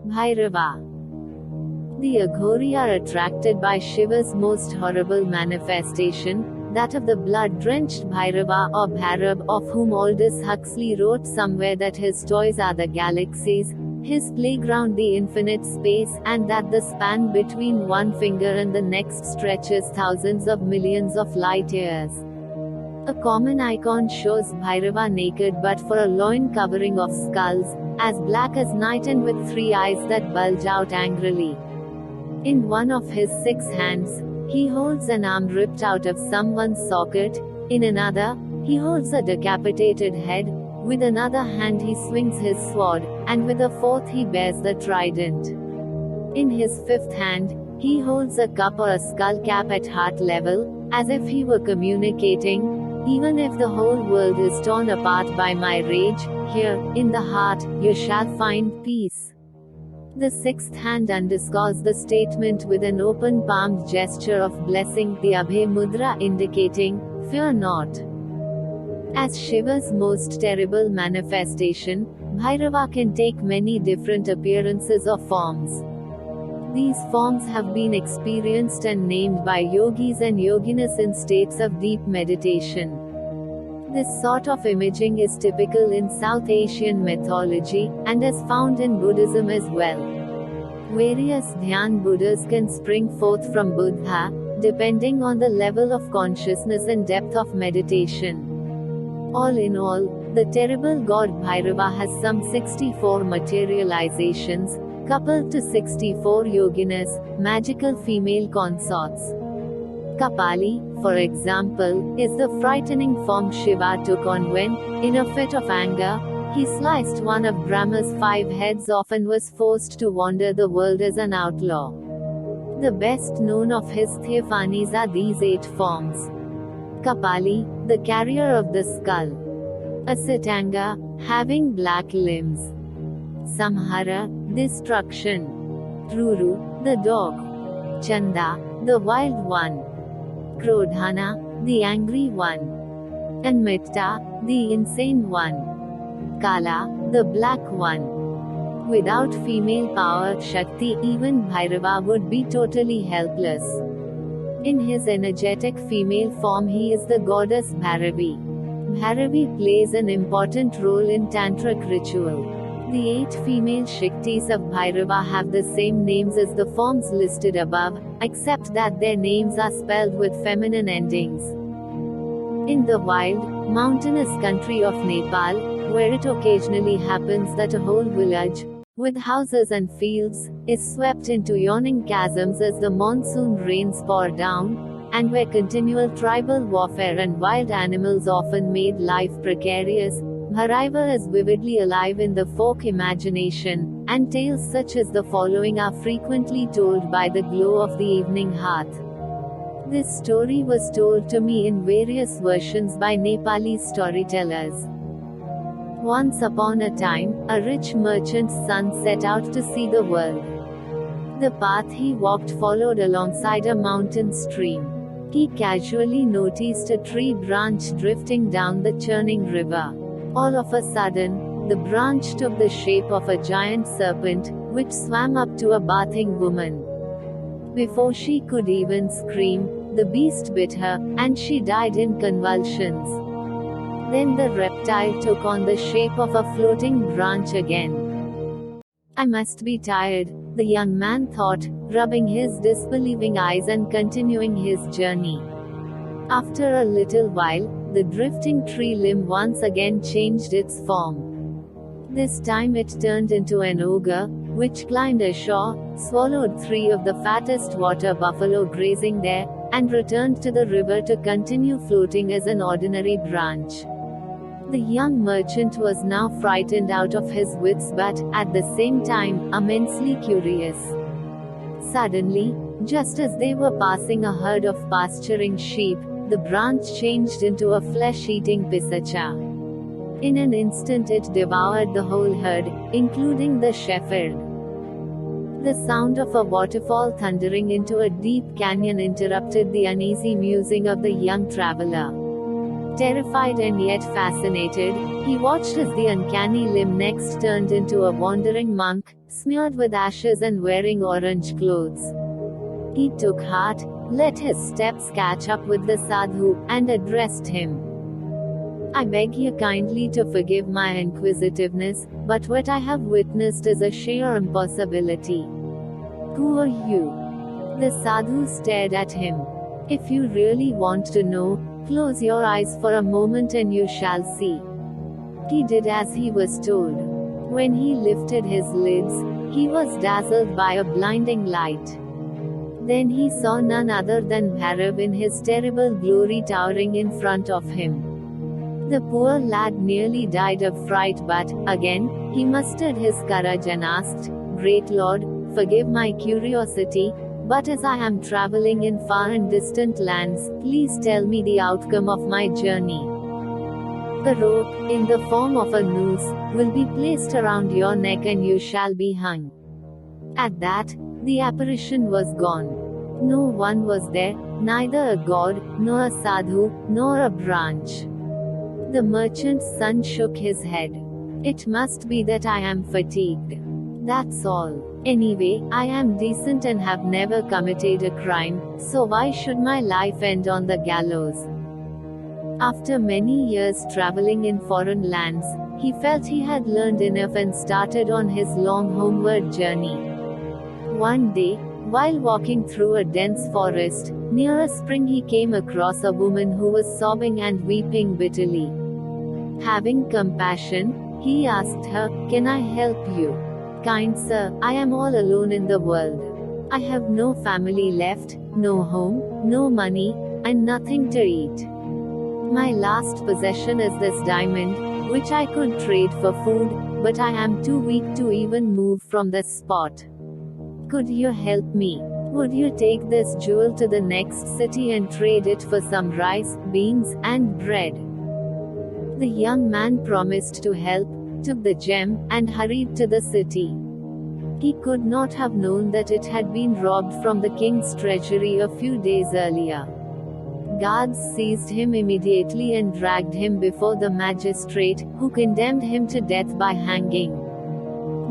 Bhairava. The Aghori are attracted by Shiva's most horrible manifestation, that of the blood-drenched Bhairava or Bhairab, of whom Aldous Huxley wrote somewhere that his toys are the galaxies, his playground the infinite space, and that the span between one finger and the next stretches thousands of millions of light years. A common icon shows Bhairava naked but for a loin covering of skulls, as black as night and with 3 eyes that bulge out angrily. In one of his 6 hands, he holds an arm ripped out of someone's socket, in another, he holds a decapitated head, with another hand he swings his sword, and with a fourth he bears the trident. In his 5th hand, he holds a cup or a skull cap at heart level, as if he were communicating, even if the whole world is torn apart by my rage, here, in the heart, you shall find peace. The 6th hand underscores the statement with an open-palmed gesture of blessing, the Abhay Mudra indicating, fear not. As Shiva's most terrible manifestation, Bhairava can take many different appearances or forms. These forms have been experienced and named by yogis and yoginis in states of deep meditation. This sort of imaging is typical in South Asian mythology, and is found in Buddhism as well. Various Dhyan Buddhas can spring forth from Buddha, depending on the level of consciousness and depth of meditation. All in all, the terrible god Bhairava has some 64 materializations, coupled to 64 yoginas, magical female consorts. Kapali, for example, is the frightening form Shiva took on when, in a fit of anger, he sliced one of Brahma's 5 heads off and was forced to wander the world as an outlaw. The best known of his theophaниes are these 8 forms. Kapali, the carrier of the skull. Asatanga, having black limbs. Samhara, destruction. Ruru, the dog. Chanda, the wild one. Krodhana, the angry one. And Mitta, the insane one. Kala, the black one. Without female power, Shakti, even Bhairava would be totally helpless. In his energetic female form he is the goddess Bhairavi. Bhairavi plays an important role in tantric ritual. The 8 female Shaktis of Bhairava have the same names as the forms listed above, except that their names are spelled with feminine endings. In the wild, mountainous country of Nepal, where it occasionally happens that a whole village, with houses and fields, is swept into yawning chasms as the monsoon rains pour down, and where continual tribal warfare and wild animals often made life precarious, Bhairava is vividly alive in the folk imagination, and tales such as the following are frequently told by the glow of the evening hearth. This story was told to me in various versions by Nepali storytellers. Once upon a time, a rich merchant's son set out to see the world. The path he walked followed alongside a mountain stream. He casually noticed a tree branch drifting down the churning river. All of a sudden, the branch took the shape of a giant serpent, which swam up to a bathing woman. Before she could even scream, the beast bit her, and she died in convulsions. Then the reptile took on the shape of a floating branch again. I must be tired, the young man thought, rubbing his disbelieving eyes and continuing his journey. After a little while, the drifting tree limb once again changed its form. This time it turned into an ogre, which climbed ashore, swallowed 3 of the fattest water buffalo grazing there, and returned to the river to continue floating as an ordinary branch. The young merchant was now frightened out of his wits but, at the same time, immensely curious. Suddenly, just as they were passing a herd of pasturing sheep, the branch changed into a flesh-eating pisacha. In an instant it devoured the whole herd, including the shepherd. The sound of a waterfall thundering into a deep canyon interrupted the uneasy musing of the young traveler. Terrified and yet fascinated, he watched as the uncanny limb next turned into a wandering monk, smeared with ashes and wearing orange clothes. He took heart, let his steps catch up with the sadhu, and addressed him. I beg you kindly to forgive my inquisitiveness, but what I have witnessed is a sheer impossibility. Who are you? The sadhu stared at him. If you really want to know, close your eyes for a moment and you shall see. He did as he was told. When he lifted his lids, he was dazzled by a blinding light. Then he saw none other than Bhairava in his terrible glory towering in front of him. The poor lad nearly died of fright, but, again, he mustered his courage and asked, Great Lord, forgive my curiosity, but as I am traveling in far and distant lands, please tell me the outcome of my journey. The rope, in the form of a noose, will be placed around your neck and you shall be hung. At that, the apparition was gone. No one was there, neither a god, nor a sadhu, nor a branch. The merchant's son shook his head. It must be that I am fatigued. That's all. Anyway, I am decent and have never committed a crime, so why should my life end on the gallows? After many years traveling in foreign lands, he felt he had learned enough and started on his long homeward journey. One day, while walking through a dense forest, near a spring he came across a woman who was sobbing and weeping bitterly. Having compassion, he asked her, Can I help you? Kind sir, I am all alone in the world. I have no family left, no home, no money, and nothing to eat. My last possession is this diamond, which I could trade for food, but I am too weak to even move from this spot. Could you help me? Would you take this jewel to the next city and trade it for some rice, beans, and bread? The young man promised to help, took the gem, and hurried to the city. He could not have known that it had been robbed from the king's treasury a few days earlier. Guards seized him immediately and dragged him before the magistrate, who condemned him to death by hanging.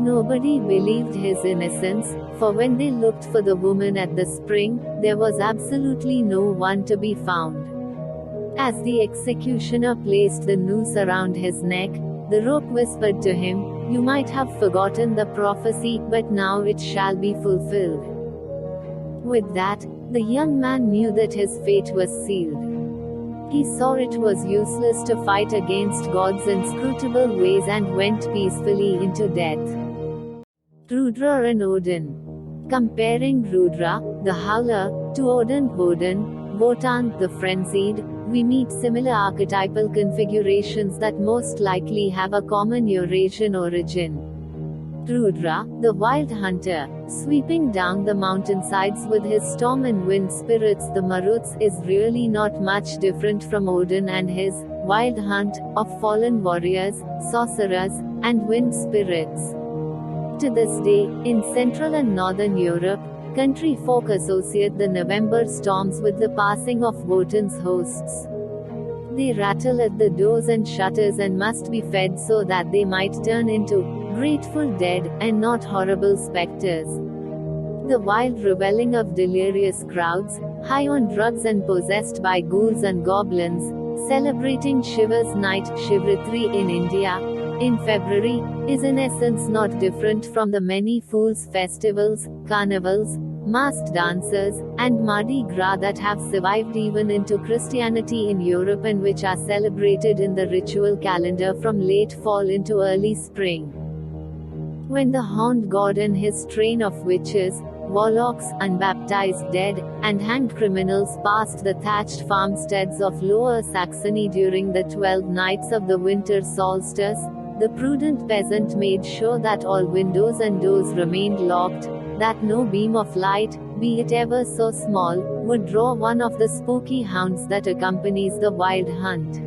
Nobody believed his innocence, for when they looked for the woman at the spring, there was absolutely no one to be found. As the executioner placed the noose around his neck, the rope whispered to him, You might have forgotten the prophecy, but now it shall be fulfilled. With that, the young man knew that his fate was sealed. He saw it was useless to fight against God's inscrutable ways and went peacefully into death. Rudra and Odin. Comparing Rudra, the howler, to Odin, Wotan, the frenzied, we meet similar archetypal configurations that most likely have a common Eurasian origin. Rudra, the wild hunter, sweeping down the mountainsides with his storm and wind spirits, the Maruts, is really not much different from Odin and his wild hunt of fallen warriors, sorcerers, and wind spirits. To this day, in Central and Northern Europe, country folk associate the November storms with the passing of Wotan's hosts. They rattle at the doors and shutters and must be fed so that they might turn into grateful dead, and not horrible specters. The wild reveling of delirious crowds, high on drugs and possessed by ghouls and goblins, celebrating Shiva's night, Shivratri in India, in February, is in essence not different from the many fools' festivals, carnivals, masked dancers, and Mardi Gras that have survived even into Christianity in Europe and which are celebrated in the ritual calendar from late fall into early spring. When the horned god and his train of witches, warlocks, unbaptized dead, and hanged criminals passed the thatched farmsteads of Lower Saxony during the 12 nights of the winter solstice, the prudent peasant made sure that all windows and doors remained locked, that no beam of light, be it ever so small, would draw one of the spooky hounds that accompanies the wild hunt.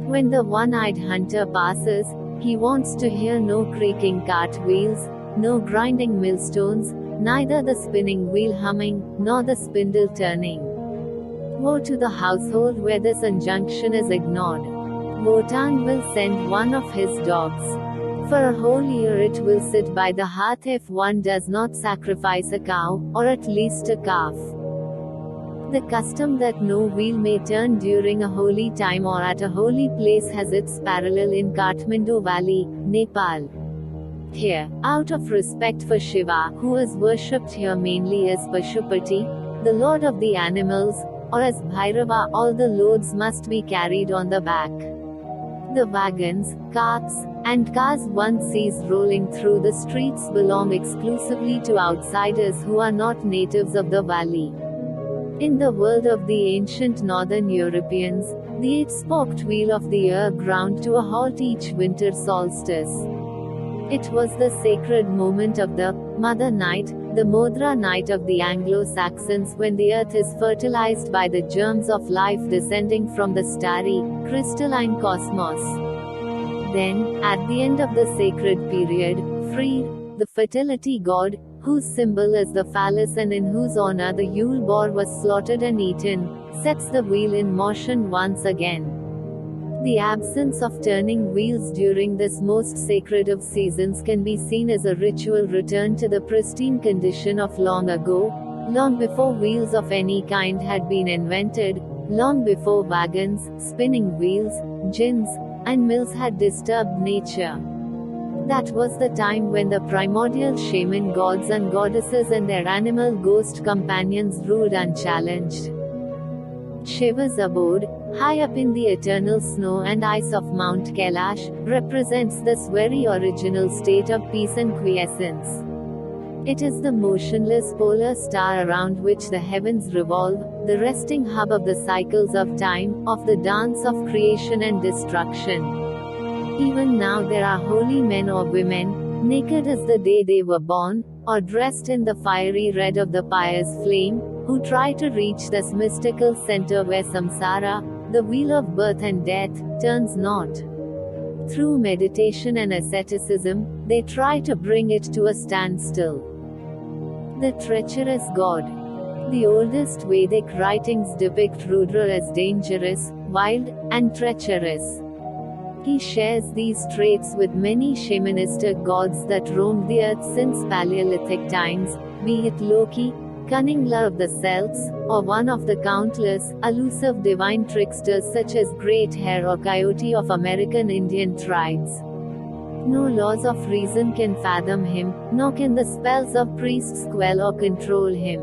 When the one-eyed hunter passes, he wants to hear no creaking cartwheels, no grinding millstones, neither the spinning wheel humming, nor the spindle turning. Woe to the household where this injunction is ignored. Wotan will send one of his dogs. For a whole year it will sit by the hearth if one does not sacrifice a cow, or at least a calf. The custom that no wheel may turn during a holy time or at a holy place has its parallel in Kathmandu Valley, Nepal. Here, out of respect for Shiva, who is worshipped here mainly as Pashupati, the lord of the animals, or as Bhairava, all the loads must be carried on the back. The wagons, carts, and cars one sees rolling through the streets belong exclusively to outsiders who are not natives of the valley. In the world of the ancient northern Europeans, the eight-spoked wheel of the year ground to a halt each winter solstice. It was the sacred moment of the Mother Night, the Modra night of the Anglo-Saxons, when the earth is fertilized by the germs of life descending from the starry, crystalline cosmos. Then, at the end of the sacred period, Freer, the fertility god, whose symbol is the phallus and in whose honor the Yule boar was slaughtered and eaten, sets the wheel in motion once again. The absence of turning wheels during this most sacred of seasons can be seen as a ritual return to the pristine condition of long ago, long before wheels of any kind had been invented, long before wagons, spinning wheels, gins, and mills had disturbed nature. That was the time when the primordial shaman gods and goddesses and their animal ghost companions ruled unchallenged. Shiva's abode, high up in the eternal snow and ice of Mount Kailash, represents this very original state of peace and quiescence. It is the motionless polar star around which the heavens revolve, the resting hub of the cycles of time, of the dance of creation and destruction. Even now there are holy men or women, naked as the day they were born, or dressed in the fiery red of the pious flame, who try to reach this mystical center where samsara, the wheel of birth and death, turns not. Through meditation and asceticism, they try to bring it to a standstill. The treacherous god. The oldest Vedic writings depict Rudra as dangerous, wild, and treacherous. He shares these traits with many shamanistic gods that roamed the earth since Paleolithic times, be it Loki, cunning of the Celts, or one of the countless, elusive divine tricksters such as Great Hare or Coyote of American Indian tribes. No laws of reason can fathom him, nor can the spells of priests quell or control him.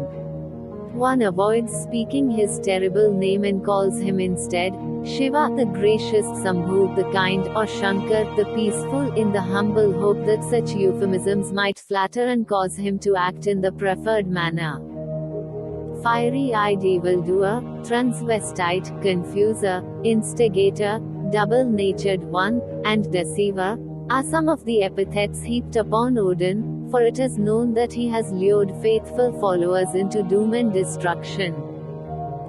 One avoids speaking his terrible name and calls him instead Shiva the gracious, Sambhu the kind, or Shankar the peaceful, in the humble hope that such euphemisms might flatter and cause him to act in the preferred manner. Fiery-eyed evildoer, transvestite, confuser, instigator, double-natured one, and deceiver, are some of the epithets heaped upon Odin, for it is known that he has lured faithful followers into doom and destruction.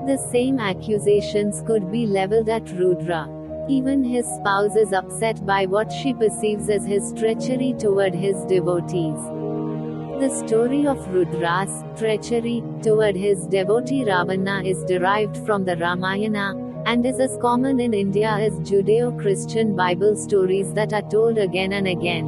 The same accusations could be leveled at Rudra. Even his spouse is upset by what she perceives as his treachery toward his devotees. The story of Rudra's treachery toward his devotee Ravana is derived from the Ramayana, and is as common in India as Judeo-Christian Bible stories that are told again and again.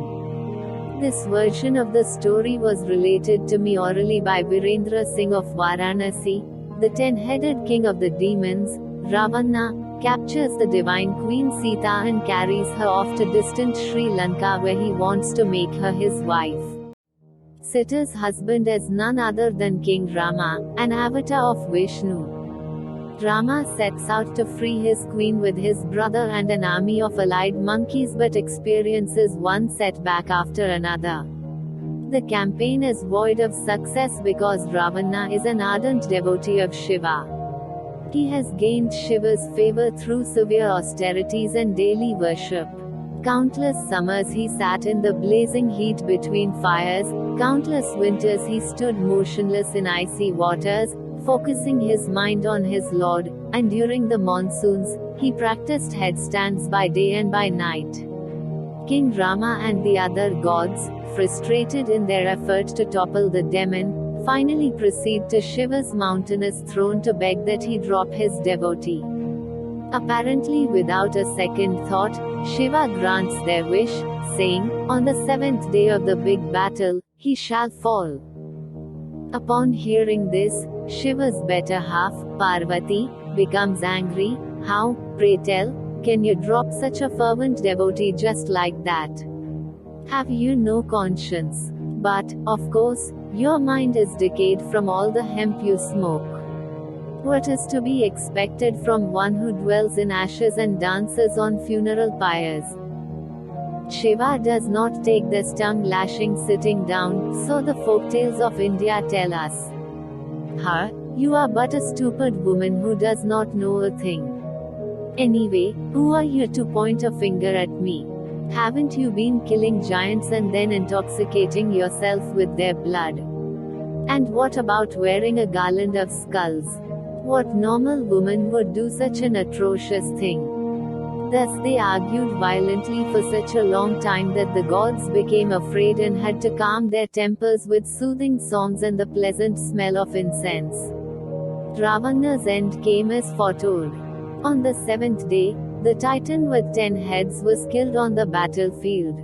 This version of the story was related to me orally by Virendra Singh of Varanasi. The 10-headed king of the demons, Ravana, captures the divine Queen Sita and carries her off to distant Sri Lanka where he wants to make her his wife. Sita's husband is none other than King Rama, an avatar of Vishnu. Rama sets out to free his queen with his brother and an army of allied monkeys but experiences one setback after another. The campaign is void of success because Ravana is an ardent devotee of Shiva. He has gained Shiva's favor through severe austerities and daily worship. Countless summers he sat in the blazing heat between fires, countless winters he stood motionless in icy waters, focusing his mind on his Lord, and during the monsoons, he practiced headstands by day and by night. King Rama and the other gods, frustrated in their effort to topple the demon, finally proceed to Shiva's mountainous throne to beg that he drop his devotee. Apparently without a second thought, Shiva grants their wish, saying, "On the 7th day of the big battle, he shall fall." Upon hearing this, Shiva's better half, Parvati, becomes angry. "How, pray tell, can you drop such a fervent devotee just like that? Have you no conscience? But, of course, your mind is decayed from all the hemp you smoke. What is to be expected from one who dwells in ashes and dances on funeral pyres?" Shiva does not take this tongue-lashing sitting down, so the folktales of India tell us. "Ha, you are but a stupid woman who does not know a thing. Anyway, who are you to point a finger at me? Haven't you been killing giants and then intoxicating yourself with their blood? And what about wearing a garland of skulls? What normal woman would do such an atrocious thing?" Thus they argued violently for such a long time that the gods became afraid and had to calm their tempers with soothing songs and the pleasant smell of incense. Ravana's end came as foretold. On the 7th day, the Titan with 10 heads was killed on the battlefield.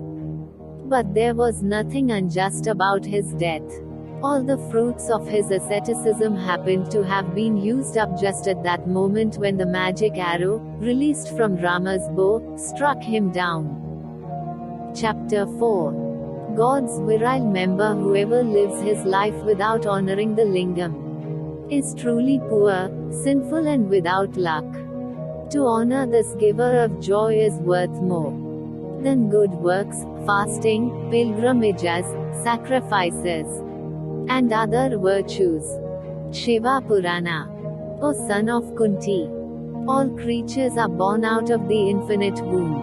But there was nothing unjust about his death. All the fruits of his asceticism happened to have been used up just at that moment when the magic arrow, released from Rama's bow, struck him down. Chapter 4. God's virile member. Whoever lives his life without honoring the Lingam is truly poor, sinful and without luck. To honor this giver of joy is worth more than good works, fasting, pilgrimages, sacrifices, and other virtues. Shiva Purana. O son of Kunti! All creatures are born out of the infinite womb.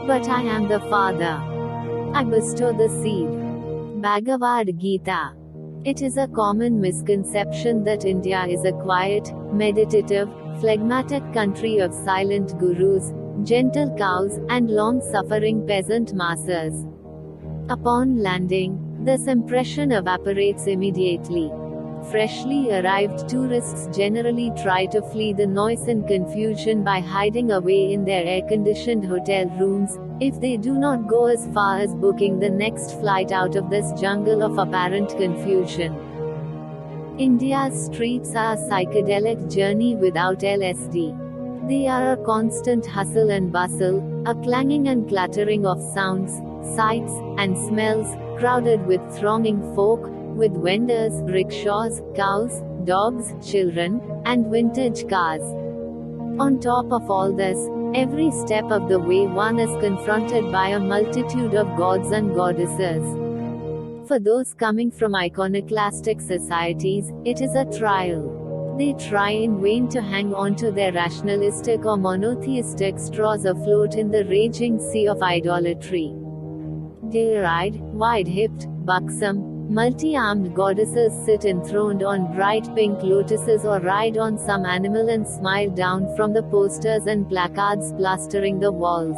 But I am the Father. I bestow the seed. Bhagavad Gita. It is a common misconception that India is a quiet, meditative, phlegmatic country of silent gurus, gentle cows, and long-suffering peasant masses. Upon landing, this impression evaporates immediately. Freshly arrived tourists generally try to flee the noise and confusion by hiding away in their air-conditioned hotel rooms, if they do not go as far as booking the next flight out of this jungle of apparent confusion. India's streets are a psychedelic journey without LSD. They are a constant hustle and bustle, a clanging and clattering of sounds, sights, and smells, crowded with thronging folk, with vendors, rickshaws, cows, dogs, children, and vintage cars. On top of all this, every step of the way one is confronted by a multitude of gods and goddesses. For those coming from iconoclastic societies, it is a trial. They try in vain to hang on to their rationalistic or monotheistic straws afloat in the raging sea of idolatry. Deer-eyed, wide-hipped, buxom, multi-armed goddesses sit enthroned on bright pink lotuses or ride on some animal and smile down from the posters and placards plastering the walls.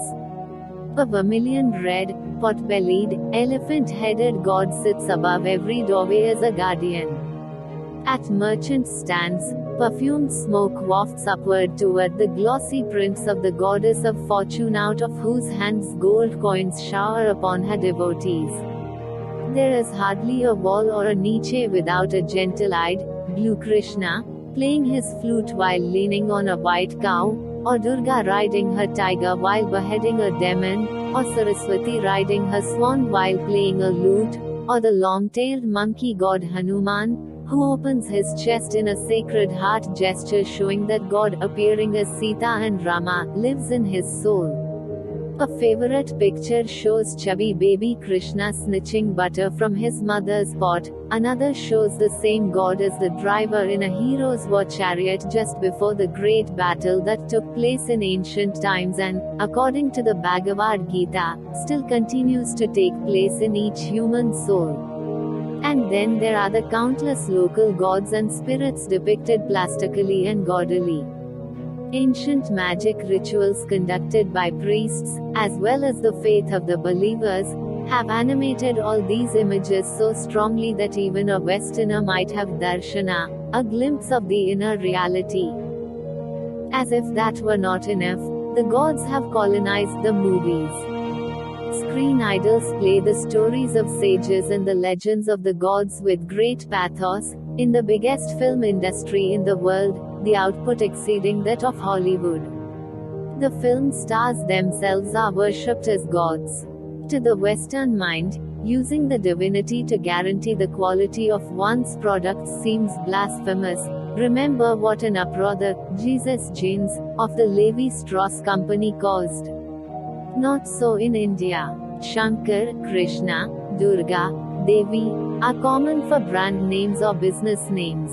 A vermilion red, pot-bellied, elephant-headed god sits above every doorway as a guardian. At merchant stands, perfumed smoke wafts upward toward the glossy prints of the goddess of fortune out of whose hands gold coins shower upon her devotees. There is hardly a wall or a niche without a gentle-eyed, blue Krishna, playing his flute while leaning on a white cow, or Durga riding her tiger while beheading a demon, or Saraswati riding her swan while playing a lute, or the long-tailed monkey god Hanuman, who opens his chest in a sacred heart gesture showing that God appearing as Sita and Rama, lives in his soul. A favorite picture shows chubby baby Krishna snitching butter from his mother's pot, another shows the same God as the driver in a hero's war chariot just before the great battle that took place in ancient times and, according to the Bhagavad Gita, still continues to take place in each human soul. And then there are the countless local gods and spirits depicted plastically and gaudily. Ancient magic rituals conducted by priests, as well as the faith of the believers, have animated all these images so strongly that even a Westerner might have darshana, a glimpse of the inner reality. As if that were not enough, the gods have colonized the movies. Screen idols play the stories of sages and the legends of the gods with great pathos, in the biggest film industry in the world, the output exceeding that of Hollywood. The film stars themselves are worshipped as gods. To the Western mind, using the divinity to guarantee the quality of one's products seems blasphemous. Remember what an uproar the Jesus genes of the Levi Strauss company caused. Not so in India. Shankar, Krishna, Durga, Devi are common for brand names or business names.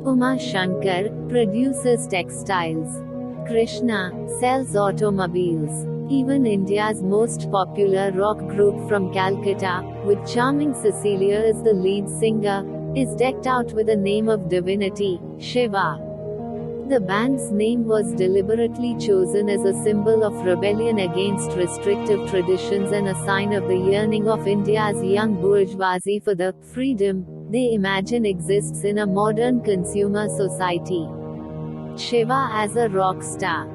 Uma Shankar produces textiles. Krishna sells automobiles. Even India's most popular rock group from Calcutta, with charming Cecilia as the lead singer, is decked out with a name of divinity, Shiva. The band's name was deliberately chosen as a symbol of rebellion against restrictive traditions and a sign of the yearning of India's young bourgeoisie for the freedom they imagine exists in a modern consumer society. Shiva as a rock star.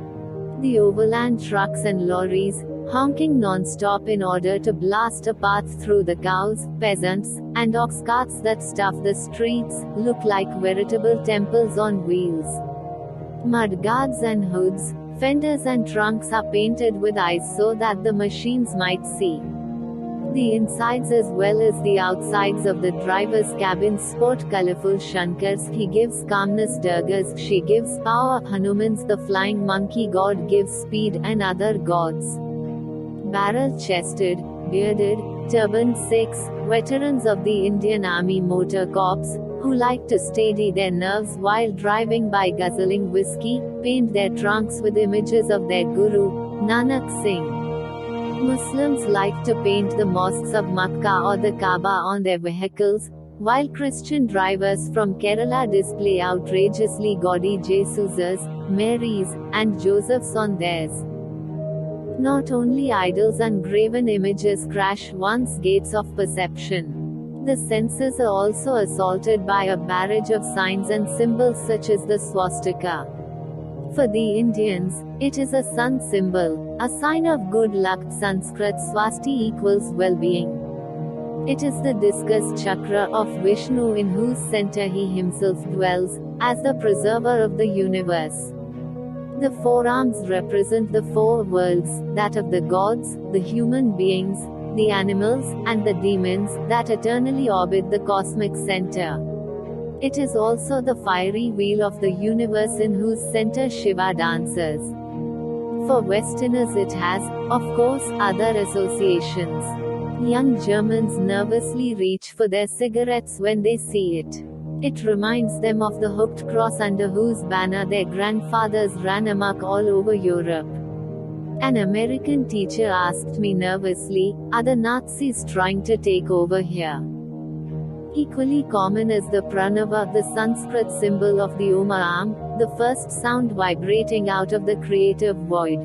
The overland trucks and lorries, honking non-stop in order to blast a path through the cows, peasants, and ox carts that stuff the streets, look like veritable temples on wheels. Mudguards and hoods, fenders and trunks are painted with eyes so that the machines might see. The insides as well as the outsides of the driver's cabin sport colorful Shankars. He gives calmness Durgas, she gives power Hanumans, the flying monkey god gives speed, and other gods. Barrel-chested, bearded, turbaned Sikhs, veterans of the Indian Army Motor Corps, who like to steady their nerves while driving by guzzling whiskey, paint their trunks with images of their guru, Nanak Singh. Muslims like to paint the mosques of Makkah or the Kaaba on their vehicles, while Christian drivers from Kerala display outrageously gaudy Jesuses, Marys, and Josephs on theirs. Not only idols and graven images crash one's gates of perception. The senses are also assaulted by a barrage of signs and symbols such as the swastika. For the Indians, it is a sun symbol, a sign of good luck. Sanskrit swasti equals well-being. It is the discus chakra of Vishnu in whose center he himself dwells, as the preserver of the universe. The forearms represent the four worlds, that of the gods, the human beings, the animals, and the demons, that eternally orbit the cosmic center. It is also the fiery wheel of the universe in whose center Shiva dances. For Westerners it has, of course, other associations. Young Germans nervously reach for their cigarettes when they see it. It reminds them of the hooked cross under whose banner their grandfathers ran amok all over Europe. An American teacher asked me nervously, "Are the Nazis trying to take over here?" Equally common is the pranava, the Sanskrit symbol of the Om Aam, the first sound vibrating out of the creative void.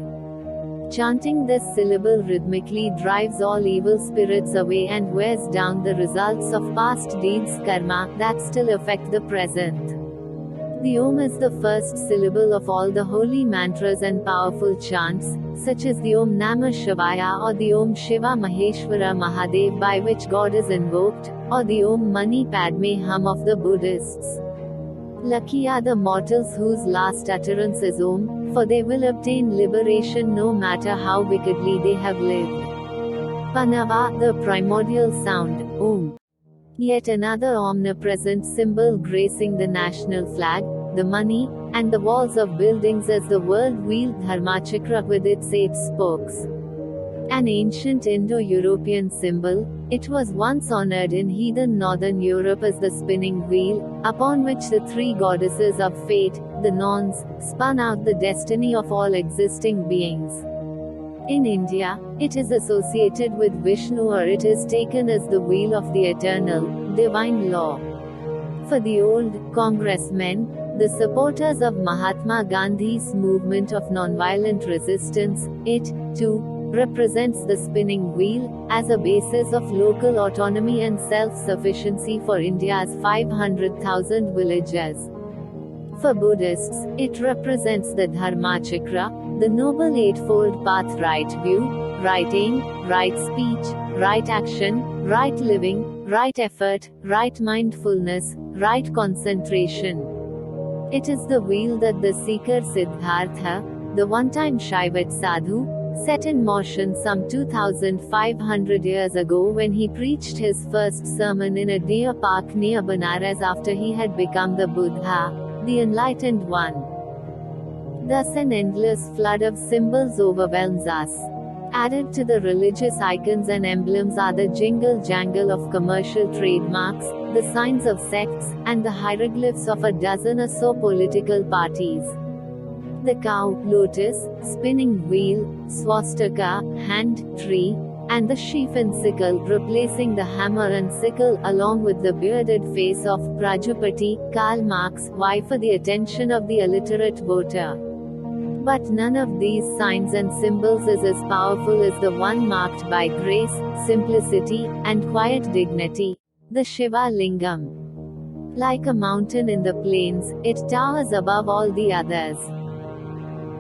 Chanting this syllable rhythmically drives all evil spirits away and wears down the results of past deeds karma that still affect the present. The Om is the first syllable of all the holy mantras and powerful chants, such as the Om Namah Shivaya or the Om Shiva Maheshwara Mahadev by which God is invoked, or the Om Mani Padme Hum of the Buddhists. Lucky are the mortals whose last utterance is Om, for they will obtain liberation no matter how wickedly they have lived. Panava, the primordial sound, Om. Yet another omnipresent symbol gracing the national flag, the money, and the walls of buildings is the world-wheel Dharmachakra with its 8 spokes. An ancient Indo-European symbol, it was once honored in heathen northern Europe as the spinning wheel, upon which the 3 goddesses of fate, the Norns, spun out the destiny of all existing beings. In India, it is associated with Vishnu or it is taken as the wheel of the eternal, divine law. For the old congressmen, the supporters of Mahatma Gandhi's movement of nonviolent resistance, it, too, represents the spinning wheel, as a basis of local autonomy and self-sufficiency for India's 500,000 villages. For Buddhists, it represents the Dharmachakra, the Noble Eightfold Path: right view, right aim, right speech, right action, right living, right effort, right mindfulness, right concentration. It is the wheel that the seeker Siddhartha, the one-time Shaivite sadhu, set in motion some 2,500 years ago when he preached his first sermon in a deer park near Benares after he had become the Buddha, the Enlightened One. Thus an endless flood of symbols overwhelms us. Added to the religious icons and emblems are the jingle-jangle of commercial trademarks, the signs of sects, and the hieroglyphs of a dozen or so political parties. The cow, lotus, spinning wheel, swastika, hand, tree, and the sheaf and sickle replacing the hammer and sickle, along with the bearded face of Prajapati, Karl Marx, vie for the attention of the illiterate voter. But none of these signs and symbols is as powerful as the one marked by grace, simplicity, and quiet dignity, the Shiva Lingam. Like a mountain in the plains, it towers above all the others.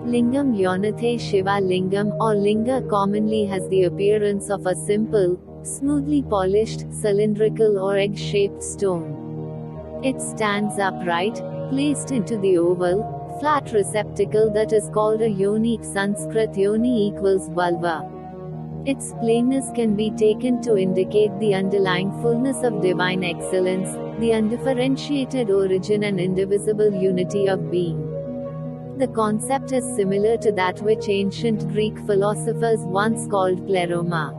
Lingam Yonathe Shiva Lingam, or Linga, commonly has the appearance of a simple, smoothly polished, cylindrical or egg-shaped stone. It stands upright, placed into the oval, flat receptacle that is called a Yoni. Sanskrit Yoni equals vulva. Its plainness can be taken to indicate the underlying fullness of divine excellence, the undifferentiated origin and indivisible unity of being. The concept is similar to that which ancient Greek philosophers once called pleroma.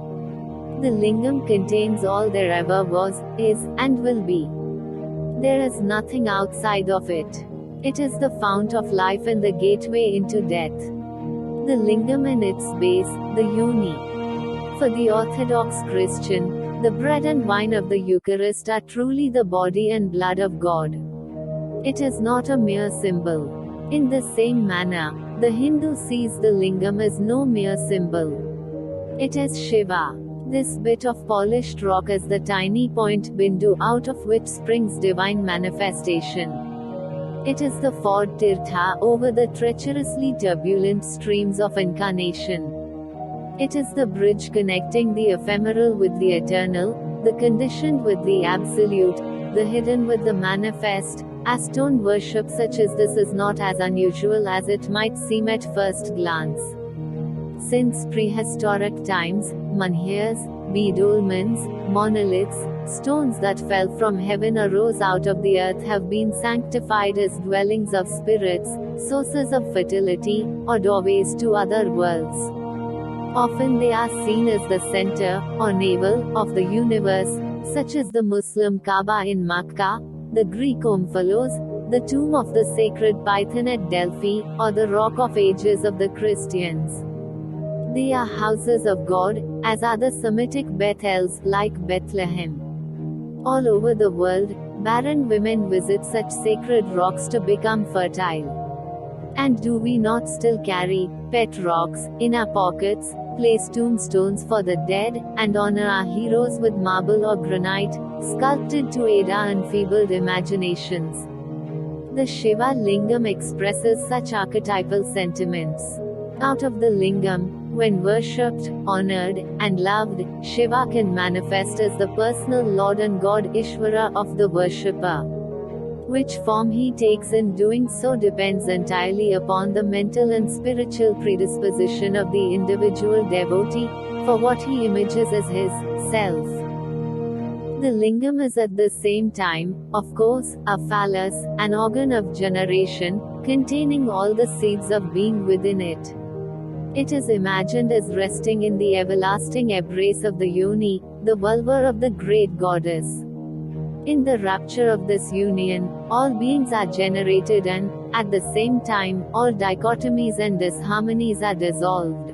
The lingam contains all there ever was, is, and will be. There is nothing outside of it. It is the fount of life and the gateway into death. The lingam and its base, the Yoni. For the Orthodox Christian, the bread and wine of the Eucharist are truly the body and blood of God. It is not a mere symbol. In the same manner, the Hindu sees the lingam as no mere symbol. It is Shiva. This bit of polished rock is the tiny point bindu out of which springs divine manifestation. It is the ford tirtha over the treacherously turbulent streams of incarnation. It is the bridge connecting the ephemeral with the eternal, the conditioned with the absolute, the hidden with the manifest. As stone worship such as this is not as unusual as it might seem at first glance. Since prehistoric times, menhirs, beedolmens, monoliths, stones that fell from heaven or rose out of the earth have been sanctified as dwellings of spirits, sources of fertility, or doorways to other worlds. Often they are seen as the center, or navel, of the universe, such as the Muslim Kaaba in Makkah, the Greek Omphalos, the tomb of the sacred Python at Delphi, or the Rock of Ages of the Christians. They are houses of God, as are the Semitic Bethels, like Bethlehem. All over the world, barren women visit such sacred rocks to become fertile. And do we not still carry pet rocks in our pockets, place tombstones for the dead, and honor our heroes with marble or granite, sculpted to aid our enfeebled imaginations? The Shiva Lingam expresses such archetypal sentiments. Out of the Lingam, when worshipped, honored, and loved, Shiva can manifest as the personal Lord and God Ishvara of the worshipper. Which form he takes in doing so depends entirely upon the mental and spiritual predisposition of the individual devotee, for what he images as his self. The lingam is at the same time, of course, a phallus, an organ of generation, containing all the seeds of being within it. It is imagined as resting in the everlasting embrace of the Yoni, the vulva of the great goddess. In the rapture of this union, all beings are generated and, at the same time, all dichotomies and disharmonies are dissolved.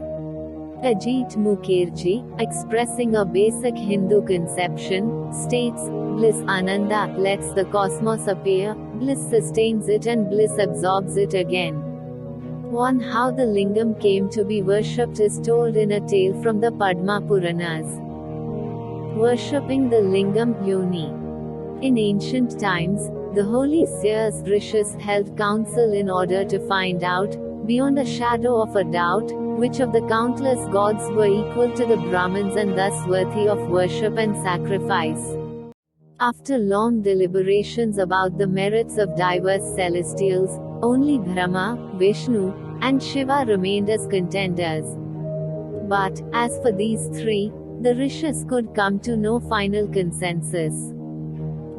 Ajit Mukherjee, expressing a basic Hindu conception, states, bliss Ananda lets the cosmos appear, bliss sustains it and bliss absorbs it again. On how the Lingam came to be worshipped is told in a tale from the Padma Puranas. Worshipping the Lingam, Yoni. In ancient times, the holy seers rishis held council in order to find out, beyond a shadow of a doubt, which of the countless gods were equal to the Brahmins and thus worthy of worship and sacrifice. After long deliberations about the merits of diverse celestials, only Brahma, Vishnu, and Shiva remained as contenders. But, as for these three, the rishis could come to no final consensus.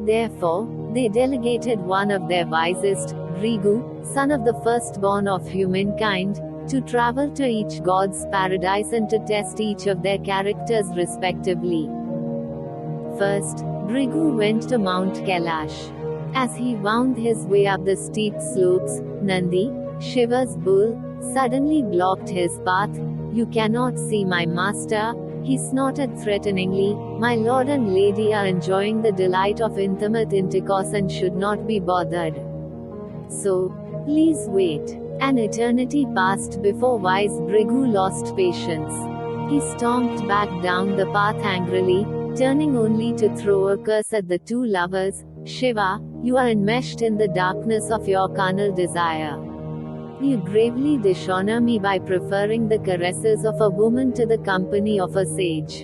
Therefore, they delegated one of their wisest, Bhrigu, son of the firstborn of humankind, to travel to each god's paradise and to test each of their characters respectively. First, Bhrigu went to Mount Kailash. As he wound his way up the steep slopes, Nandi, Shiva's bull, suddenly blocked his path. "You cannot see my master," he snorted threateningly. "My lord and lady are enjoying the delight of intimate intercourse and should not be bothered. So, please wait." An eternity passed before wise Bhrigu lost patience. He stomped back down the path angrily, turning only to throw a curse at the two lovers. "Shiva, you are enmeshed in the darkness of your carnal desire. You gravely dishonor me by preferring the caresses of a woman to the company of a sage.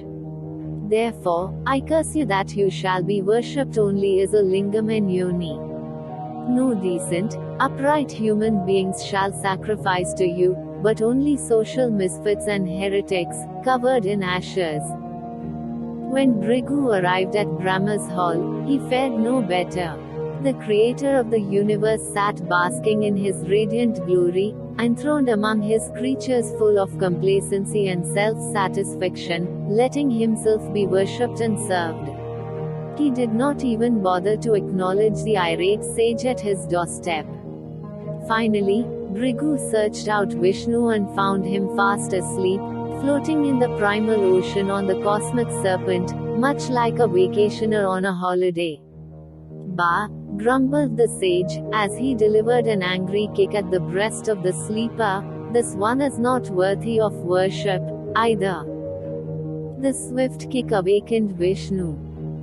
Therefore, I curse you that you shall be worshipped only as a lingam and yoni. No decent, upright human beings shall sacrifice to you, but only social misfits and heretics, covered in ashes." When Bhrigu arrived at Brahma's hall, he fared no better. The creator of the universe sat basking in his radiant glory, enthroned among his creatures full of complacency and self-satisfaction, letting himself be worshipped and served. He did not even bother to acknowledge the irate sage at his doorstep. Finally, Bhrigu searched out Vishnu and found him fast asleep, floating in the primal ocean on the cosmic serpent, much like a vacationer on a holiday. "Bah!" grumbled the sage, as he delivered an angry kick at the breast of the sleeper. "This one is not worthy of worship, either." The swift kick awakened Vishnu.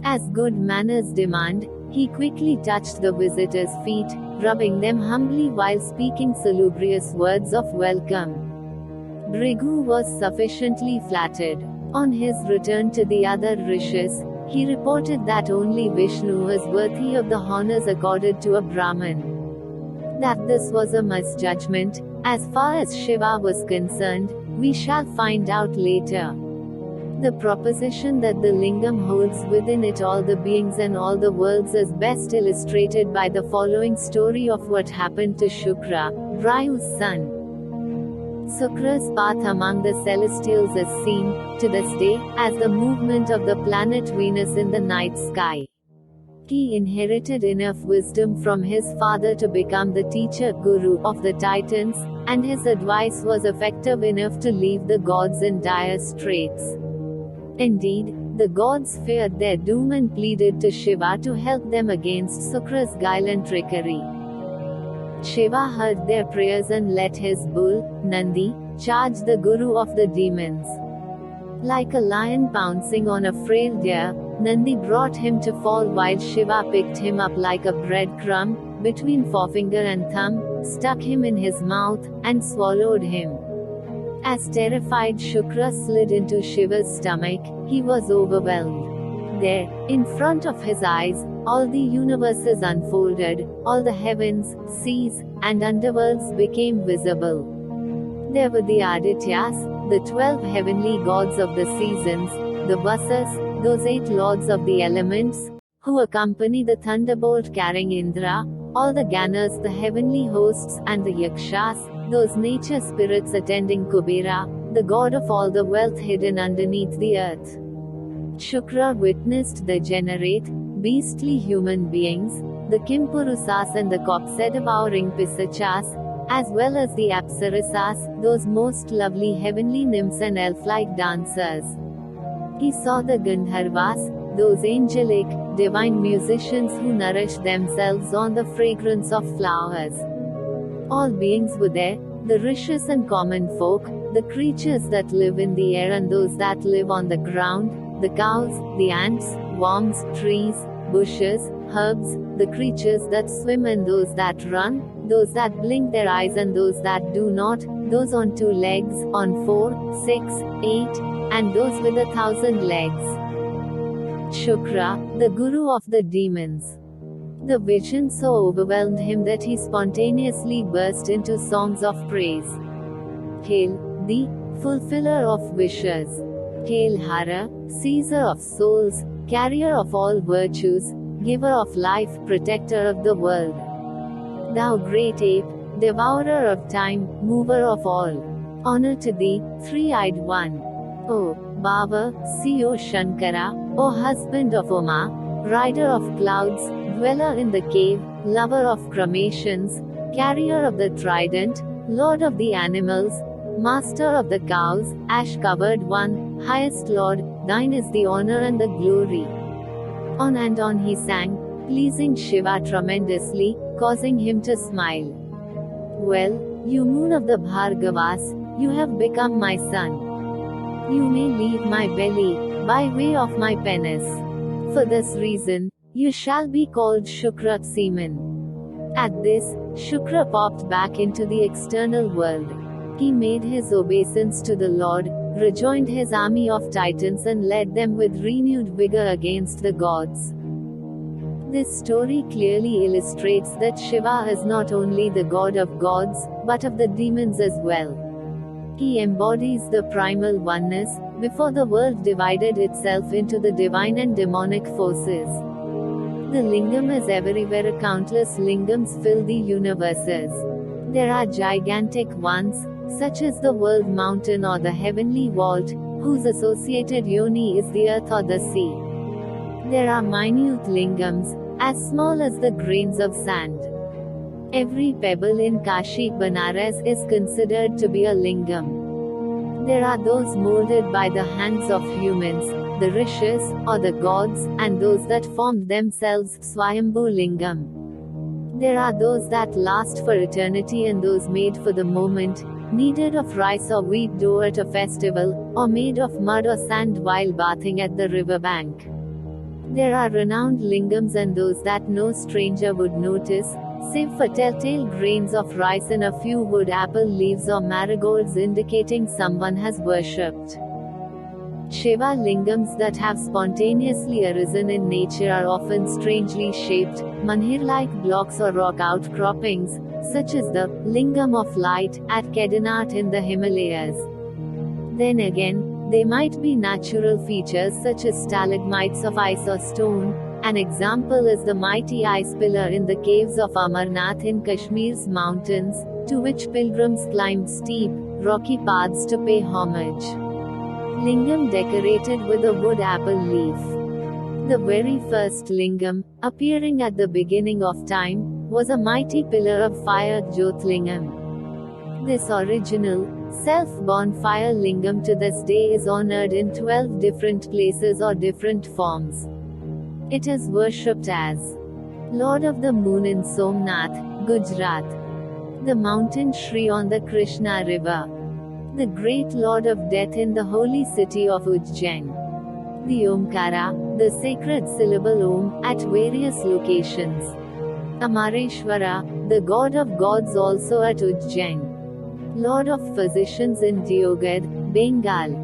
As good manners demand, he quickly touched the visitor's feet, rubbing them humbly while speaking salubrious words of welcome. Bhrigu was sufficiently flattered. On his return to the other rishis, he reported that only Vishnu was worthy of the honors accorded to a Brahmin. That this was a misjudgment, as far as Shiva was concerned, we shall find out later. The proposition that the Lingam holds within it all the beings and all the worlds is best illustrated by the following story of what happened to Shukra, Vayu's son. Sukra's path among the celestials is seen, to this day, as the movement of the planet Venus in the night sky. He inherited enough wisdom from his father to become the teacher guru of the Titans, and his advice was effective enough to leave the gods in dire straits. Indeed, the gods feared their doom and pleaded to Shiva to help them against Sukra's guile and trickery. Shiva heard their prayers and let his bull, Nandi, charge the guru of the demons. Like a lion pouncing on a frail deer, Nandi brought him to fall while Shiva picked him up like a breadcrumb, between forefinger and thumb, stuck him in his mouth, and swallowed him. As terrified Shukra slid into Shiva's stomach, he was overwhelmed. There, in front of his eyes, all the universes unfolded, all the heavens, seas, and underworlds became visible. There were the Adityas, the 12 heavenly gods of the seasons, the Vasas, those 8 lords of the elements, who accompany the thunderbolt carrying Indra, all the Ganas, the heavenly hosts, and the Yakshas, those nature spirits attending Kubera, the god of all the wealth hidden underneath the earth. Shukra witnessed the generate, beastly human beings, the Kimpurusas and the corpse-devouring Pisachas, as well as the Apsarisas, those most lovely heavenly nymphs and elf-like dancers. He saw the Gandharvas, those angelic, divine musicians who nourished themselves on the fragrance of flowers. All beings were there, the rishis and common folk, the creatures that live in the air and those that live on the ground, the cows, the ants, worms, trees, bushes, herbs, the creatures that swim and those that run, those that blink their eyes and those that do not, those on 2 legs, on 4, 6, 8, and those with 1,000 legs. Shukra, the guru of the demons. The vision so overwhelmed him that he spontaneously burst into songs of praise. Hail, the fulfiller of wishes. Hail Hara, seizer of souls, carrier of all virtues, giver of life, protector of the world. Thou great ape, devourer of time, mover of all. Honor to thee, three-eyed one. O Baba, see O Shankara, O husband of Uma, rider of clouds, dweller in the cave, lover of cremations, carrier of the trident, lord of the animals, master of the cows, ash-covered one, highest Lord, thine is the honor and the glory. On and on he sang, pleasing Shiva tremendously, causing him to smile. Well, you moon of the Bhargavas, you have become my son. You may leave my belly, by way of my penis. For this reason, you shall be called Shukra semen. At this, Shukra popped back into the external world. He made his obeisance to the Lord, rejoined his army of titans and led them with renewed vigor against the gods. This story clearly illustrates that Shiva is not only the god of gods, but of the demons as well. He embodies the primal oneness, before the world divided itself into the divine and demonic forces. The Lingam is everywhere. Countless Lingams fill the universes. There are gigantic ones, such as the world mountain or the heavenly vault, whose associated Yoni is the earth or the sea. There are minute Lingams, as small as the grains of sand. Every pebble in Kashi, Banaras is considered to be a Lingam. There are those molded by the hands of humans, the rishis, or the gods, and those that formed themselves, Swayambhu Lingam. There are those that last for eternity and those made for the moment, kneaded of rice or wheat dough at a festival, or made of mud or sand while bathing at the riverbank. There are renowned Lingams and those that no stranger would notice, save for telltale grains of rice and a few wood apple leaves or marigolds indicating someone has worshipped. Shiva Lingams that have spontaneously arisen in nature are often strangely shaped, manhir-like blocks or rock outcroppings, such as the Lingam of Light at Kedarnath in the Himalayas. Then again, they might be natural features such as stalagmites of ice or stone. An example is the mighty ice pillar in the caves of Amarnath in Kashmir's mountains, to which pilgrims climbed steep, rocky paths to pay homage. Lingam decorated with a wood apple leaf. The very first Lingam, appearing at the beginning of time, was a mighty pillar of fire, Jyotlingam. This original, self-born fire Lingam to this day is honored in 12 different places or different forms. It is worshipped as Lord of the Moon in Somnath, Gujarat, the mountain Shri on the Krishna River, the great Lord of Death in the holy city of Ujjain, the Omkara, the sacred syllable Om, at various locations, Amareshwara, the god of gods also at Ujjain, Lord of physicians in Deogad, Bengal,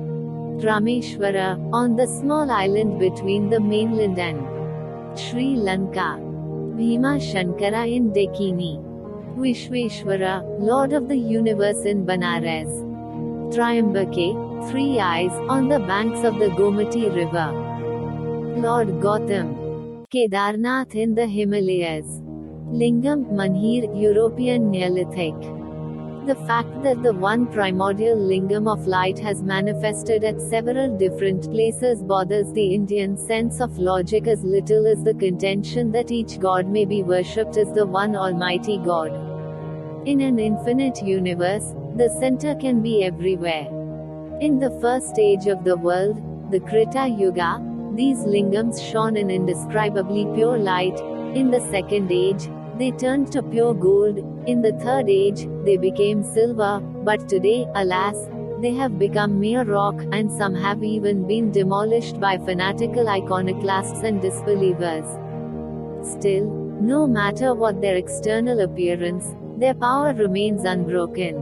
Rameshwara, on the small island between the mainland and Sri Lanka, Bhima Shankara in Dakini, Vishweshwara, Lord of the universe in Banaras, Triambake, 3 eyes, on the banks of the Gomati river, Lord Gautam, Kedarnath in the Himalayas, Lingam, Manhir, European Neolithic. The fact that the one primordial Lingam of light has manifested at several different places bothers the Indian sense of logic as little as the contention that each god may be worshipped as the one almighty God. In an infinite universe, the center can be everywhere. In the first age of the world, the Krita Yuga, these Lingams shone in indescribably pure light. In the second age, They turned to pure gold. In the Third Age, they became silver, but today, alas, they have become mere rock, and some have even been demolished by fanatical iconoclasts and disbelievers. Still, no matter what their external appearance, their power remains unbroken.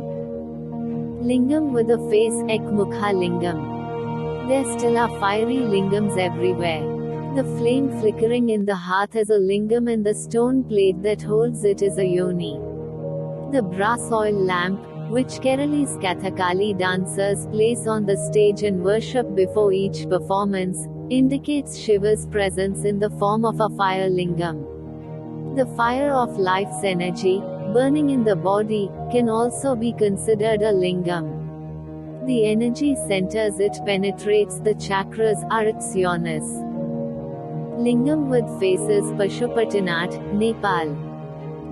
Lingam with a face, Ekmukha Lingam. There still are fiery lingams everywhere. The flame flickering in the hearth is a lingam, and the stone plate that holds it is a yoni. The brass oil lamp, which Kerala's Kathakali dancers place on the stage and worship before each performance, indicates Shiva's presence in the form of a fire lingam. The fire of life's energy, burning in the body, can also be considered a lingam. The energy centers it penetrates the chakras are its yonis. Lingam with faces, Pashupatinath, Nepal.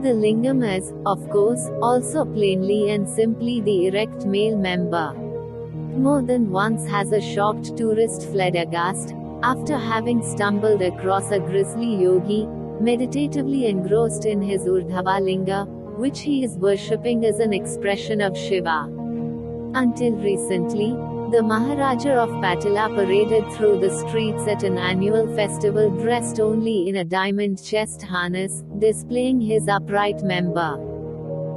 The lingam is, of course, also plainly and simply the erect male member. More than once has a shocked tourist fled aghast, after having stumbled across a grisly yogi, meditatively engrossed in his Urdhava linga, which he is worshipping as an expression of Shiva. Until recently, the Maharaja of Patala paraded through the streets at an annual festival dressed only in a diamond chest harness, displaying his upright member.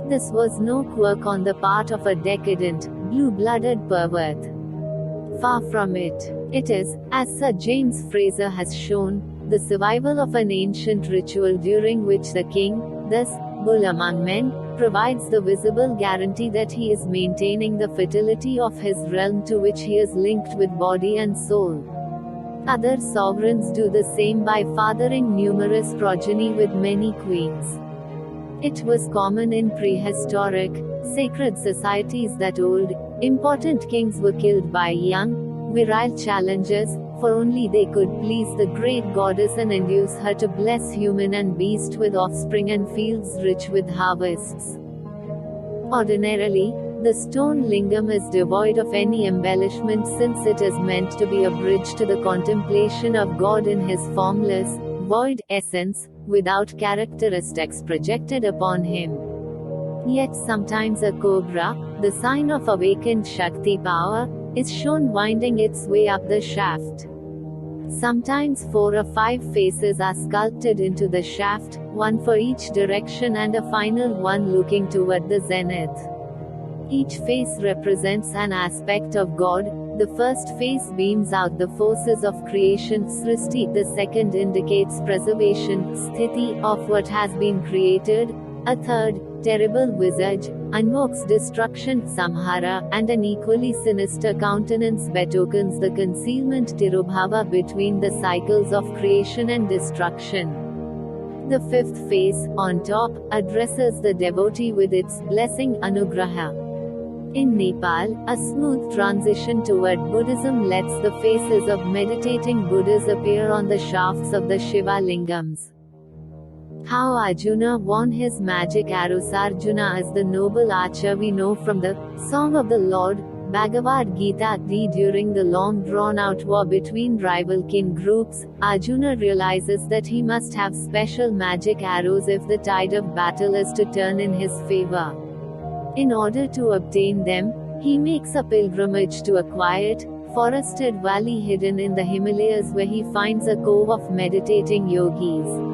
This was no quirk on the part of a decadent, blue-blooded pervert. Far from it. It is, as Sir James Fraser has shown, the survival of an ancient ritual during which the king, thus, bull among men, provides the visible guarantee that he is maintaining the fertility of his realm to which he is linked with body and soul. Other sovereigns do the same by fathering numerous progeny with many queens. It was common in prehistoric, sacred societies that old, important kings were killed by young, virile challengers, for only they could please the great goddess and induce her to bless human and beast with offspring and fields rich with harvests. Ordinarily, the stone lingam is devoid of any embellishment since it is meant to be a bridge to the contemplation of God in his formless, void essence, without characteristics projected upon him. Yet sometimes a cobra, the sign of awakened Shakti power, is shown winding its way up the shaft. Sometimes 4 or 5 faces are sculpted into the shaft, one for each direction and a final one looking toward the zenith. Each face represents an aspect of God. The first face beams out the forces of creation, Srishti. The second indicates preservation, Sthiti, of what has been created. A third, terrible visage, invokes destruction, Samhara, and an equally sinister countenance betokens the concealment, Tirubhava, between the cycles of creation and destruction. The fifth face, on top, addresses the devotee with its blessing, Anugraha. In Nepal, a smooth transition toward Buddhism lets the faces of meditating Buddhas appear on the shafts of the Shiva lingams. How Arjuna won his magic arrows. Arjuna is the noble archer we know from the Song of the Lord, Bhagavad Gita. During the long drawn-out war between rival kin groups, Arjuna realizes that he must have special magic arrows if the tide of battle is to turn in his favor. In order to obtain them, he makes a pilgrimage to a quiet, forested valley hidden in the Himalayas where he finds a cove of meditating yogis.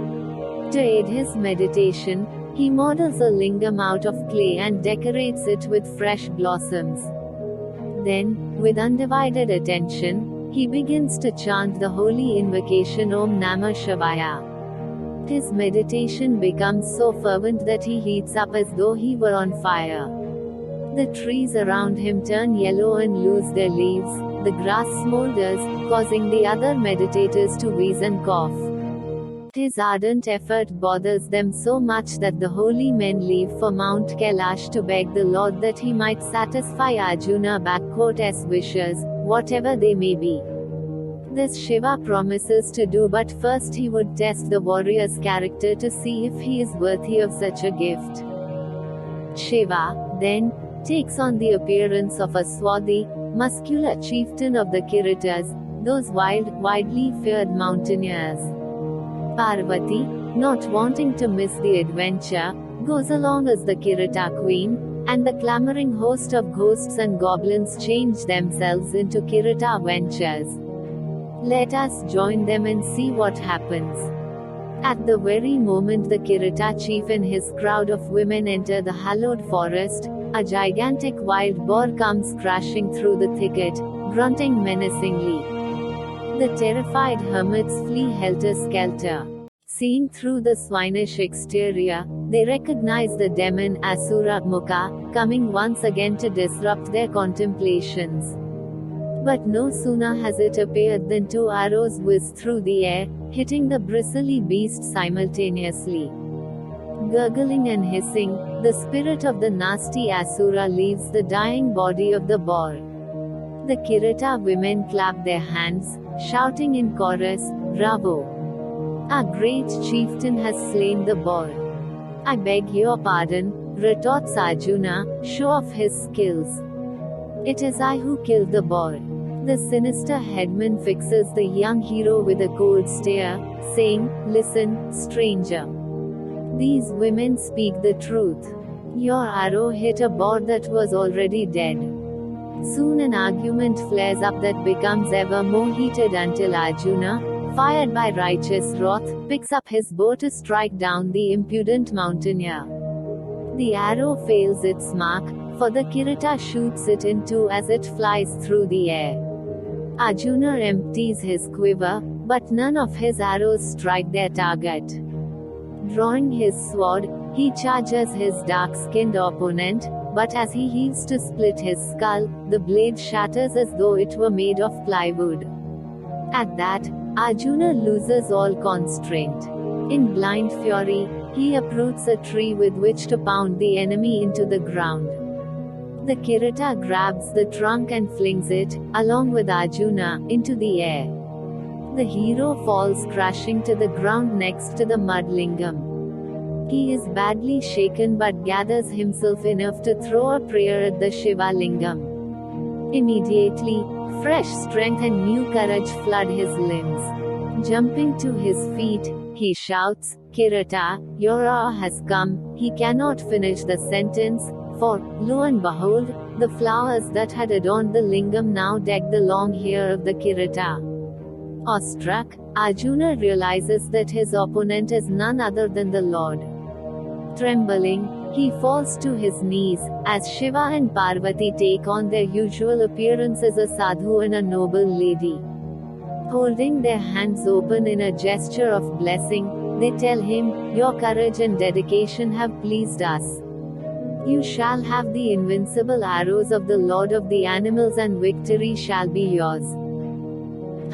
To aid his meditation, he models a lingam out of clay and decorates it with fresh blossoms. Then, with undivided attention, he begins to chant the holy invocation Om Namah Shivaya. His meditation becomes so fervent that he heats up as though he were on fire. The trees around him turn yellow and lose their leaves, the grass smolders, causing the other meditators to wheeze and cough. His ardent effort bothers them so much that the holy men leave for Mount Kailash to beg the Lord that he might satisfy Arjuna's wishes, whatever they may be. This Shiva promises to do, but first he would test the warrior's character to see if he is worthy of such a gift. Shiva, then, takes on the appearance of a swarthy, muscular chieftain of the Kiritas, those wild, widely feared mountaineers. Parvati, not wanting to miss the adventure, goes along as the Kirita queen, and the clamoring host of ghosts and goblins change themselves into Kirita ventures. Let us join them and see what happens. At the very moment the Kirita chief and his crowd of women enter the hallowed forest, a gigantic wild boar comes crashing through the thicket, grunting menacingly. The terrified hermits flee helter-skelter. Seeing through the swinish exterior, they recognize the demon Asura Mukha, coming once again to disrupt their contemplations. But no sooner has it appeared than two arrows whiz through the air, hitting the bristly beast simultaneously. Gurgling and hissing, the spirit of the nasty Asura leaves the dying body of the boar. The Kirita women clap their hands, shouting in chorus, "Bravo! Our great chieftain has slain the boar." "I beg your pardon," retorts Arjuna, "show off his skills. It is I who killed the boar." The sinister headman fixes the young hero with a cold stare, saying, "Listen, stranger. These women speak the truth. Your arrow hit a boar that was already dead." Soon an argument flares up that becomes ever more heated until Arjuna, fired by righteous wrath, picks up his bow to strike down the impudent mountaineer. The arrow fails its mark, for the Kirita shoots it in two as it flies through the air. Arjuna empties his quiver, but none of his arrows strike their target. Drawing his sword, he charges his dark-skinned opponent, but as he heaves to split his skull, the blade shatters as though it were made of plywood. At that, Arjuna loses all constraint. In blind fury, he uproots a tree with which to pound the enemy into the ground. The Kirita grabs the trunk and flings it, along with Arjuna, into the air. The hero falls crashing to the ground next to the mud lingam. He is badly shaken but gathers himself enough to throw a prayer at the Shiva Lingam. Immediately, fresh strength and new courage flood his limbs. Jumping to his feet, he shouts, "Kirita, your hour has come." He cannot finish the sentence, for, lo and behold, the flowers that had adorned the lingam now deck the long hair of the Kirita. Awestruck, Arjuna realizes that his opponent is none other than the Lord. Trembling, he falls to his knees, as Shiva and Parvati take on their usual appearance as a sadhu and a noble lady. Holding their hands open in a gesture of blessing, they tell him, "Your courage and dedication have pleased us. You shall have the invincible arrows of the Lord of the animals and victory shall be yours."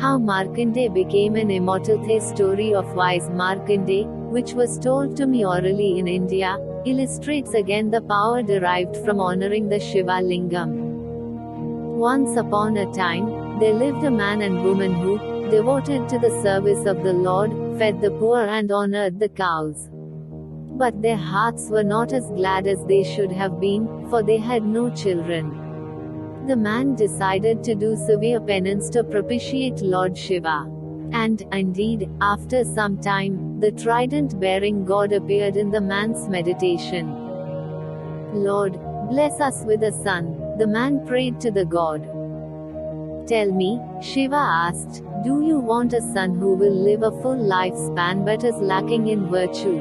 How Markandeya became an immortal. The story of wise Markandeya, which was told to me orally in India, illustrates again the power derived from honoring the Shiva Lingam. Once upon a time, there lived a man and woman who, devoted to the service of the Lord, fed the poor and honored the cows. But their hearts were not as glad as they should have been, for they had no children. The man decided to do severe penance to propitiate Lord Shiva. And, indeed, after some time, the trident-bearing god appeared in the man's meditation. "Lord, bless us with a son," the man prayed to the god. "Tell me," Shiva asked, "do you want a son who will live a full lifespan but is lacking in virtue?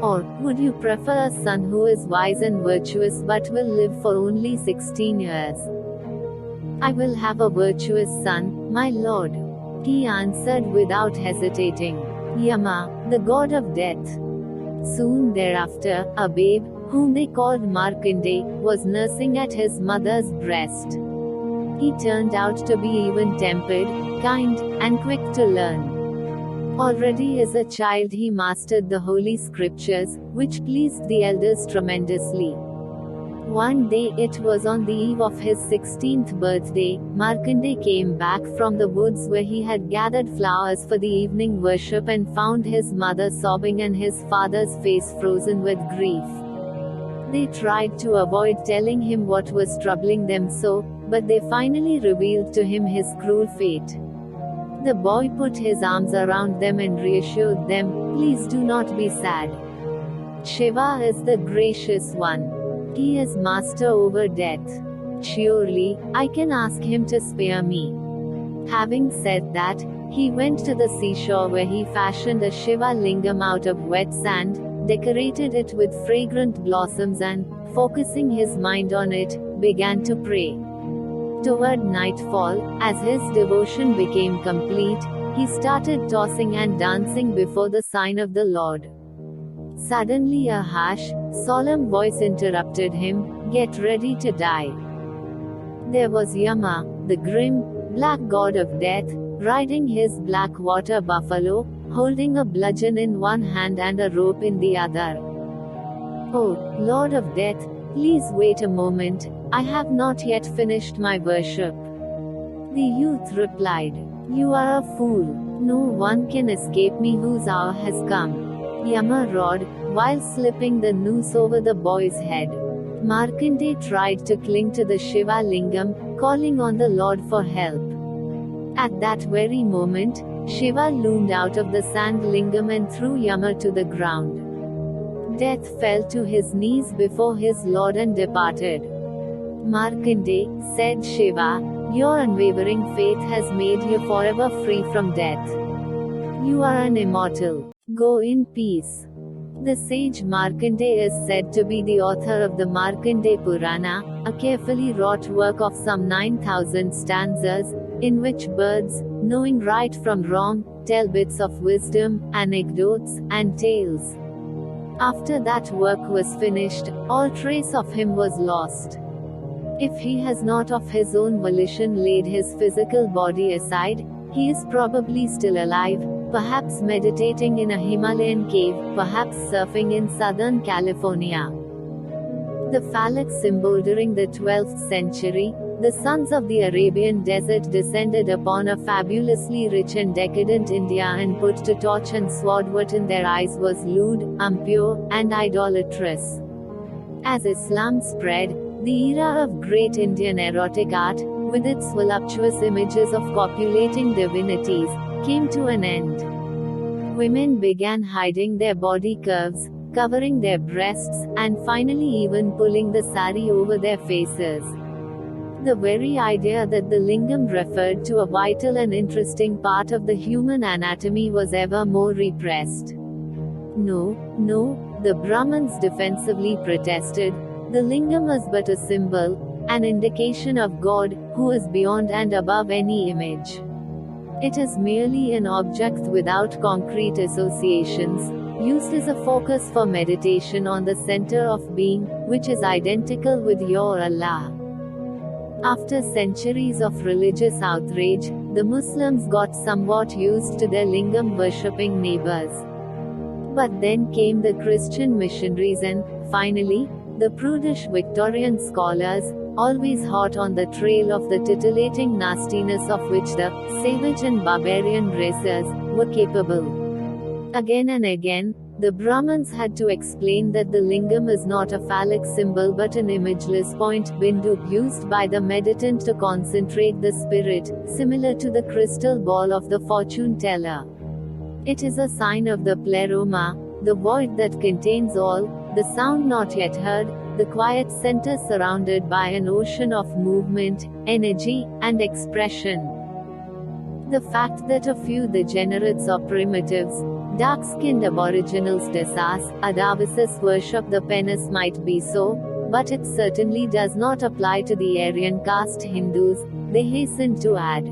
Or, would you prefer a son who is wise and virtuous but will live for only 16 years? "I will have a virtuous son, my lord," he answered without hesitating. Yama, the god of death. Soon thereafter, a babe, whom they called Markandeya, was nursing at his mother's breast. He turned out to be even-tempered, kind, and quick to learn. Already as a child he mastered the holy scriptures, which pleased the elders tremendously. One day, it was on the eve of his 16th birthday, Markandeya came back from the woods where he had gathered flowers for the evening worship and found his mother sobbing and his father's face frozen with grief. They tried to avoid telling him what was troubling them so, but they finally revealed to him his cruel fate. The boy put his arms around them and reassured them, "Please do not be sad. Shiva is the gracious one. He is master over death. Surely, I can ask him to spare me." Having said that, he went to the seashore where he fashioned a Shiva Lingam out of wet sand, decorated it with fragrant blossoms and, focusing his mind on it, began to pray. Toward nightfall, as his devotion became complete, he started tossing and dancing before the sign of the Lord. Suddenly a harsh, solemn voice interrupted him, "Get ready to die." There was Yama, the grim, black god of death, riding his black water buffalo, holding a bludgeon in one hand and a rope in the other. "Oh, Lord of Death, please wait a moment, I have not yet finished my worship." The youth replied, "You are a fool. No one can escape me whose hour has come." Yama roared, while slipping the noose over the boy's head. Markandeya tried to cling to the Shiva Lingam, calling on the Lord for help. At that very moment, Shiva loomed out of the sand lingam and threw Yama to the ground. Death fell to his knees before his Lord and departed. "Markandeya," said Shiva, "your unwavering faith has made you forever free from death. You are an immortal. Go in peace." The sage Markandeya is said to be the author of the Markandeya Purana, a carefully wrought work of some 9,000 stanzas, in which birds, knowing right from wrong, tell bits of wisdom, anecdotes, and tales. After that work was finished, all trace of him was lost. If he has not of his own volition laid his physical body aside, he is probably still alive, perhaps meditating in a Himalayan cave, perhaps surfing in Southern California. The Phallic Symbol. During the 12th century, the sons of the Arabian desert descended upon a fabulously rich and decadent India and put to torch and sword what in their eyes was lewd, impure, and idolatrous. As Islam spread, the era of great Indian erotic art, with its voluptuous images of copulating divinities, came to an end. Women began hiding their body curves, covering their breasts, and finally even pulling the sari over their faces. The very idea that the lingam referred to a vital and interesting part of the human anatomy was ever more repressed. "No, no," the Brahmins defensively protested, "the lingam is but a symbol, an indication of God, who is beyond and above any image. It is merely an object without concrete associations, used as a focus for meditation on the center of being, which is identical with your Allah." After centuries of religious outrage, the Muslims got somewhat used to their lingam worshipping neighbors. But then came the Christian missionaries and, finally, the prudish Victorian scholars, always hot on the trail of the titillating nastiness of which the savage and barbarian races were capable. Again and again, the Brahmins had to explain that the lingam is not a phallic symbol but an imageless point bindu used by the meditant to concentrate the spirit, similar to the crystal ball of the fortune teller. It is a sign of the pleroma, the void that contains all, the sound not yet heard, the quiet center surrounded by an ocean of movement, energy, and expression. The fact that a few degenerates or primitives, dark-skinned aboriginals Desas, Adavises worship the penis might be so, but it certainly does not apply to the Aryan caste Hindus, they hastened to add.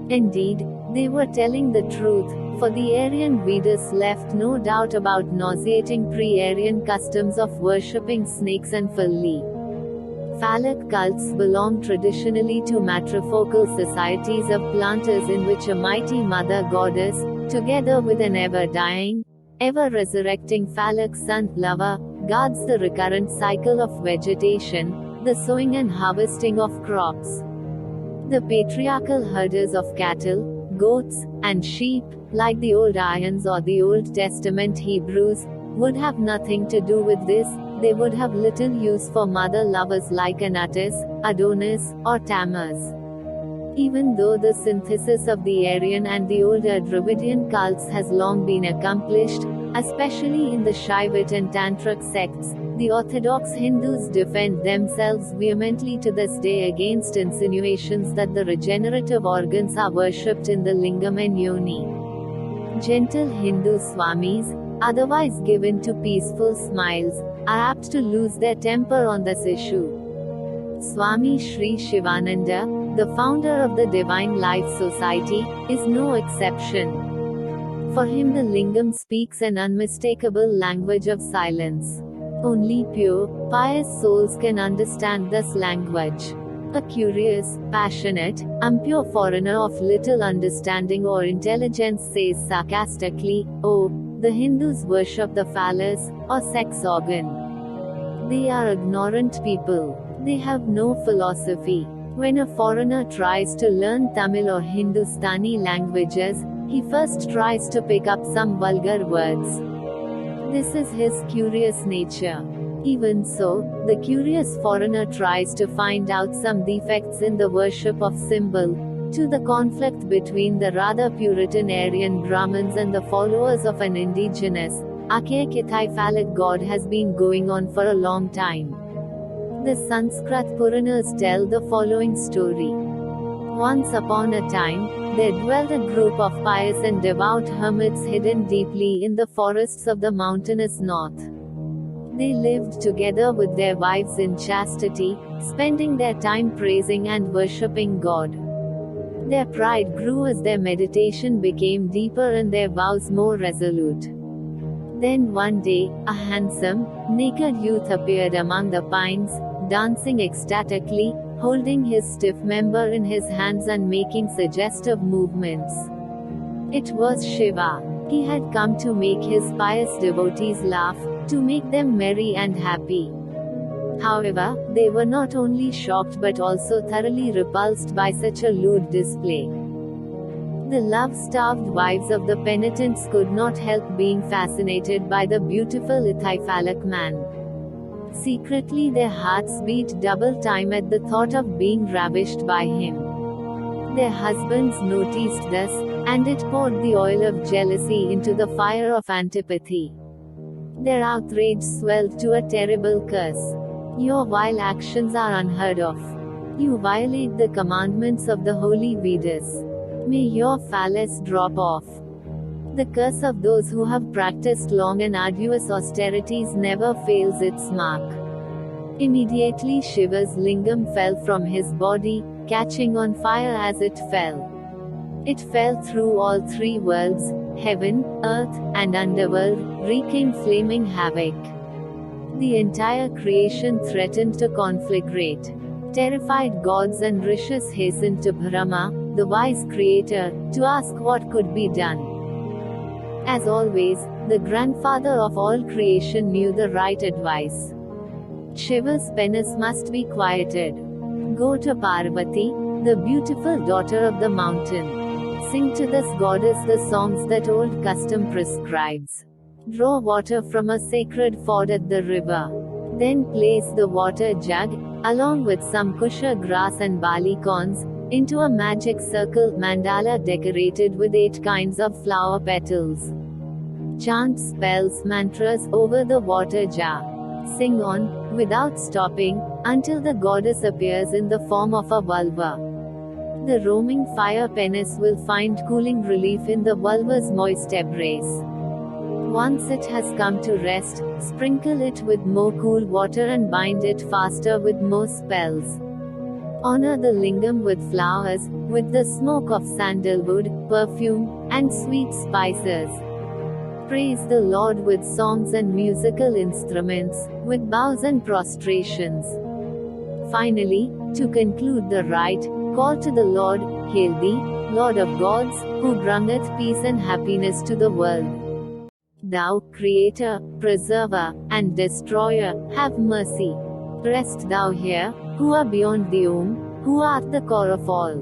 Indeed, they were telling the truth, for the Aryan Vedas left no doubt about nauseating pre-Aryan customs of worshipping snakes and Philly. Phallic cults belong traditionally to matrifocal societies of planters in which a mighty mother goddess, together with an ever-dying, ever-resurrecting phallic son lover, guards the recurrent cycle of vegetation, the sowing and harvesting of crops. The patriarchal herders of cattle, goats, and sheep, like the old Aryans or the Old Testament Hebrews, would have nothing to do with this. They would have little use for mother lovers like Anatis, Adonis, or Tammuz. Even though the synthesis of the Aryan and the older Dravidian cults has long been accomplished, especially in the Shaivite and Tantric sects, the Orthodox Hindus defend themselves vehemently to this day against insinuations that the regenerative organs are worshipped in the Lingam and Yoni. Gentle Hindu Swamis, otherwise given to peaceful smiles, are apt to lose their temper on this issue. Swami Sri Shivananda, the founder of the Divine Life Society, is no exception. For him the Lingam speaks an unmistakable language of silence. Only pure, pious souls can understand this language. A curious, passionate, impure foreigner of little understanding or intelligence says sarcastically, "Oh, the Hindus worship the phallus, or sex organ. They are ignorant people. They have no philosophy." When a foreigner tries to learn Tamil or Hindustani languages, he first tries to pick up some vulgar words. This is his curious nature. Even so, the curious foreigner tries to find out some defects in the worship of symbol. To the conflict between the rather Puritan Aryan Brahmins and the followers of an indigenous, archaic Phallic god has been going on for a long time. The Sanskrit Puranas tell the following story. Once upon a time, there dwelt a group of pious and devout hermits hidden deeply in the forests of the mountainous north. They lived together with their wives in chastity, spending their time praising and worshipping God. Their pride grew as their meditation became deeper and their vows more resolute. Then one day, a handsome, naked youth appeared among the pines, dancing ecstatically, holding his stiff member in his hands and making suggestive movements. It was Shiva. He had come to make his pious devotees laugh, to make them merry and happy. However, they were not only shocked but also thoroughly repulsed by such a lewd display. The love-starved wives of the penitents could not help being fascinated by the beautiful Phallic man. Secretly their hearts beat double time at the thought of being ravished by him. Their husbands noticed this, and it poured the oil of jealousy into the fire of antipathy. Their outrage swelled to a terrible curse. "Your vile actions are unheard of. You violate the commandments of the holy Vedas. May your phallus drop off." The curse of those who have practiced long and arduous austerities never fails its mark. Immediately Shiva's lingam fell from his body, catching on fire as it fell. It fell through all three worlds, heaven, earth, and underworld, wreaking flaming havoc. The entire creation threatened to conflagrate. Terrified gods and rishis hastened to Brahma, the wise creator, to ask what could be done. As always, the grandfather of all creation knew the right advice. Shiva's penis must be quieted. Go to Parvati, the beautiful daughter of the mountain. Sing to this goddess the songs that old custom prescribes. Draw water from a sacred ford at the river. Then place the water jug, along with some kusha grass and barley corns, into a magic circle mandala decorated with 8 kinds of flower petals. Chant spells, mantras over the water jar. Sing on, without stopping, until the goddess appears in the form of a vulva. The roaming fire penis will find cooling relief in the vulva's moist embrace. Once it has come to rest, sprinkle it with more cool water and bind it faster with more spells. Honor the lingam with flowers, with the smoke of sandalwood, perfume, and sweet spices. Praise the Lord with songs and musical instruments, with bows and prostrations. Finally, to conclude the rite, call to the Lord, "Hail thee, Lord of gods, who bringeth peace and happiness to the world. Thou, Creator, Preserver, and Destroyer, have mercy. Rest thou here, who are beyond the Om, who art the core of all.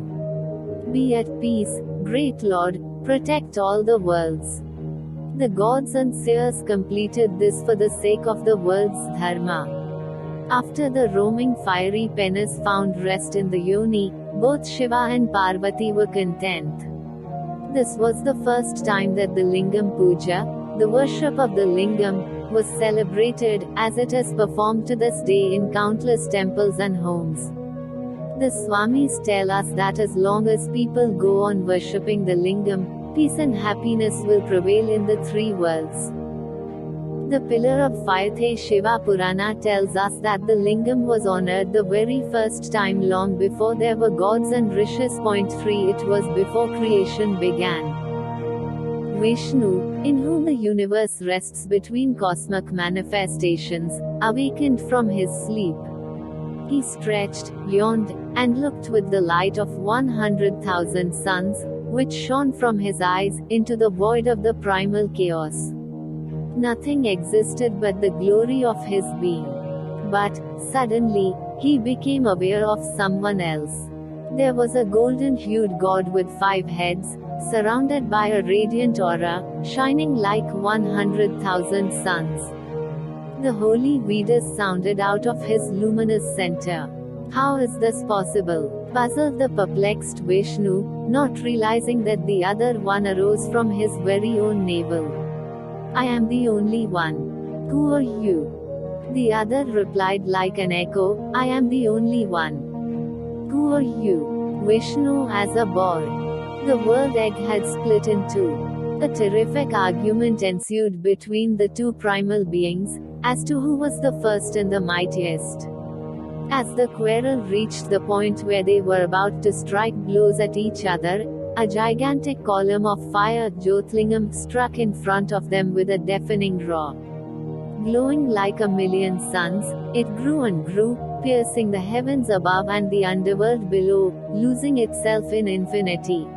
Be at peace, great Lord, protect all the worlds." The gods and seers completed this for the sake of the world's dharma. After the roaming fiery penis found rest in the Yoni, both Shiva and Parvati were content. This was the first time that the Lingam Puja, the worship of the Lingam, was celebrated, as it is performed to this day in countless temples and homes. The Swamis tell us that as long as people go on worshipping the Lingam, peace and happiness will prevail in the three worlds. The pillar of fire Shiva Purana tells us that the Lingam was honored the very first time long before there were gods and rishis. 3 It was before creation began. Vishnu, in whom the universe rests between cosmic manifestations, awakened from his sleep. He stretched, yawned, and looked with the light of 100,000 suns, which shone from his eyes, into the void of the primal chaos. Nothing existed but the glory of his being. But, suddenly, he became aware of someone else. There was a golden-hued god with 5 heads, surrounded by a radiant aura, shining like 100,000 suns. The holy Vedas sounded out of his luminous center. How is this possible? Puzzled the perplexed Vishnu, not realizing that the other one arose from his very own navel. I am the only one. Who are you? The other replied like an echo, I am the only one. Who are you? Vishnu as a boar. The world egg had split in two. A terrific argument ensued between the two primal beings, as to who was the first and the mightiest. As the quarrel reached the point where they were about to strike blows at each other, a gigantic column of fire Jyotlingam struck in front of them with a deafening roar. Glowing like a million suns, it grew and grew, piercing the heavens above and the underworld below, losing itself in infinity.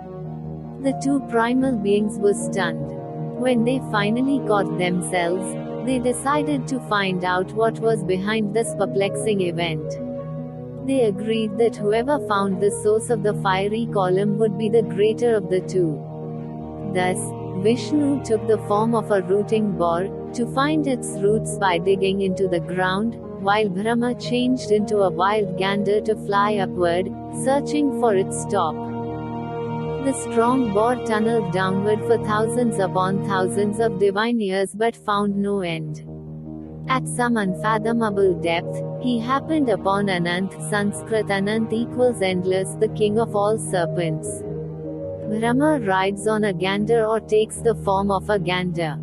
The two primal beings were stunned. When they finally caught themselves, they decided to find out what was behind this perplexing event. They agreed that whoever found the source of the fiery column would be the greater of the two. Thus, Vishnu took the form of a rooting boar, to find its roots by digging into the ground, while Brahma changed into a wild gander to fly upward, searching for its top. The strong boar tunneled downward for thousands upon thousands of divine years but found no end. At some unfathomable depth, he happened upon Anant. Sanskrit Anant equals endless, the king of all serpents. Brahma rides on a gander or takes the form of a gander.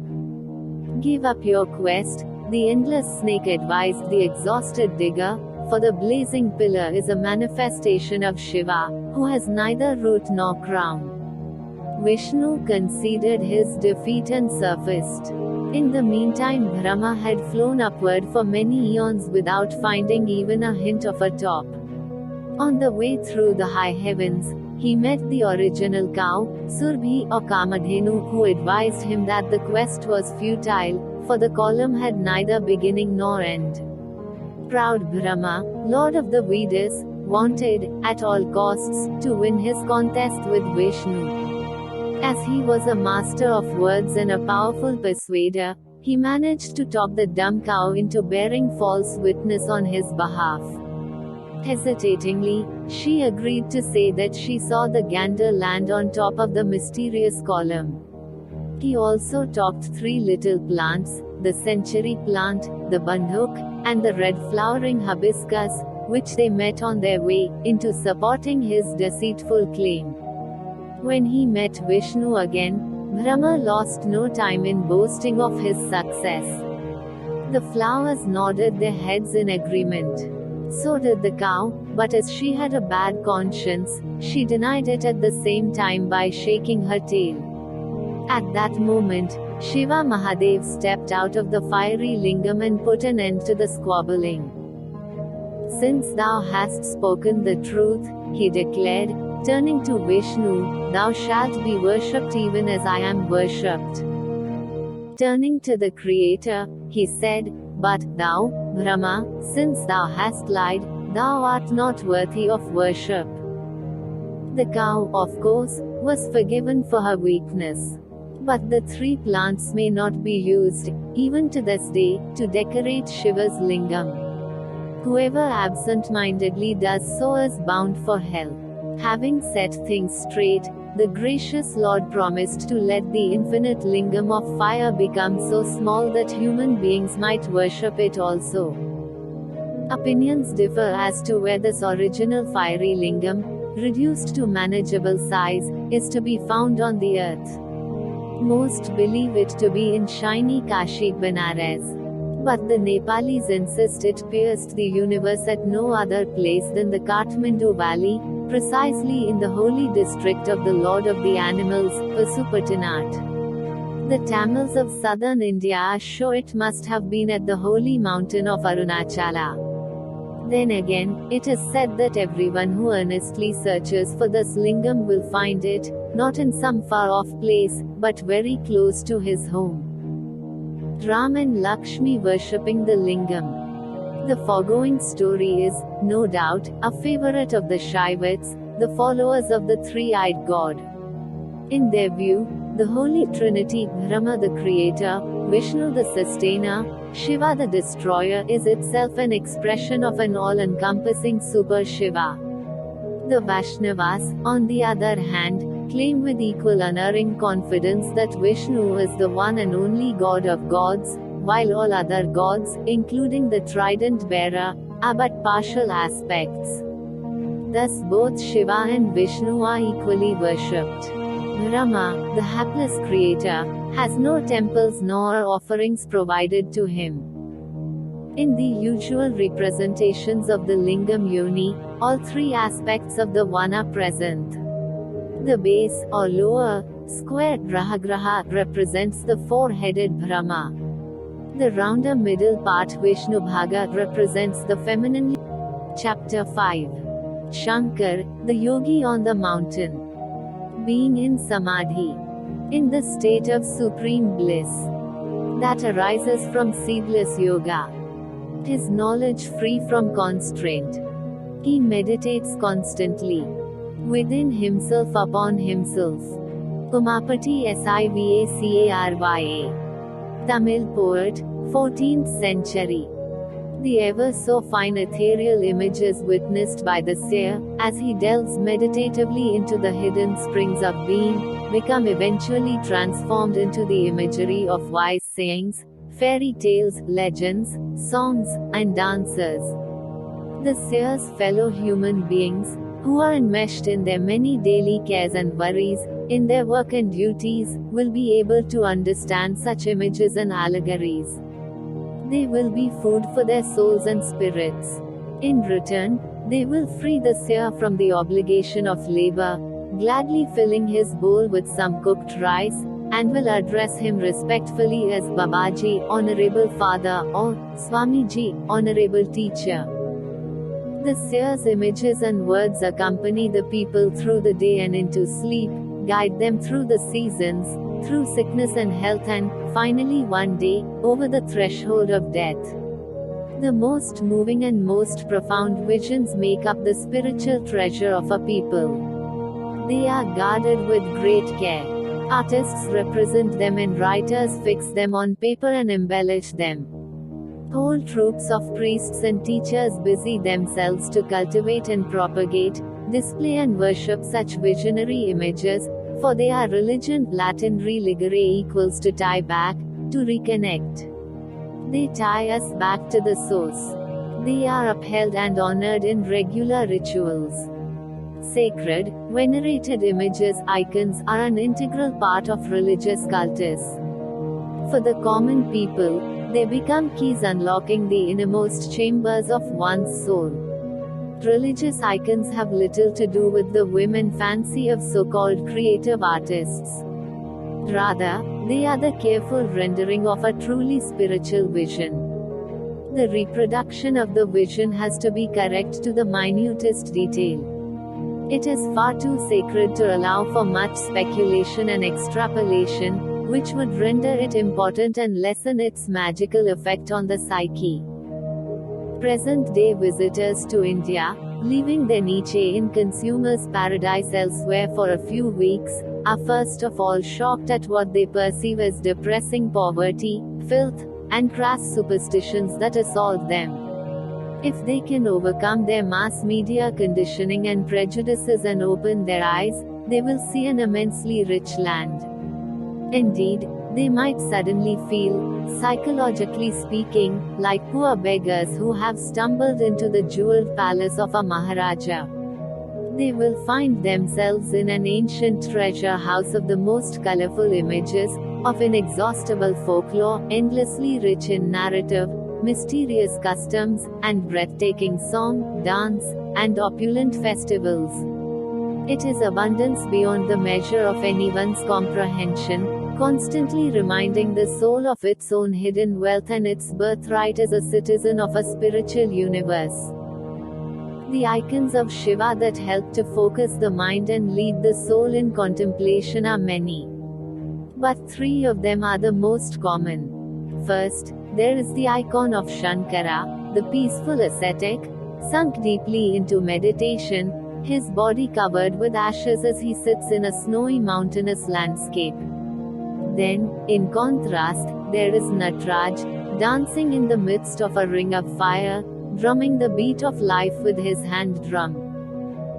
Give up your quest, the endless snake advised the exhausted digger, for the blazing pillar is a manifestation of Shiva, who has neither root nor crown. Vishnu conceded his defeat and surfaced. In the meantime, Brahma had flown upward for many eons without finding even a hint of a top. On the way through the high heavens, he met the original cow, Surbhi or Kamadhenu, who advised him that the quest was futile, for the column had neither beginning nor end. Proud Brahma, lord of the Vedas, wanted, at all costs, to win his contest with Vishnu. As he was a master of words and a powerful persuader, he managed to talk the dumb cow into bearing false witness on his behalf. Hesitatingly, she agreed to say that she saw the gander land on top of the mysterious column. He also talked 3 little plants, the century plant, the bandhuk, and the red flowering hibiscus, which they met on their way, into supporting his deceitful claim. When he met Vishnu again, Brahma lost no time in boasting of his success. The flowers nodded their heads in agreement. So did the cow, but as she had a bad conscience, she denied it at the same time by shaking her tail. At that moment, Shiva Mahadev stepped out of the fiery lingam and put an end to the squabbling. Since thou hast spoken the truth, he declared, turning to Vishnu, thou shalt be worshipped even as I am worshipped. Turning to the Creator, he said, but thou, Brahma, since thou hast lied, thou art not worthy of worship. The cow, of course, was forgiven for her weakness. But the 3 plants may not be used, even to this day, to decorate Shiva's lingam. Whoever absent-mindedly does so is bound for hell. Having set things straight, the gracious Lord promised to let the infinite lingam of fire become so small that human beings might worship it also. Opinions differ as to where this original fiery lingam, reduced to manageable size, is to be found on the earth. Most believe it to be in shiny Kashi, Benares. But the Nepalis insist it pierced the universe at no other place than the Kathmandu Valley, precisely in the holy district of the Lord of the Animals, Pasupatinat. The Tamils of southern India show it must have been at the holy mountain of Arunachala. Then again, it is said that everyone who earnestly searches for this lingam will find it, not in some far-off place, but very close to his home. Ram and Lakshmi worshipping the lingam. The foregoing story is, no doubt, a favorite of the Shaivats, the followers of the three-eyed god. In their view, the Holy Trinity, Brahma the creator, Vishnu the sustainer, Shiva the destroyer, is itself an expression of an all-encompassing Super Shiva. The Vaishnavas, on the other hand, claim with equal unerring confidence that Vishnu is the one and only God of gods, while all other gods, including the Trident bearer, are but partial aspects. Thus both Shiva and Vishnu are equally worshipped. Brahma, the hapless creator, has no temples nor offerings provided to him. In the usual representations of the Lingam Yoni, all three aspects of the one are present. The base, or lower, square Graha represents the four-headed Brahma. The rounder middle part Vishnu Bhaga represents the feminine. Chapter 5. Shankar, the yogi on the mountain. Being in Samadhi. In the state of supreme bliss that arises from ceaseless yoga. His knowledge free from constraint. He meditates constantly. Within himself upon himself. Umapati Sivacarya. Tamil poet, 14th century. The ever so fine ethereal images witnessed by the seer, as he delves meditatively into the hidden springs of being, become eventually transformed into the imagery of wise sayings, fairy tales, legends, songs, and dances. The seer's fellow human beings, who are enmeshed in their many daily cares and worries, in their work and duties, will be able to understand such images and allegories. They will be food for their souls and spirits. In return, they will free the seer from the obligation of labor, gladly filling his bowl with some cooked rice, and will address him respectfully as Babaji, Honorable Father, or Swamiji, Honorable Teacher. The seer's images and words accompany the people through the day and into sleep, guide them through the seasons, through sickness and health, and, finally one day, over the threshold of death. The most moving and most profound visions make up the spiritual treasure of a people. They are guarded with great care. Artists represent them and writers fix them on paper and embellish them. Whole troops of priests and teachers busy themselves to cultivate and propagate, display and worship such visionary images, for they are religion. Latin religare equals to tie back, to reconnect. They tie us back to the source. They are upheld and honored in regular rituals. Sacred, venerated images, icons, are an integral part of religious cultus. For the common people, they become keys unlocking the innermost chambers of one's soul. Religious icons have little to do with the whim and fancy of so-called creative artists. Rather, they are the careful rendering of a truly spiritual vision. The reproduction of the vision has to be correct to the minutest detail. It is far too sacred to allow for much speculation and extrapolation, which would render it important and lessen its magical effect on the psyche. Present-day visitors to India, leaving their niche in consumer's paradise elsewhere for a few weeks, are first of all shocked at what they perceive as depressing poverty, filth, and crass superstitions that assault them. If they can overcome their mass media conditioning and prejudices and open their eyes, they will see an immensely rich land. Indeed, they might suddenly feel, psychologically speaking, like poor beggars who have stumbled into the jeweled palace of a Maharaja. They will find themselves in an ancient treasure house of the most colorful images, of inexhaustible folklore, endlessly rich in narrative, mysterious customs, and breathtaking song, dance, and opulent festivals. It is abundance beyond the measure of anyone's comprehension, constantly reminding the soul of its own hidden wealth and its birthright as a citizen of a spiritual universe. The icons of Shiva that help to focus the mind and lead the soul in contemplation are many. But 3 of them are the most common. First, there is the icon of Shankara, the peaceful ascetic, sunk deeply into meditation, his body covered with ashes as he sits in a snowy mountainous landscape. Then, in contrast, there is Nataraj, dancing in the midst of a ring of fire, drumming the beat of life with his hand drum.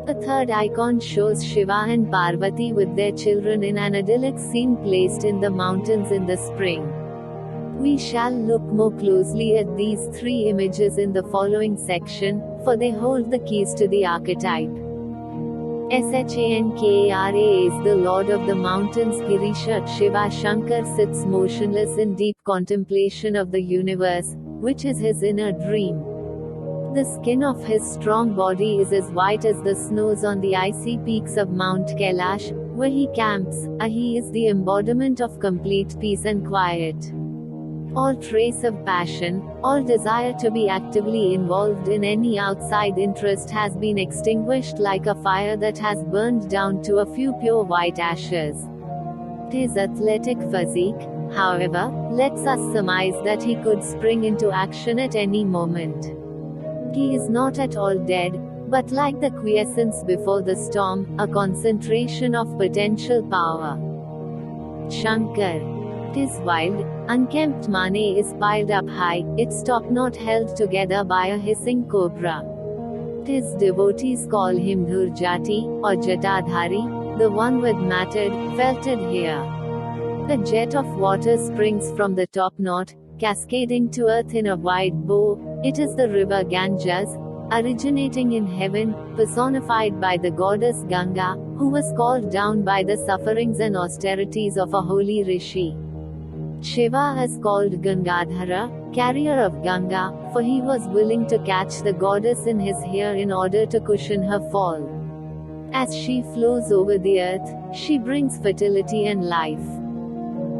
A third icon shows Shiva and Parvati with their children in an idyllic scene placed in the mountains in the spring. We shall look more closely at these 3 images in the following section, for they hold the keys to the archetype. Shankara is the lord of the mountains. Girisha Shiva Shankar sits motionless in deep contemplation of the universe, which is his inner dream. The skin of his strong body is as white as the snows on the icy peaks of Mount Kailash, where he camps. He is the embodiment of complete peace and quiet. All trace of passion, all desire to be actively involved in any outside interest has been extinguished like a fire that has burned down to a few pure white ashes. His athletic physique, however, lets us surmise that he could spring into action at any moment. He is not at all dead, but like the quiescence before the storm, a concentration of potential power. Shankar. His wild, unkempt mane is piled up high, its top knot held together by a hissing cobra. His devotees call him Dhurjati, or Jatadhari, the one with matted, felted hair. A jet of water springs from the top knot, cascading to earth in a wide bow. It is the river Ganges, originating in heaven, personified by the goddess Ganga, who was called down by the sufferings and austerities of a holy rishi. Shiva is called Gangadhara, carrier of Ganga, for he was willing to catch the goddess in his hair in order to cushion her fall. As she flows over the earth, she brings fertility and life.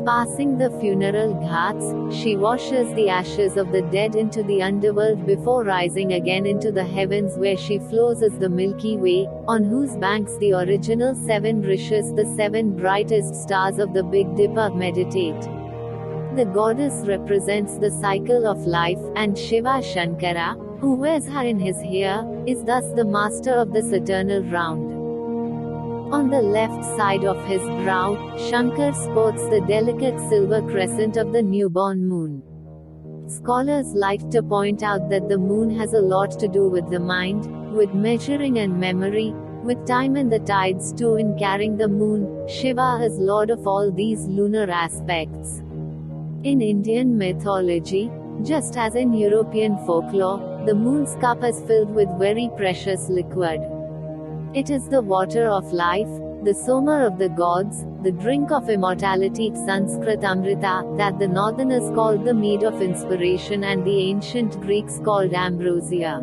Passing the funeral ghats, she washes the ashes of the dead into the underworld before rising again into the heavens, where she flows as the Milky Way, on whose banks the original 7 rishis, the 7 brightest stars of the Big Dipper, meditate. The goddess represents the cycle of life, and Shiva Shankara, who wears her in his hair, is thus the master of this eternal round. On the left side of his brow, Shankar sports the delicate silver crescent of the newborn moon. Scholars like to point out that the moon has a lot to do with the mind, with measuring and memory, with time and the tides too. In carrying the moon, Shiva is lord of all these lunar aspects. In Indian mythology, just as in European folklore, the moon's cup is filled with very precious liquid. It is the water of life, the soma of the gods, the drink of immortality, Sanskrit Amrita, that the northerners called the mead of inspiration and the ancient Greeks called ambrosia.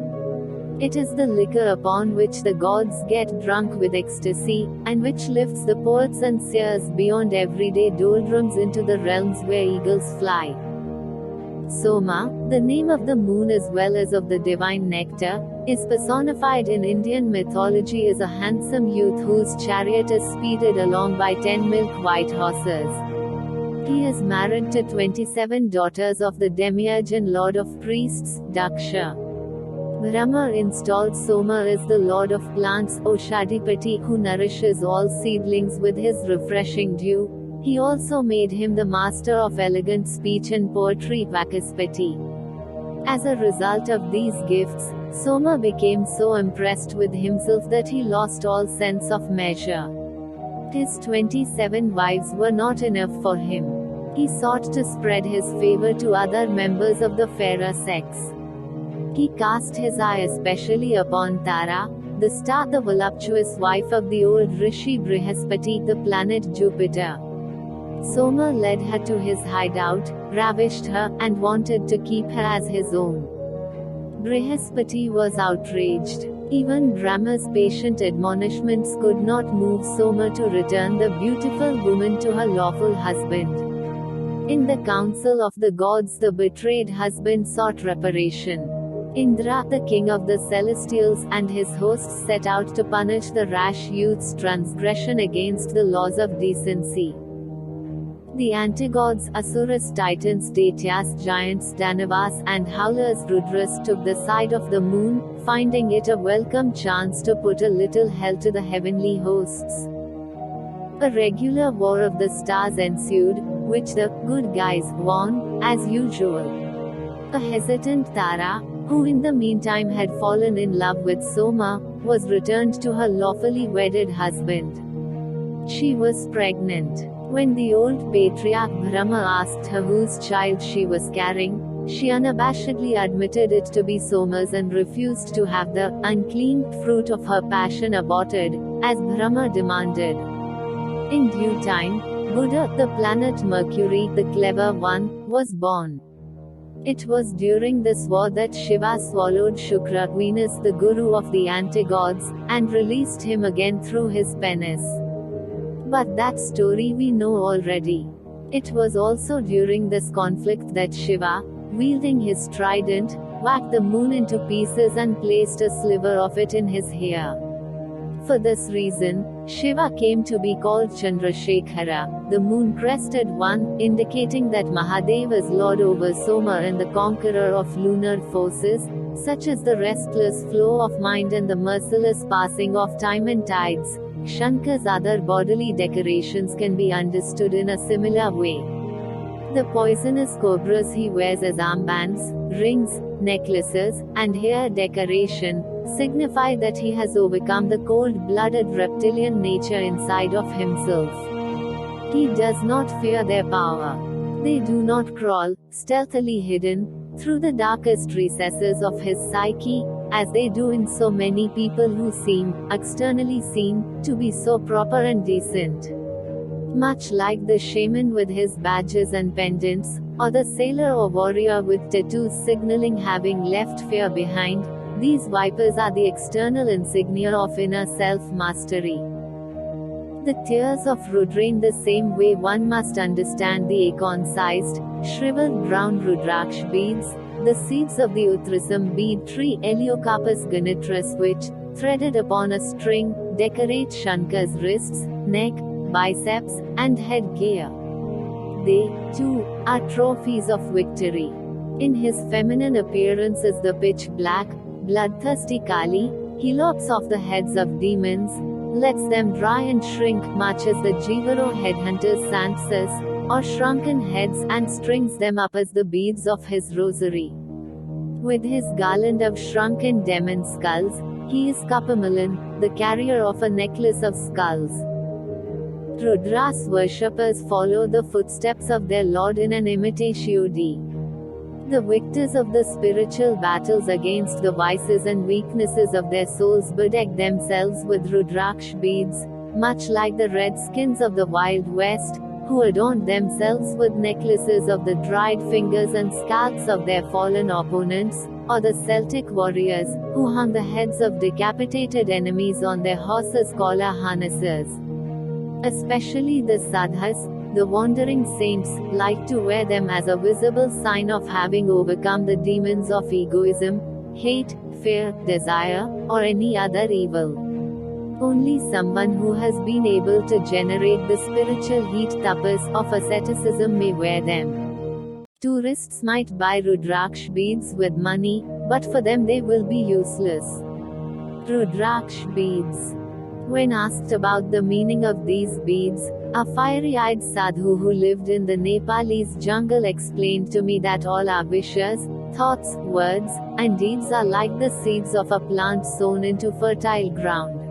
It is the liquor upon which the gods get drunk with ecstasy, and which lifts the poets and seers beyond everyday doldrums into the realms where eagles fly. Soma, the name of the moon as well as of the divine nectar, is personified in Indian mythology as a handsome youth whose chariot is speeded along by 10 milk-white horses. He is married to 27 daughters of the demiurge and lord of priests, Daksha. Brahma installed Soma as the lord of plants, Oshadipati, who nourishes all seedlings with his refreshing dew. He also made him the master of elegant speech and poetry, Vachaspati. As a result of these gifts, Soma became so impressed with himself that he lost all sense of measure. His 27 wives were not enough for him. He sought to spread his favor to other members of the fairer sex. He cast his eye especially upon Tara, the star, the voluptuous wife of the old Rishi Brihaspati, the planet Jupiter. Soma led her to his hideout, ravished her, and wanted to keep her as his own. Brihaspati was outraged. Even Brahma's patient admonishments could not move Soma to return the beautiful woman to her lawful husband. In the council of the gods, the betrayed husband sought reparation. Indra, the king of the celestials, and his hosts set out to punish the rash youth's transgression against the laws of decency. The antigods, Asuras, Titans, Daityas, Giants, Danavas, and Howlers Rudras took the side of the moon, finding it a welcome chance to put a little hell to the heavenly hosts. A regular war of the stars ensued, which the good guys won, as usual. A hesitant Tara, who in the meantime had fallen in love with Soma, was returned to her lawfully wedded husband. She was pregnant. When the old patriarch Brahma asked her whose child she was carrying, she unabashedly admitted it to be Soma's and refused to have the unclean fruit of her passion aborted, as Brahma demanded. In due time, Buddha, the planet Mercury, the clever one, was born. It was during this war that Shiva swallowed Shukra, Venus, the guru of the antigods, and released him again through his penis. But that story we know already. It was also during this conflict that Shiva, wielding his trident, whacked the moon into pieces and placed a sliver of it in his hair. For this reason, Shiva came to be called Chandrasekhara, the moon-crested one, indicating that Mahadev is lord over Soma and the conqueror of lunar forces, such as the restless flow of mind and the merciless passing of time and tides. Shankar's other bodily decorations can be understood in a similar way. The poisonous cobras he wears as armbands, rings, necklaces, and hair decoration signify that he has overcome the cold-blooded reptilian nature inside of himself. He does not fear their power. They do not crawl, stealthily hidden, through the darkest recesses of his psyche, as they do in so many people who seem, externally seen, to be so proper and decent. Much like the shaman with his badges and pendants, or the sailor or warrior with tattoos signaling having left fear behind, these vipers are the external insignia of inner self-mastery. The tears of Rudra. In the same way, one must understand the acorn-sized, shriveled brown Rudraksh beads, the seeds of the Uttrisam bead tree Eliocarpus genitrus, which, threaded upon a string, decorate Shankar's wrists, neck, biceps, and headgear. They, too, are trophies of victory. In his feminine appearance as the pitch-black, bloodthirsty Kali, he lops off the heads of demons, lets them dry and shrink much as the Jivaro headhunter's sanses, or shrunken heads, and strings them up as the beads of his rosary. With his garland of shrunken demon skulls, he is Kapamalan, the carrier of a necklace of skulls. Rudra's worshippers follow the footsteps of their lord in an imitatio. The victors of the spiritual battles against the vices and weaknesses of their souls bedeck themselves with Rudraksh beads, much like the redskins of the Wild West, who adorned themselves with necklaces of the dried fingers and scalps of their fallen opponents, or the Celtic warriors, who hung the heads of decapitated enemies on their horses' collar harnesses. Especially the sadhus, the wandering saints, like to wear them as a visible sign of having overcome the demons of egoism, hate, fear, desire, or any other evil. Only someone who has been able to generate the spiritual heat tapas of asceticism may wear them. Tourists might buy Rudraksh beads with money, but for them they will be useless. Rudraksh beads. When asked about the meaning of these beads, a fiery-eyed sadhu who lived in the Nepalese jungle explained to me that all our wishes, thoughts, words, and deeds are like the seeds of a plant sown into fertile ground.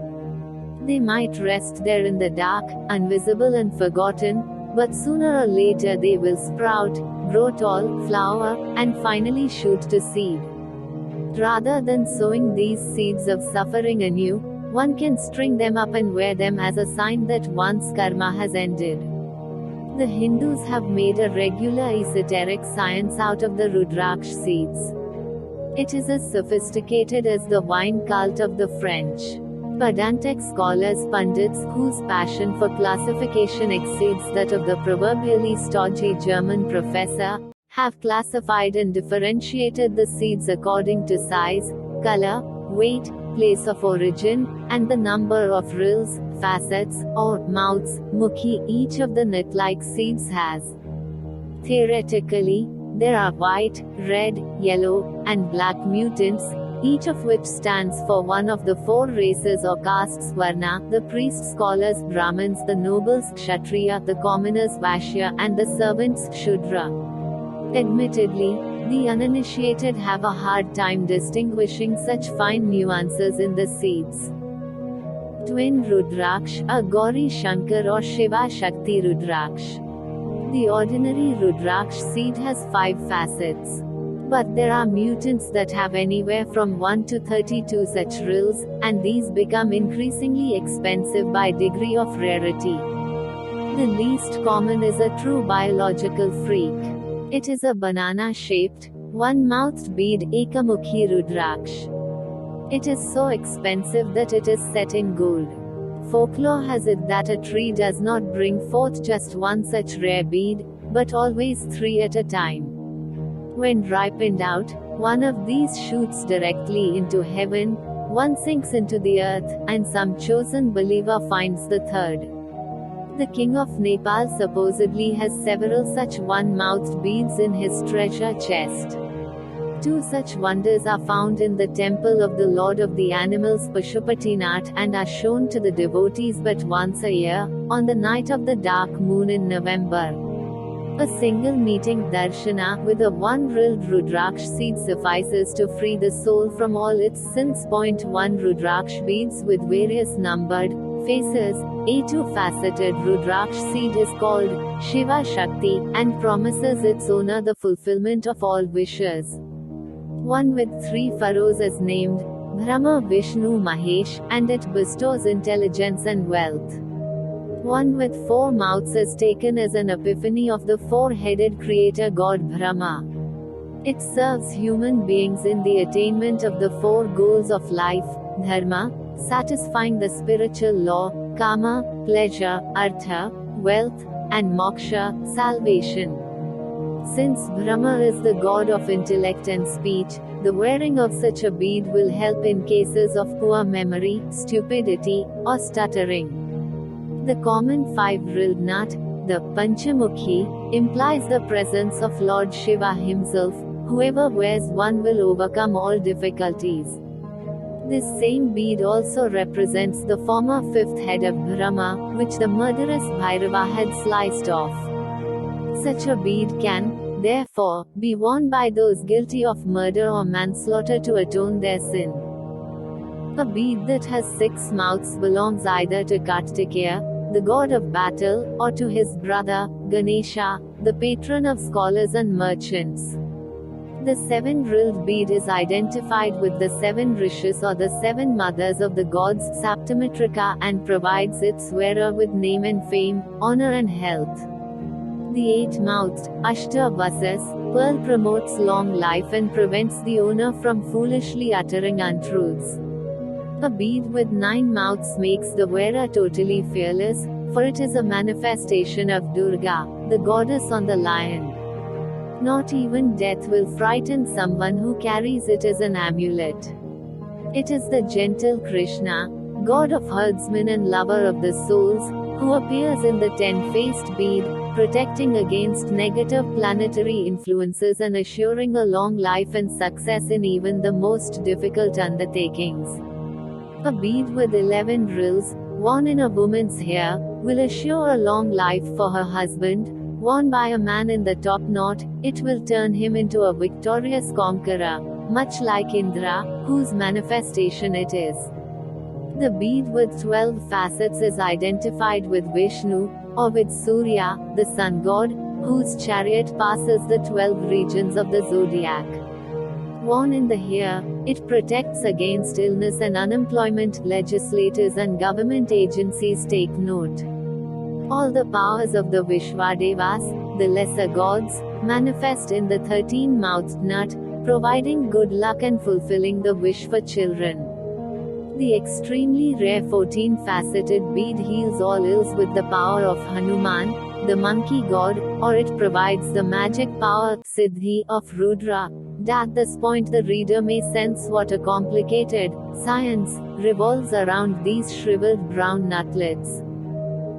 They might rest there in the dark, invisible and forgotten, but sooner or later they will sprout, grow tall, flower, and finally shoot to seed. Rather than sowing these seeds of suffering anew, one can string them up and wear them as a sign that one's karma has ended. The Hindus have made a regular esoteric science out of the Rudraksh seeds. It is as sophisticated as the wine cult of the French. Pedantic scholars, pundits, whose passion for classification exceeds that of the proverbially stodgy German professor, have classified and differentiated the seeds according to size, color, weight, place of origin, and the number of rills, facets, or mouths, mukhi each of the nut-like seeds has. Theoretically, there are white, red, yellow, and black mutants, each of which stands for one of the four races or castes: Varna, the priests, scholars, Brahmins, the nobles, Kshatriya, the commoners, Vaishya, and the servants, Shudra. Admittedly, the uninitiated have a hard time distinguishing such fine nuances in the seeds. Twin Rudraksh, a Gauri Shankar or Shiva Shakti Rudraksh. The ordinary Rudraksh seed has 5 facets. But there are mutants that have anywhere from 1 to 32 such rills, and these become increasingly expensive by degree of rarity. The least common is a true biological freak. It is a banana-shaped, one-mouthed bead, Ekamukhi Rudraksh. It is so expensive that it is set in gold. Folklore has it that a tree does not bring forth just one such rare bead, but always 3 at a time. When ripened out, one of these shoots directly into heaven, one sinks into the earth, and some chosen believer finds the third. The king of Nepal supposedly has several such one-mouthed beads in his treasure chest. 2 such wonders are found in the temple of the lord of the animals Pashupatinath and are shown to the devotees but once a year, on the night of the dark moon in November. A single meeting darshana with a one-rilled Rudraksh seed suffices to free the soul from all its sins. 1 Rudraksh beads with various numbered faces. A 2-faceted Rudraksh seed is called Shiva Shakti and promises its owner the fulfillment of all wishes. One with 3 furrows is named Brahma Vishnu Mahesh, and it bestows intelligence and wealth. One with 4 mouths is taken as an epiphany of the 4-headed creator god Brahma. It serves human beings in the attainment of the 4 goals of life: dharma, satisfying the spiritual law; kama, pleasure; artha, wealth; and moksha, salvation. Since Brahma is the god of intellect and speech, the wearing of such a bead will help in cases of poor memory, stupidity, or stuttering. The common 5-rilled nut, the Panchamukhi, implies the presence of Lord Shiva himself. Whoever wears one will overcome all difficulties. This same bead also represents the former 5th head of Brahma, which the murderous Bhairava had sliced off. Such a bead can, therefore, be worn by those guilty of murder or manslaughter to atone their sin. A bead that has 6 mouths belongs either to Kartikeya, the god of battle, or to his brother, Ganesha, the patron of scholars and merchants. The 7-rilled bead is identified with the 7 rishis or the 7 mothers of the gods, Saptamitrika, and provides its wearer with name and fame, honor and health. The 8-mouthed, Ashta-vasas, pearl promotes long life and prevents the owner from foolishly uttering untruths. A bead with 9 mouths makes the wearer totally fearless, for it is a manifestation of Durga, the goddess on the lion. Not even death will frighten someone who carries it as an amulet. It is the gentle Krishna, god of herdsmen and lover of the souls, who appears in the 10-faced bead, protecting against negative planetary influences and assuring a long life and success in even the most difficult undertakings. A bead with 11 rills, worn in a woman's hair, will assure a long life for her husband, Worn by a man in the top knot, it will turn him into a victorious conqueror, much like Indra, whose manifestation it is. The bead with 12 facets is identified with Vishnu, or with Surya, the sun god, whose chariot passes the 12 regions of the zodiac. Worn in the hair, it protects against illness and unemployment. Legislators and government agencies take note. All the powers of the Vishwadevas, the lesser gods, manifest in the 13-mouthed nut, providing good luck and fulfilling the wish for children. The extremely rare 14-faceted bead heals all ills with the power of Hanuman, the monkey god, or it provides the magic power, Siddhi, of Rudra. At this point the reader may sense what a complicated science revolves around these shriveled brown nutlets.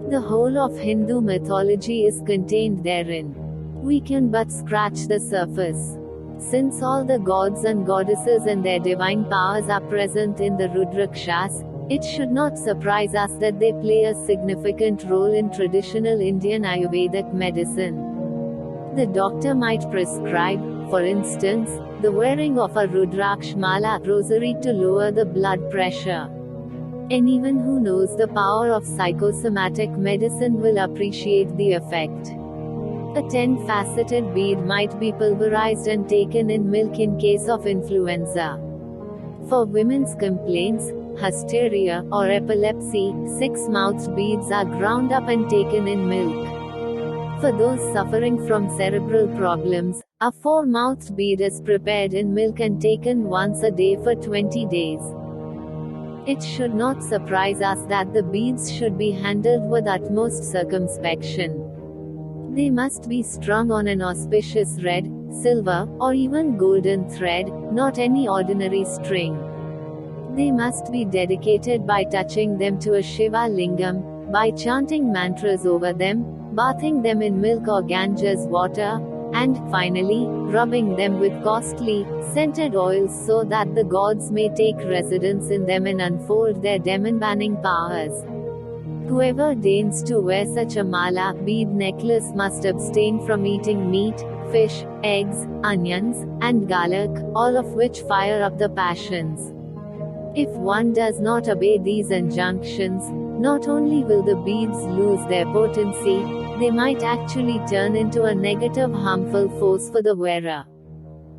The whole of Hindu mythology is contained therein. We can but scratch the surface. Since all the gods and goddesses and their divine powers are present in the Rudrakshas, it should not surprise us that they play a significant role in traditional Indian Ayurvedic medicine. The doctor might prescribe, for instance, the wearing of a Rudraksh mala rosary to lower the blood pressure. Anyone who knows the power of psychosomatic medicine will appreciate the effect. A 10-faceted bead might be pulverized and taken in milk in case of influenza. For women's complaints, hysteria, or epilepsy, 6-mouthed beads are ground up and taken in milk. For those suffering from cerebral problems, a 4-mouthed bead is prepared in milk and taken once a day for 20 days. It should not surprise us that the beads should be handled with utmost circumspection. They must be strung on an auspicious red, silver, or even golden thread, not any ordinary string. They must be dedicated by touching them to a Shiva Lingam, by chanting mantras over them, bathing them in milk or Ganges water, and, finally, rubbing them with costly, scented oils so that the gods may take residence in them and unfold their demon-banning powers. Whoever deigns to wear such a mala bead necklace must abstain from eating meat, fish, eggs, onions, and garlic, all of which fire up the passions. If one does not obey these injunctions, not only will the beads lose their potency, they might actually turn into a negative harmful force for the wearer.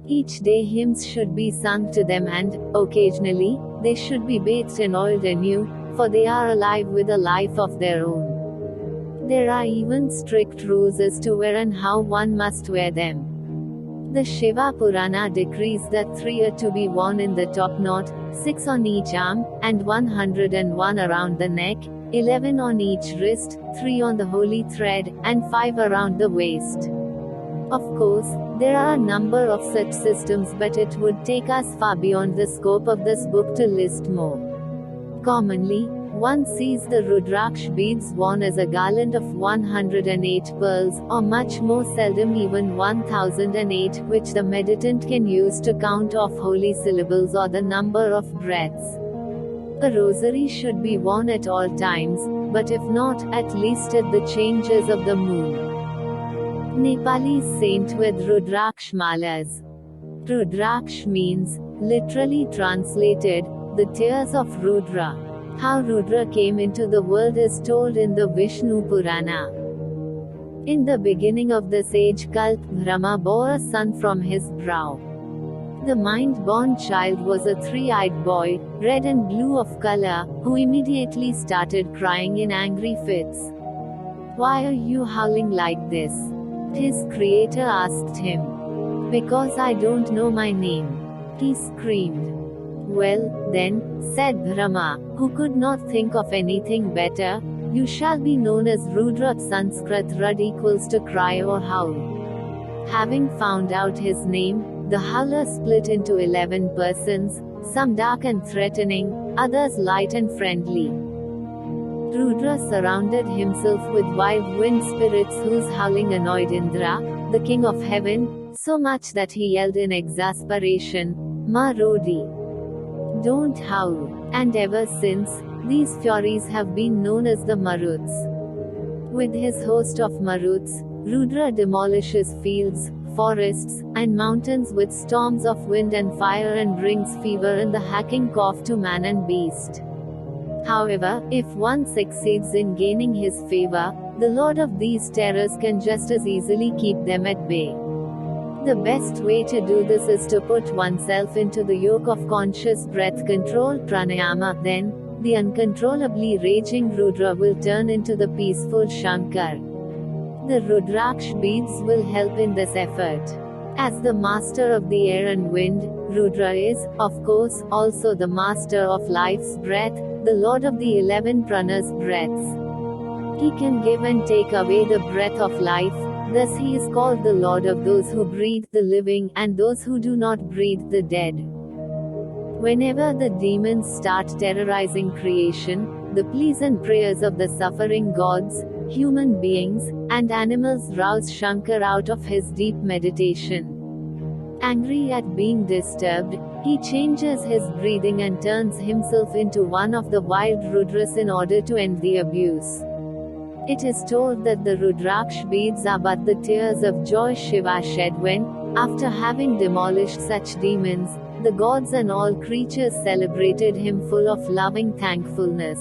Each day hymns should be sung to them and, occasionally, they should be bathed and oiled anew, for they are alive with a life of their own. There are even strict rules as to where and how one must wear them. The Shiva Purana decrees that 3 are to be worn in the top knot, 6 on each arm, and 101 around the neck, 11 on each wrist, 3 on the holy thread, and 5 around the waist. Of course, there are a number of such systems, but it would take us far beyond the scope of this book to list more. Commonly, one sees the Rudraksh beads worn as a garland of 108 pearls, or much more seldom even 1008, which the meditant can use to count off holy syllables or the number of breaths. A rosary should be worn at all times, but if not, at least at the changes of the moon. Nepali saint with Rudraksh malas. Rudraksh means, literally translated, the tears of Rudra. How Rudra came into the world is told in the Vishnu Purana. In the beginning of the sage cult, Brahma bore a son from his brow. The mind-born child was a 3-eyed boy, red and blue of color, who immediately started crying in angry fits. "Why are you howling like this?" his creator asked him. "Because I don't know my name," he screamed. "Well, then," said Brahma, who could not think of anything better, "you shall be known as Rudra." Sanskrit Rud equals to cry or howl. Having found out his name, the howler split into 11 persons, some dark and threatening, others light and friendly. Rudra surrounded himself with wild wind spirits whose howling annoyed Indra, the king of heaven, so much that he yelled in exasperation, "Marodi! Don't howl!" And ever since, these furies have been known as the Maruts. With his host of Maruts, Rudra demolishes fields, forests, and mountains with storms of wind and fire and brings fever and the hacking cough to man and beast. However, if one succeeds in gaining his favor, the lord of these terrors can just as easily keep them at bay. The best way to do this is to put oneself into the yoke of conscious breath control pranayama, then, the uncontrollably raging Rudra will turn into the peaceful Shankar. The Rudraksh beads will help in this effort. As the master of the air and wind, Rudra is, of course, also the master of life's breath, the lord of the 11 pranas breaths. He can give and take away the breath of life, thus he is called the lord of those who breathe the living and those who do not breathe the dead. Whenever the demons start terrorizing creation, the pleas and prayers of the suffering gods, human beings, and animals rouse Shankar out of his deep meditation. Angry at being disturbed, he changes his breathing and turns himself into one of the wild Rudras in order to end the abuse. It is told that the Rudraksh beads are but the tears of joy Shiva shed when, after having demolished such demons, the gods and all creatures celebrated him full of loving thankfulness.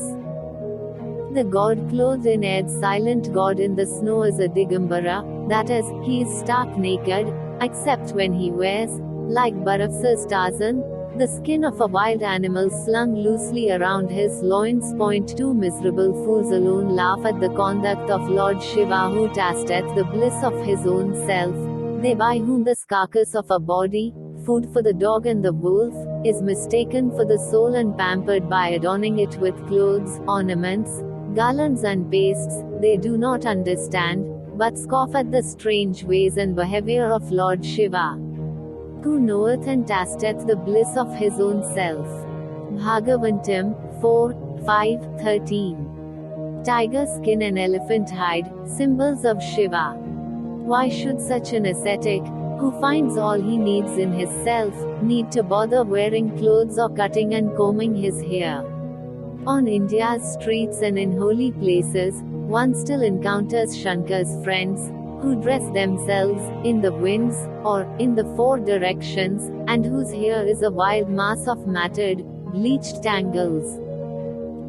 The god clothed in air, silent god in the snow, is a Digambara, that is, he is stark naked, except when he wears, like Bhairava's Tarzan, the skin of a wild animal slung loosely around his loins. 2 Miserable fools alone laugh at the conduct of Lord Shiva, who tasteth the bliss of his own self, they by whom the carcass of a body, food for the dog and the wolf, is mistaken for the soul and pampered by adorning it with clothes, ornaments, garlands and pastes. They do not understand, but scoff at the strange ways and behavior of Lord Shiva, who knoweth and tasteth the bliss of his own self. Bhagavatam 4:5-13. Tiger skin and elephant hide, symbols of Shiva. Why should such an ascetic, who finds all he needs in his self, need to bother wearing clothes or cutting and combing his hair? On India's streets and in holy places, one still encounters Shankar's friends, who dress themselves in the winds, or in the 4 directions, and whose hair is a wild mass of matted, bleached tangles.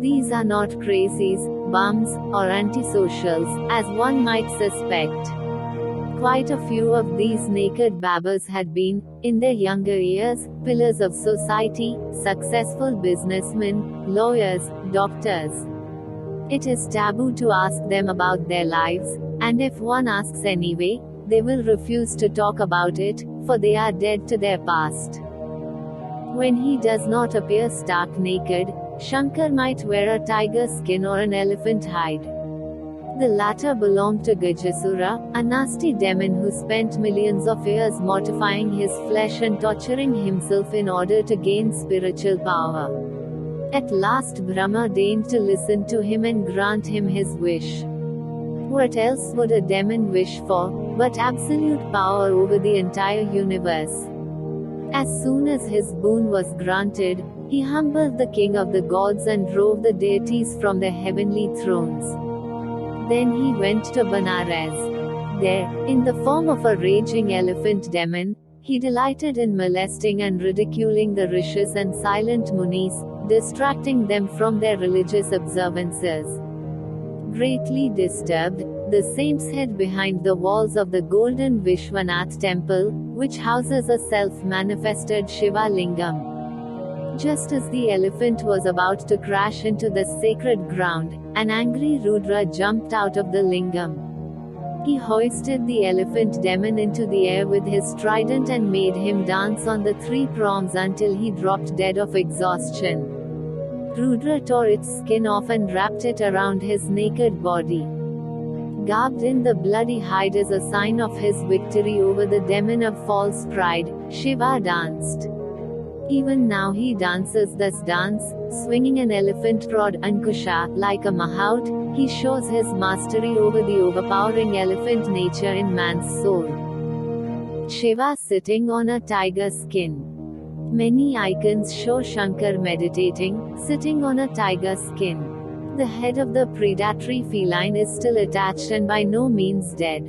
These are not crazies, bums, or antisocials, as one might suspect. Quite a few of these naked babbas had been, in their younger years, pillars of society, successful businessmen, lawyers, doctors. It is taboo to ask them about their lives, and if one asks anyway, they will refuse to talk about it, for they are dead to their past. When he does not appear stark naked, Shankar might wear a tiger skin or an elephant hide. The latter belonged to Gajasura, a nasty demon who spent millions of years mortifying his flesh and torturing himself in order to gain spiritual power. At last Brahma deigned to listen to him and grant him his wish. What else would a demon wish for, but absolute power over the entire universe? As soon as his boon was granted, he humbled the king of the gods and drove the deities from their heavenly thrones. Then he went to Benares. There, in the form of a raging elephant demon, he delighted in molesting and ridiculing the rishis and silent munis, distracting them from their religious observances. Greatly disturbed, the saints hid behind the walls of the golden Vishwanath temple, which houses a self-manifested Shiva Lingam. Just as the elephant was about to crash into the sacred ground, an angry Rudra jumped out of the lingam. He hoisted the elephant demon into the air with his trident and made him dance on the 3 prongs until he dropped dead of exhaustion. Rudra tore its skin off and wrapped it around his naked body. Garbed in the bloody hide as a sign of his victory over the demon of false pride, Shiva danced. Even now he dances this dance, swinging an elephant-rod Ankusha, like a mahout. He shows his mastery over the overpowering elephant nature in man's soul. Shiva sitting on a tiger skin. Many icons show Shankar meditating, sitting on a tiger skin. The head of the predatory feline is still attached and by no means dead.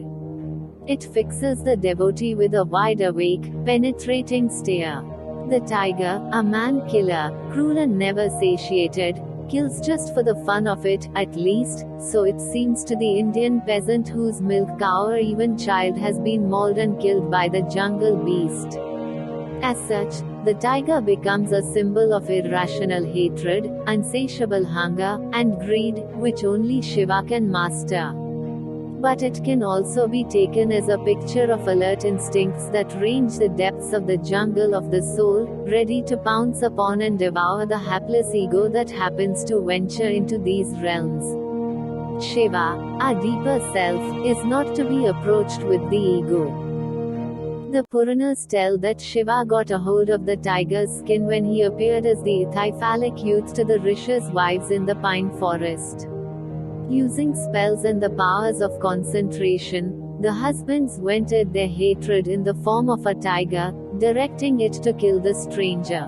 It fixes the devotee with a wide-awake, penetrating stare. The tiger, a man-killer, cruel and never satiated, kills just for the fun of it, at least, so it seems to the Indian peasant whose milk cow or even child has been mauled and killed by the jungle beast. As such, the tiger becomes a symbol of irrational hatred, insatiable hunger, and greed, which only Shiva can master. But it can also be taken as a picture of alert instincts that range the depths of the jungle of the soul, ready to pounce upon and devour the hapless ego that happens to venture into these realms. Shiva, our deeper self, is not to be approached with the ego. The Puranas tell that Shiva got a hold of the tiger's skin when he appeared as the Phallic youth to the Rishis' wives in the pine forest. Using spells and the powers of concentration, the husbands vented their hatred in the form of a tiger, directing it to kill the stranger.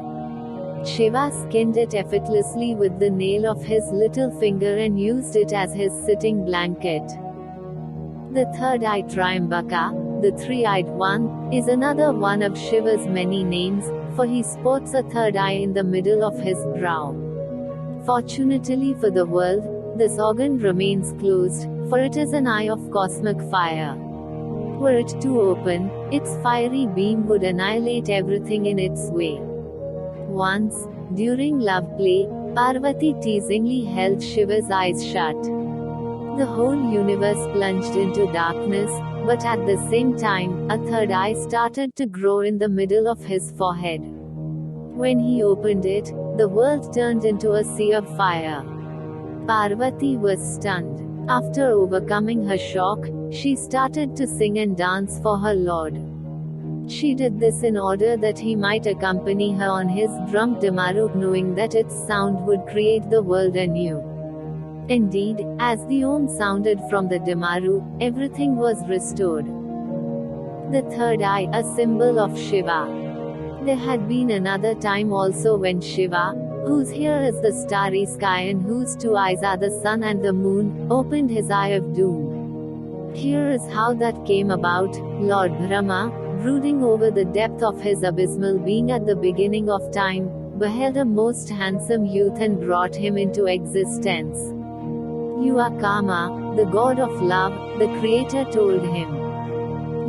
Shiva skinned it effortlessly with the nail of his little finger and used it as his sitting blanket. The third-eye Triambaka, the three-eyed one, is another one of Shiva's many names, for he sports a third eye in the middle of his brow. Fortunately for the world, this organ remains closed, for it is an eye of cosmic fire. Were it to open, its fiery beam would annihilate everything in its way. Once, during love play, Parvati teasingly held Shiva's eyes shut. The whole universe plunged into darkness, but at the same time, a third eye started to grow in the middle of his forehead. When he opened it, the world turned into a sea of fire. Parvati was stunned. After overcoming her shock, she started to sing and dance for her Lord. She did this in order that he might accompany her on his drum damaru, knowing that its sound would create the world anew. Indeed, as the Om sounded from the damaru, everything was restored. The third eye, a symbol of Shiva. There had been another time also when Shiva, whose here is the starry sky and whose two eyes are the sun and the moon, opened his eye of doom. Here is how that came about. Lord Brahma, brooding over the depth of his abysmal being at the beginning of time, beheld a most handsome youth and brought him into existence. You are Kama, the god of love, the creator told him.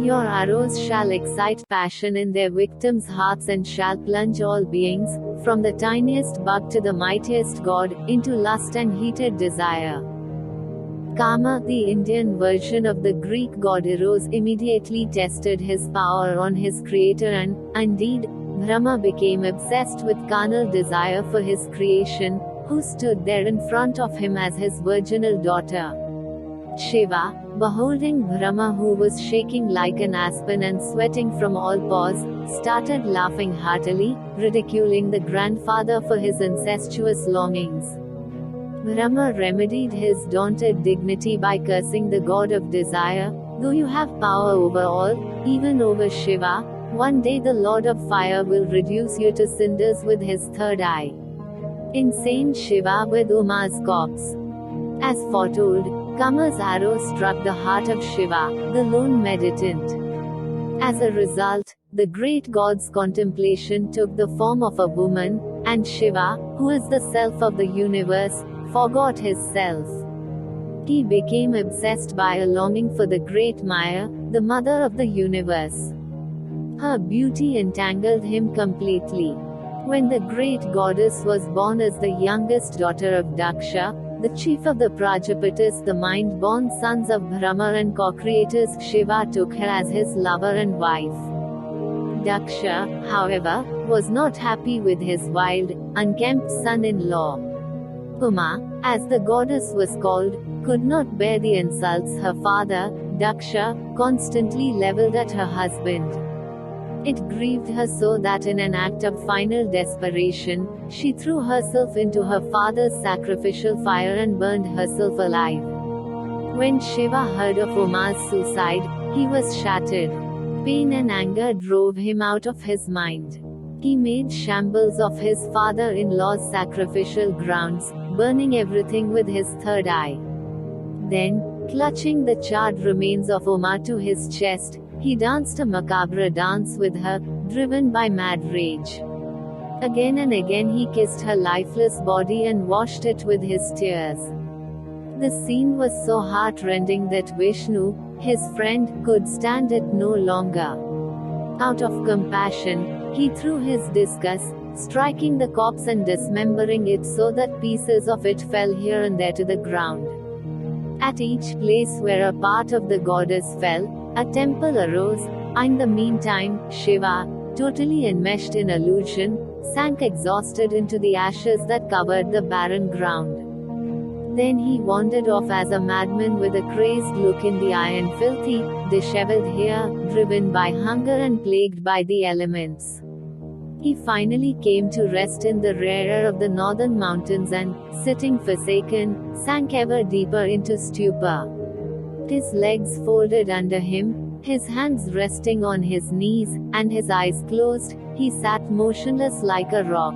Your arrows shall excite passion in their victims' hearts and shall plunge all beings, from the tiniest bug to the mightiest god, into lust and heated desire. Kama, the Indian version of the Greek god Eros, immediately tested his power on his creator and, indeed, Brahma became obsessed with carnal desire for his creation, who stood there in front of him as his virginal daughter. Shiva, beholding Brahma, who was shaking like an aspen and sweating from all pores, started laughing heartily, ridiculing the grandfather for his incestuous longings. Brahma remedied his daunted dignity by cursing the god of desire. Though you have power over all, even over Shiva, one day the Lord of Fire will reduce you to cinders with his third eye. Insane Shiva with Uma's corpse. As foretold, Kama's arrow struck the heart of Shiva, the lone meditant. As a result, the great god's contemplation took the form of a woman, and Shiva, who is the self of the universe, forgot his self. He became obsessed by a longing for the great Maya, the mother of the universe. Her beauty entangled him completely. When the great goddess was born as the youngest daughter of Daksha, the chief of the Prajapatis, the mind-born sons of Brahma and co-creators, Shiva took her as his lover and wife. Daksha, however, was not happy with his wild, unkempt son-in-law. Uma, as the goddess was called, could not bear the insults her father, Daksha, constantly leveled at her husband. It grieved her so that in an act of final desperation, she threw herself into her father's sacrificial fire and burned herself alive. When Shiva heard of Uma's suicide, he was shattered. Pain and anger drove him out of his mind. He made shambles of his father-in-law's sacrificial grounds, burning everything with his third eye. Then, Clutching the charred remains of Uma to his chest, he danced a macabre dance with her, driven by mad rage. Again and again he kissed her lifeless body and washed it with his tears. The scene was so heart-rending that Vishnu, his friend, could stand it no longer. Out of compassion, he threw his discus, striking the corpse and dismembering it so that pieces of it fell here and there to the ground. At each place where a part of the goddess fell, a temple arose. In the meantime, Shiva, totally enmeshed in illusion, sank exhausted into the ashes that covered the barren ground. Then he wandered off as a madman with a crazed look in the eye and filthy, disheveled hair, driven by hunger and plagued by the elements. He finally came to rest in the rare air of the northern mountains and, sitting forsaken, sank ever deeper into stupor. His legs folded under him, his hands resting on his knees, and his eyes closed, he sat motionless like a rock.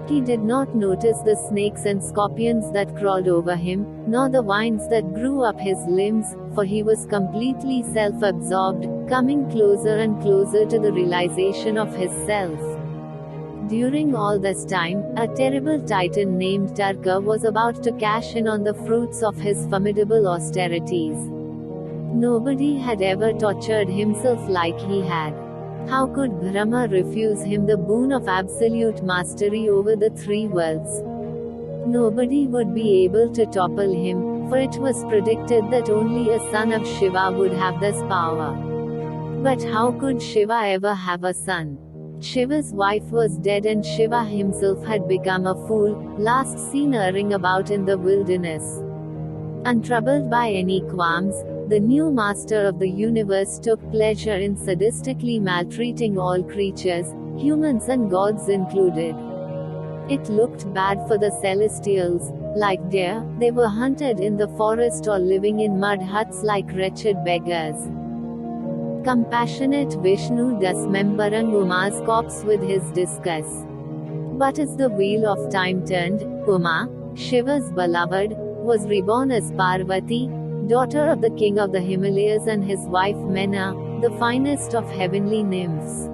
He did not notice the snakes and scorpions that crawled over him, nor the vines that grew up his limbs, for he was completely self-absorbed, coming closer and closer to the realization of his self. During all this time, a terrible titan named Tarka was about to cash in on the fruits of his formidable austerities. Nobody had ever tortured himself like he had. How could Brahma refuse him the boon of absolute mastery over the three worlds? Nobody would be able to topple him, for it was predicted that only a son of Shiva would have this power. But how could Shiva ever have a son? Shiva's wife was dead and Shiva himself had become a fool, last seen erring about in the wilderness. Untroubled by any qualms, the new master of the universe took pleasure in sadistically maltreating all creatures, humans and gods included. It looked bad for the celestials. Like deer, they were hunted in the forest or living in mud huts like wretched beggars. Compassionate Vishnu dismembering Uma's corpse with his discus. But as the wheel of time turned, Uma, Shiva's beloved, was reborn as Parvati, daughter of the king of the Himalayas, and his wife Mena, the finest of heavenly nymphs.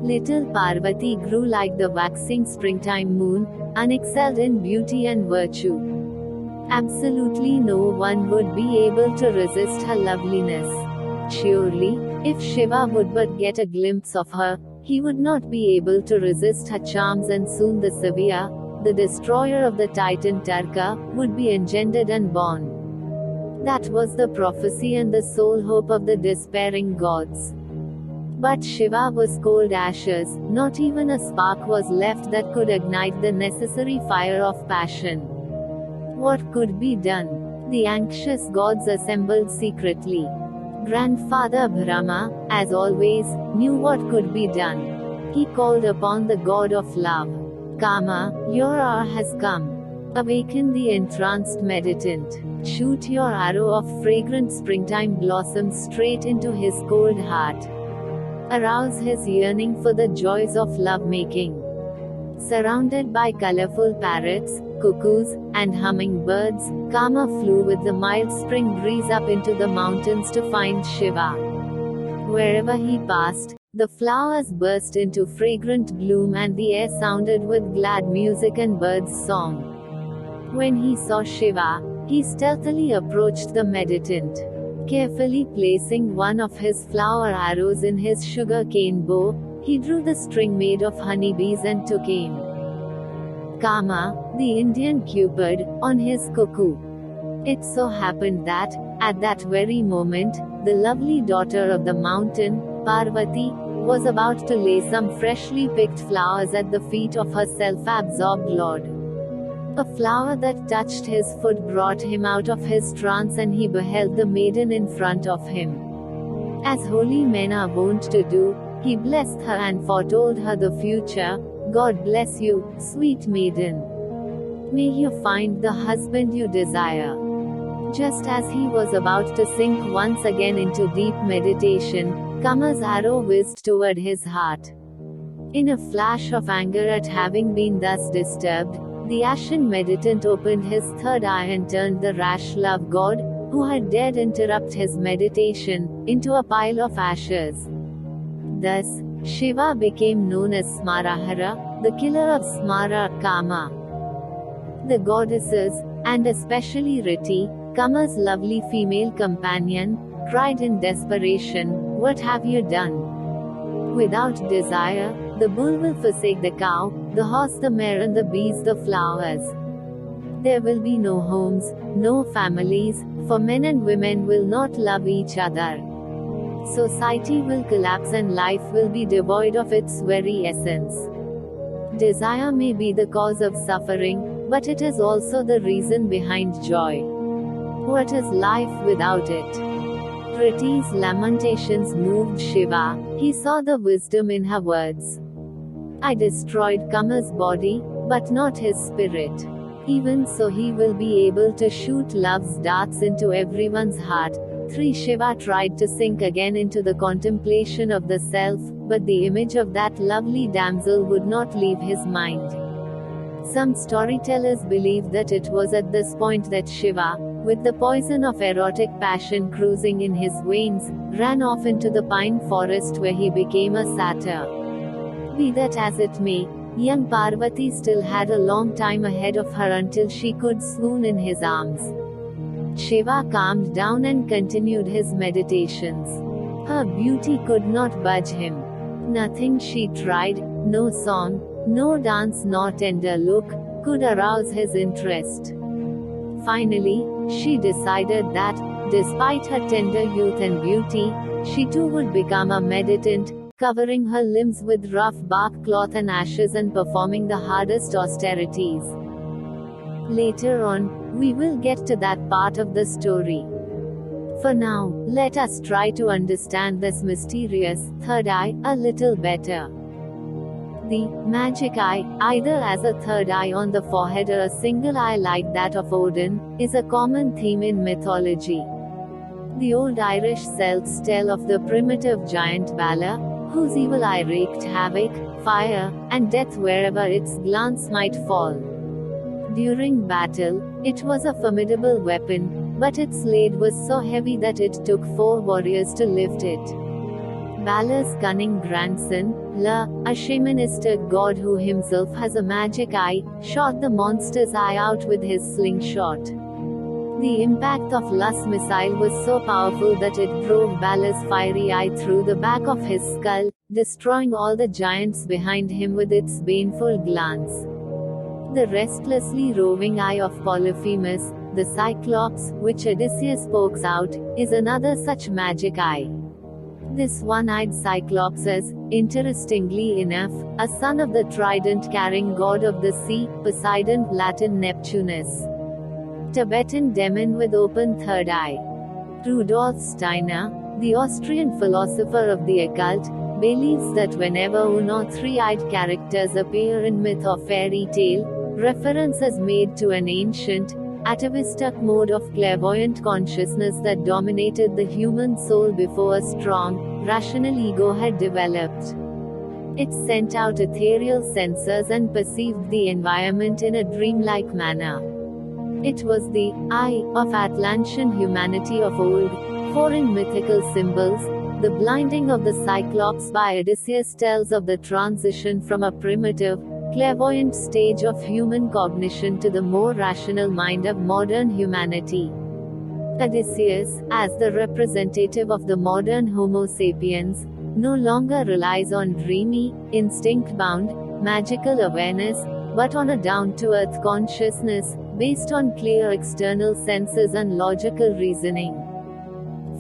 Little Parvati grew like the waxing springtime moon, unexcelled in beauty and virtue. Absolutely no one would be able to resist her loveliness. Surely, if Shiva would but get a glimpse of her, he would not be able to resist her charms, and soon the Saviya, the destroyer of the Titan Tarka, would be engendered and born. That was the prophecy and the sole hope of the despairing gods. But Shiva was cold ashes, not even a spark was left that could ignite the necessary fire of passion. What could be done? The anxious gods assembled secretly. Grandfather Brahma, as always, knew what could be done. He called upon the god of love. Kama, your hour has come. Awaken the entranced meditant. Shoot your arrow of fragrant springtime blossoms straight into his cold heart. Arouse his yearning for the joys of lovemaking. Surrounded by colorful parrots, cuckoos, and hummingbirds, Kama flew with the mild spring breeze up into the mountains to find Shiva. Wherever he passed, the flowers burst into fragrant bloom and the air sounded with glad music and birds' song. When he saw Shiva, he stealthily approached the meditant. Carefully placing one of his flower arrows in his sugar-cane bow, he drew the string made of honeybees and took aim. Kama, the Indian Cupid, on his cuckoo. It so happened that, at that very moment, the lovely daughter of the mountain, Parvati, was about to lay some freshly picked flowers at the feet of her self-absorbed lord. A flower that touched his foot brought him out of his trance, and he beheld the maiden in front of him. As holy men are wont to do, he blessed her and foretold her the future. God bless you, sweet maiden. May you find the husband you desire. Just as he was about to sink once again into deep meditation, Kama's arrow whizzed toward his heart. In a flash of anger at having been thus disturbed, the ashen meditant opened his third eye and turned the rash love god, who had dared interrupt his meditation, into a pile of ashes. Thus, Shiva became known as Smarahara, the killer of Smara, Kama. The goddesses, and especially Riti, Kama's lovely female companion, cried in desperation, "What have you done?" Without desire, the bull will forsake the cow, the horse the mare and the bees the flowers. There will be no homes, no families, for men and women will not love each other. Society will collapse and life will be devoid of its very essence. Desire may be the cause of suffering, but it is also the reason behind joy. What is life without it? Riti's lamentations moved Shiva. He saw the wisdom in her words. I destroyed Kama's body, but not his spirit. Even so he will be able to shoot love's darts into everyone's heart. 3. Shiva tried to sink again into the contemplation of the self, but the image of that lovely damsel would not leave his mind. Some storytellers believe that it was at this point that Shiva, with the poison of erotic passion cruising in his veins, ran off into the pine forest where he became a satyr. Be that as it may, young Parvati still had a long time ahead of her until she could swoon in his arms. Shiva calmed down and continued his meditations. Her beauty could not budge him. Nothing she tried, no song, no dance nor tender look, could arouse his interest. Finally, she decided that, despite her tender youth and beauty, she too would become a meditant, covering her limbs with rough bark cloth and ashes and performing the hardest austerities. Later on, we will get to that part of the story. For now, let us try to understand this mysterious third eye a little better. The magic eye, either as a third eye on the forehead or a single eye like that of Odin, is a common theme in mythology. The old Irish Celts tell of the primitive giant Balor, whose evil eye wreaked havoc, fire, and death wherever its glance might fall. During battle, it was a formidable weapon, but its blade was so heavy that it took 4 warriors to lift it. Balor's cunning grandson, La, a shamanistic god who himself has a magic eye, shot the monster's eye out with his slingshot. The impact of La's missile was so powerful that it drove Balor's fiery eye through the back of his skull, destroying all the giants behind him with its baneful glance. The restlessly roving eye of Polyphemus, the Cyclops, which Odysseus pokes out, is another such magic eye. This one-eyed Cyclops is, interestingly enough, a son of the trident-carrying god of the sea, Poseidon, Latin Neptunus. Tibetan demon with open third eye. Rudolf Steiner, the Austrian philosopher of the occult, believes that whenever one or three-eyed characters appear in myth or fairy tale, reference is made to an ancient, atavistic mode of clairvoyant consciousness that dominated the human soul before a strong, rational ego had developed. It sent out ethereal sensors and perceived the environment in a dreamlike manner. It was the eye of Atlantean humanity of old, for in mythical symbols, the blinding of the Cyclops by Odysseus tells of the transition from a primitive, clairvoyant stage of human cognition to the more rational mind of modern humanity. Odysseus, as the representative of the modern Homo sapiens, no longer relies on dreamy, instinct-bound, magical awareness, but on a down-to-earth consciousness, based on clear external senses and logical reasoning.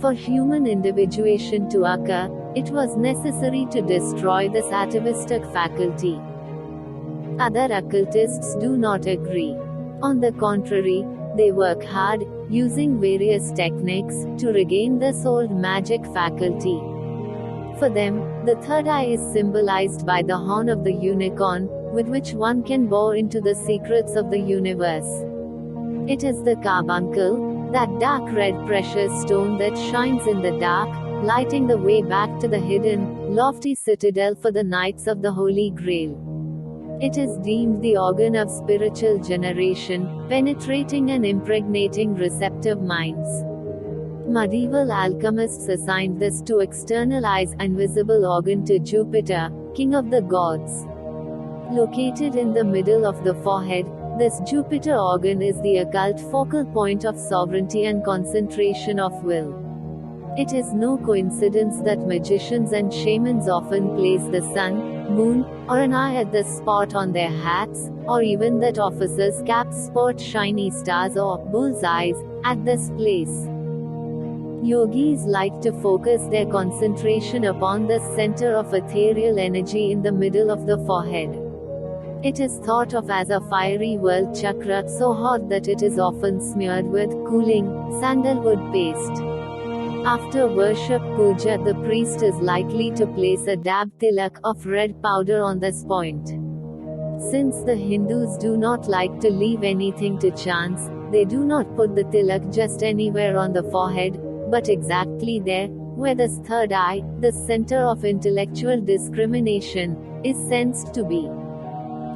For human individuation to occur, it was necessary to destroy this atavistic faculty. Other occultists do not agree. On the contrary, they work hard, using various techniques, to regain this old magic faculty. For them, the third eye is symbolized by the horn of the unicorn, with which one can bore into the secrets of the universe. It is the carbuncle, that dark red precious stone that shines in the dark, lighting the way back to the hidden, lofty citadel for the Knights of the Holy Grail. It is deemed the organ of spiritual generation, penetrating and impregnating receptive minds. Medieval alchemists assigned this to externalize invisible organ to Jupiter, king of the gods. Located in the middle of the forehead, this Jupiter organ is the occult focal point of sovereignty and concentration of will. It is no coincidence that magicians and shamans often place the sun, moon, or an eye at this spot on their hats, or even that officers' caps sport shiny stars or bullseyes at this place. Yogis like to focus their concentration upon the center of ethereal energy in the middle of the forehead. It is thought of as a fiery world chakra, so hot that it is often smeared with cooling sandalwood paste. After worship puja, the priest is likely to place a dab tilak of red powder on this point. Since the Hindus do not like to leave anything to chance, they do not put the tilak just anywhere on the forehead, but exactly there, where this third eye, the center of intellectual discrimination, is sensed to be.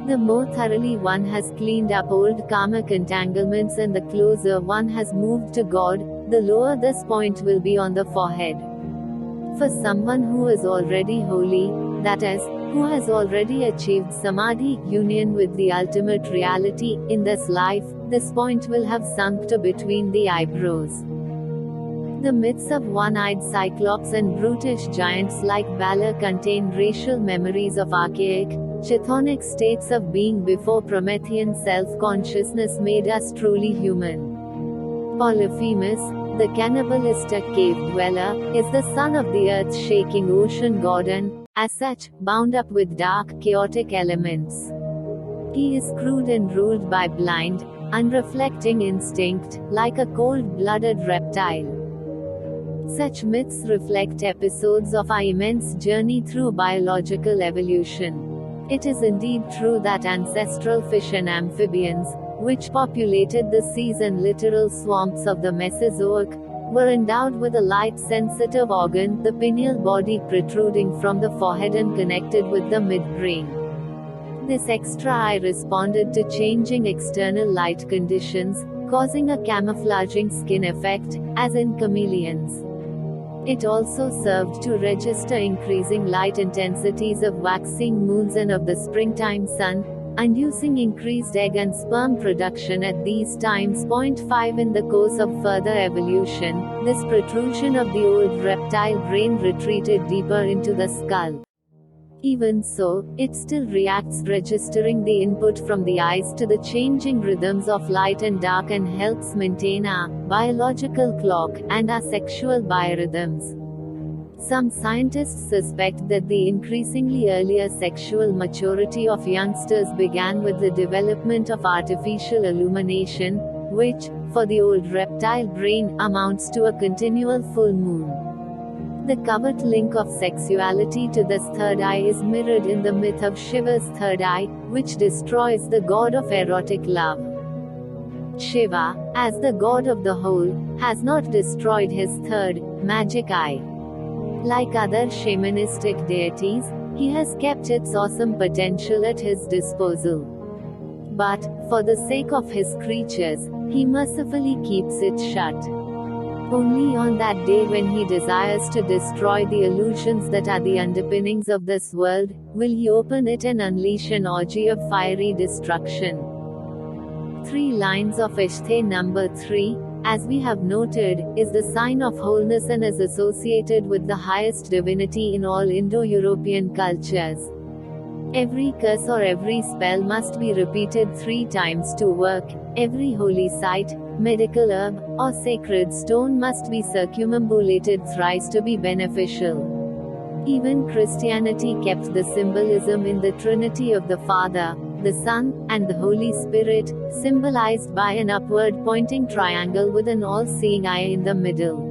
The more thoroughly one has cleaned up old karmic entanglements and the closer one has moved to God, the lower this point will be on the forehead. For someone who is already holy, that is, who has already achieved samadhi, union with the ultimate reality, in this life, this point will have sunk to between the eyebrows. The myths of one-eyed cyclops and brutish giants like Balor contain racial memories of archaic, chthonic states of being before Promethean self-consciousness made us truly human. Polyphemus, the cannibalistic cave dweller, is the son of the earth-shaking ocean god and, as such, bound up with dark, chaotic elements. He is crude and ruled by blind, unreflecting instinct, like a cold-blooded reptile. Such myths reflect episodes of our immense journey through biological evolution. It is indeed true that ancestral fish and amphibians, which populated the seas and littoral swamps of the Mesozoic, were endowed with a light-sensitive organ, the pineal body protruding from the forehead and connected with the midbrain. This extra eye responded to changing external light conditions, causing a camouflaging skin effect, as in chameleons. It also served to register increasing light intensities of waxing moons and of the springtime sun, inducing increased egg and sperm production at these times. 5 In the course of further evolution, this protrusion of the old reptile brain retreated deeper into the skull. Even so, it still reacts, registering the input from the eyes to the changing rhythms of light and dark, and helps maintain our biological clock and our sexual biorhythms. Some scientists suspect that the increasingly earlier sexual maturity of youngsters began with the development of artificial illumination, which, for the old reptile brain, amounts to a continual full moon. The covert link of sexuality to this third eye is mirrored in the myth of Shiva's third eye, which destroys the god of erotic love. Shiva, as the god of the whole, has not destroyed his third, magic eye. Like other shamanistic deities, he has kept its awesome potential at his disposal. But, for the sake of his creatures, he mercifully keeps it shut. Only on that day when he desires to destroy the illusions that are the underpinnings of this world, will he open it and unleash an orgy of fiery destruction. 3 lines of Ishthe number 3, as we have noted, is the sign of wholeness and is associated with the highest divinity in all Indo-European cultures. Every curse or every spell must be repeated 3 times to work. Every holy site, medical herb, or sacred stone must be circumambulated thrice to be beneficial. Even Christianity kept the symbolism in the Trinity of the Father, the Son, and the Holy Spirit, symbolized by an upward-pointing triangle with an all-seeing eye in the middle.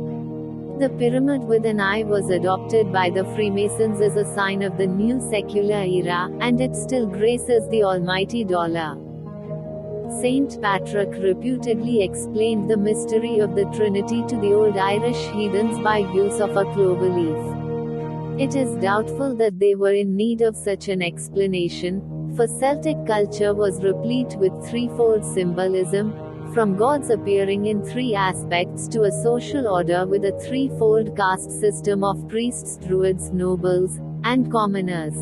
The pyramid with an eye was adopted by the Freemasons as a sign of the new secular era, and it still graces the almighty dollar. Saint Patrick reputedly explained the mystery of the Trinity to the old Irish heathens by use of a clover leaf. It is doubtful that they were in need of such an explanation, for Celtic culture was replete with threefold symbolism, from gods appearing in three aspects to a social order with a threefold caste system of priests, druids, nobles, and commoners.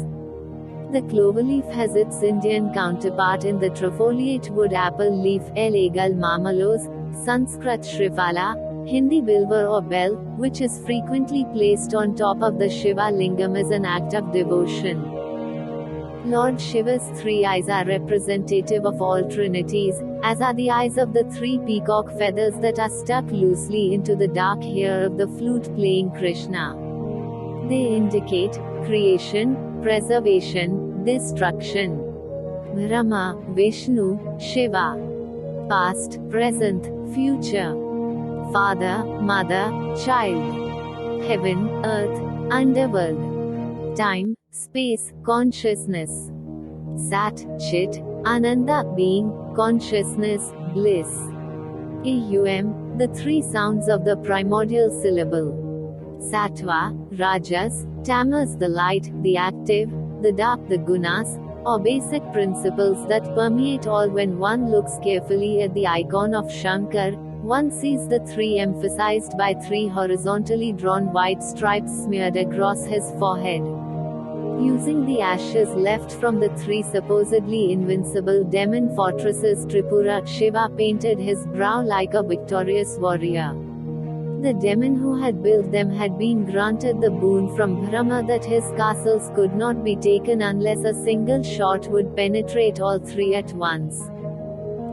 The cloverleaf has its Indian counterpart in the trifoliate wood apple leaf Egal Marmalos, Sanskrit Shrifala, Hindi Bilva or bell, which is frequently placed on top of the Shiva Lingam as an act of devotion. Lord Shiva's three eyes are representative of all trinities, as are the eyes of the three peacock feathers that are stuck loosely into the dark hair of the flute-playing Krishna. They indicate creation, preservation, destruction. Brahma, Vishnu, Shiva. Past, present, future. Father, mother, child. Heaven, earth, underworld. Time, space, consciousness. Sat, Chit, Ananda, being, consciousness, bliss. Aum, the three sounds of the primordial syllable. Sattva, Rajas, Tamas, the light, the active, the dark, the gunas, or basic principles that permeate all. When one looks carefully at the icon of Shankar, one sees the three emphasized by three horizontally drawn white stripes smeared across his forehead. Using the ashes left from the three supposedly invincible demon fortresses Tripura, Shiva painted his brow like a victorious warrior. The demon who had built them had been granted the boon from Brahma that his castles could not be taken unless a single shot would penetrate all three at once.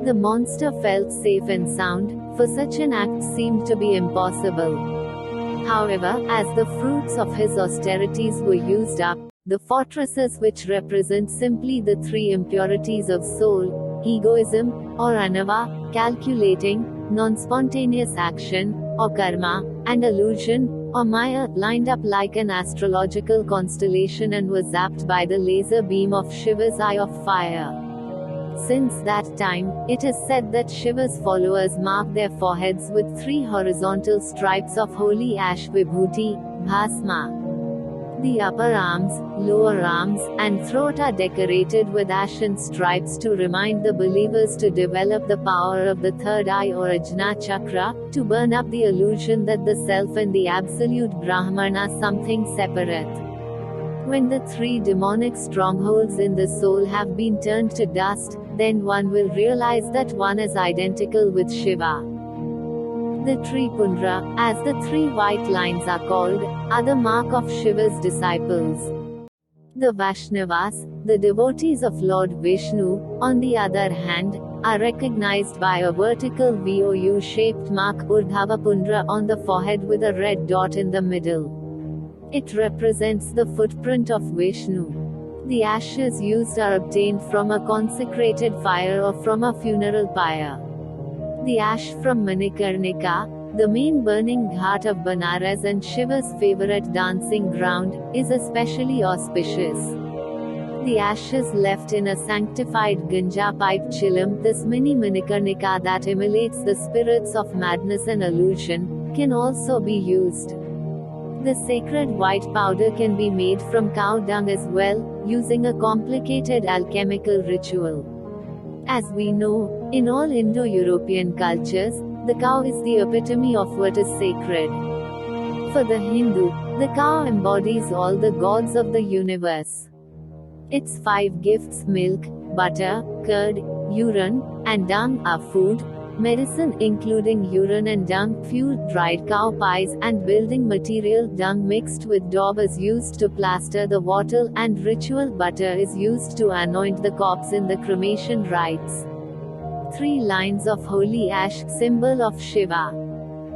The monster felt safe and sound, for such an act seemed to be impossible. However, as the fruits of his austerities were used up, the fortresses, which represent simply the three impurities of soul, egoism, or anava, calculating, non-spontaneous action, or karma, and illusion, or maya, lined up like an astrological constellation and was zapped by the laser beam of Shiva's eye of fire. Since that time, it is said that Shiva's followers mark their foreheads with three horizontal stripes of holy ash vibhuti, bhasma. The upper arms, lower arms, and throat are decorated with ashen stripes to remind the believers to develop the power of the third eye or Ajna chakra, to burn up the illusion that the self and the absolute Brahman are something separate. When the three demonic strongholds in the soul have been turned to dust, then one will realize that one is identical with Shiva. The Tripundra, as the three white lines are called, are the mark of Shiva's disciples. The Vaishnavas, the devotees of Lord Vishnu, on the other hand, are recognized by a vertical VOU-shaped mark Urdhava on the forehead with a red dot in the middle. It represents the footprint of Vishnu. The ashes used are obtained from a consecrated fire or from a funeral pyre. The ash from Manikarnika, the main burning ghat of Banaras and Shiva's favorite dancing ground, is especially auspicious. The ashes left in a sanctified Ganja pipe chilam, this mini Manikarnika that emulates the spirits of madness and illusion, can also be used. The sacred white powder can be made from cow dung as well, using a complicated alchemical ritual. As we know, in all Indo-European cultures, the cow is the epitome of what is sacred. For the Hindu, the cow embodies all the gods of the universe. Its 5 gifts, milk, butter, curd, urine, and dung, are food, medicine including urine and dung, fuel, dried cow pies, and building material. Dung mixed with daub is used to plaster the wattle, and ritual butter is used to anoint the corpse in the cremation rites. 3 lines of holy ash, symbol of Shiva.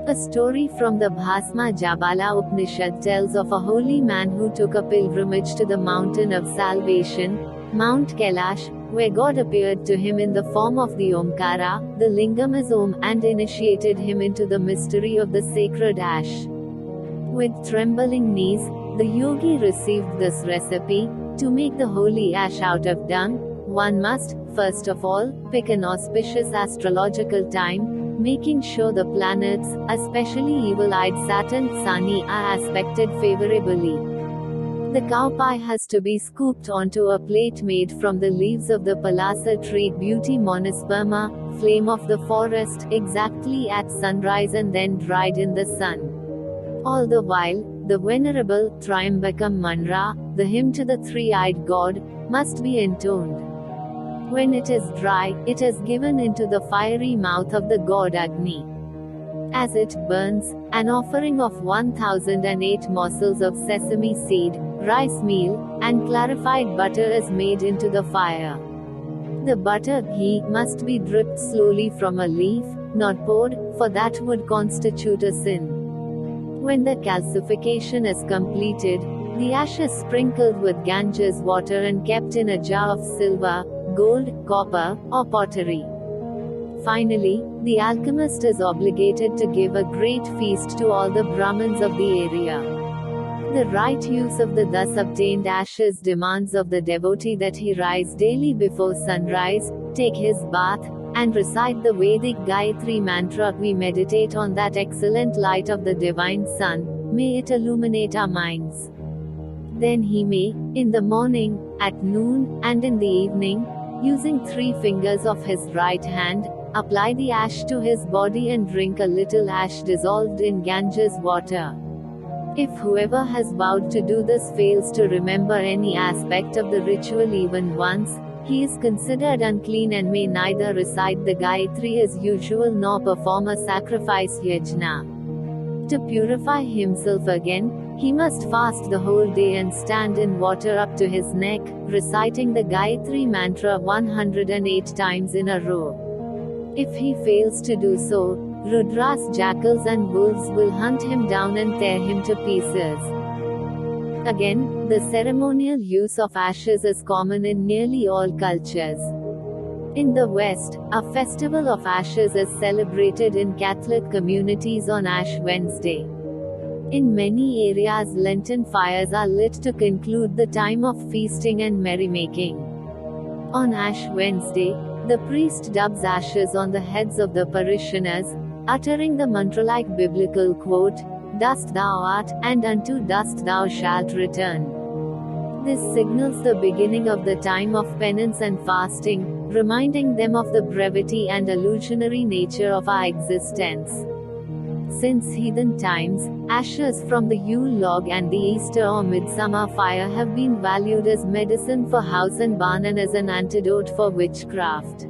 A story from the Bhasma Jabala Upanishad tells of a holy man who took a pilgrimage to the mountain of salvation, Mount Kailash, where God appeared to him in the form of the Omkara, the Lingam is Om, and initiated him into the mystery of the sacred ash. With trembling knees, the yogi received this recipe: to make the holy ash out of dung, one must, first of all, pick an auspicious astrological time, making sure the planets, especially evil-eyed Saturn, Sunny, are aspected favorably. The cow pie has to be scooped onto a plate made from the leaves of the Palasa tree Beauty monosperma, flame of the forest, exactly at sunrise and then dried in the sun. All the while, the venerable Triambakam Mantra, the hymn to the three-eyed god, must be intoned. When it is dry, it is given into the fiery mouth of the god Agni. As it burns, an offering of 1008 morsels of sesame seed, rice meal, and clarified butter is made into the fire. The butter ghee must be dripped slowly from a leaf, not poured, for that would constitute a sin. When the calcification is completed, the ash is sprinkled with Ganges water and kept in a jar of silver, gold, copper, or pottery. Finally, the alchemist is obligated to give a great feast to all the Brahmins of the area. The right use of the thus obtained ashes demands of the devotee that he rise daily before sunrise, take his bath, and recite the Vedic Gayatri mantra. We meditate on that excellent light of the divine sun, may it illuminate our minds. Then he may, in the morning, at noon, and in the evening, using 3 fingers of his right hand, apply the ash to his body and drink a little ash dissolved in Ganges water. If whoever has vowed to do this fails to remember any aspect of the ritual even once, he is considered unclean and may neither recite the Gayatri as usual nor perform a sacrifice yajna. To purify himself again, he must fast the whole day and stand in water up to his neck, reciting the Gayatri mantra 108 times in a row. If he fails to do so, Rudra's jackals and wolves will hunt him down and tear him to pieces. Again, the ceremonial use of ashes is common in nearly all cultures. In the West, a festival of ashes is celebrated in Catholic communities on Ash Wednesday. In many areas, Lenten fires are lit to conclude the time of feasting and merrymaking. On Ash Wednesday, the priest dubs ashes on the heads of the parishioners, uttering the mantra-like biblical quote, "Dust thou art, and unto dust thou shalt return." This signals the beginning of the time of penance and fasting, reminding them of the brevity and illusionary nature of our existence. Since heathen times, ashes from the Yule log and the Easter or Midsummer fire have been valued as medicine for house and barn and as an antidote for witchcraft.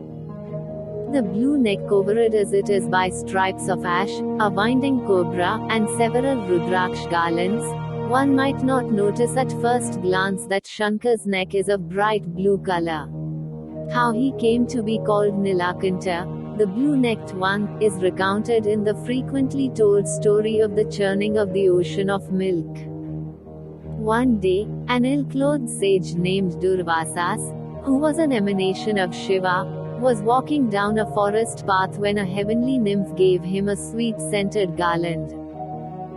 The blue neck covered as it is by stripes of ash, a winding cobra, and several Rudraksh garlands, one might not notice at first glance that Shankar's neck is of bright blue color. How he came to be called Nilakanta, the blue-necked one, is recounted in the frequently told story of the churning of the ocean of milk. One day, an ill-clothed sage named Durvasas, who was an emanation of Shiva, was walking down a forest path when a heavenly nymph gave him a sweet-scented garland.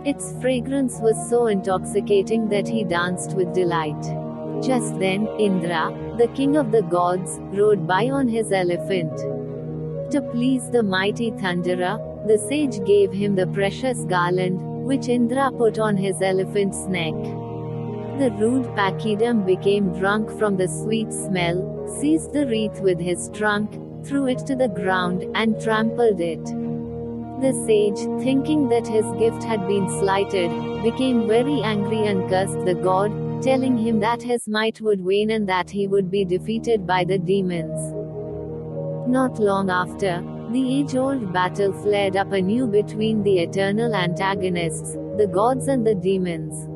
Its fragrance was so intoxicating that he danced with delight. Just then, Indra, the king of the gods, rode by on his elephant. To please the mighty thunderer, the sage gave him the precious garland, which Indra put on his elephant's neck. The rude Pakidam became drunk from the sweet smell, seized the wreath with his trunk, threw it to the ground, and trampled it. The sage, thinking that his gift had been slighted, became very angry and cursed the god, telling him that his might would wane and that he would be defeated by the demons. Not long after, the age-old battle flared up anew between the eternal antagonists, the gods and the demons.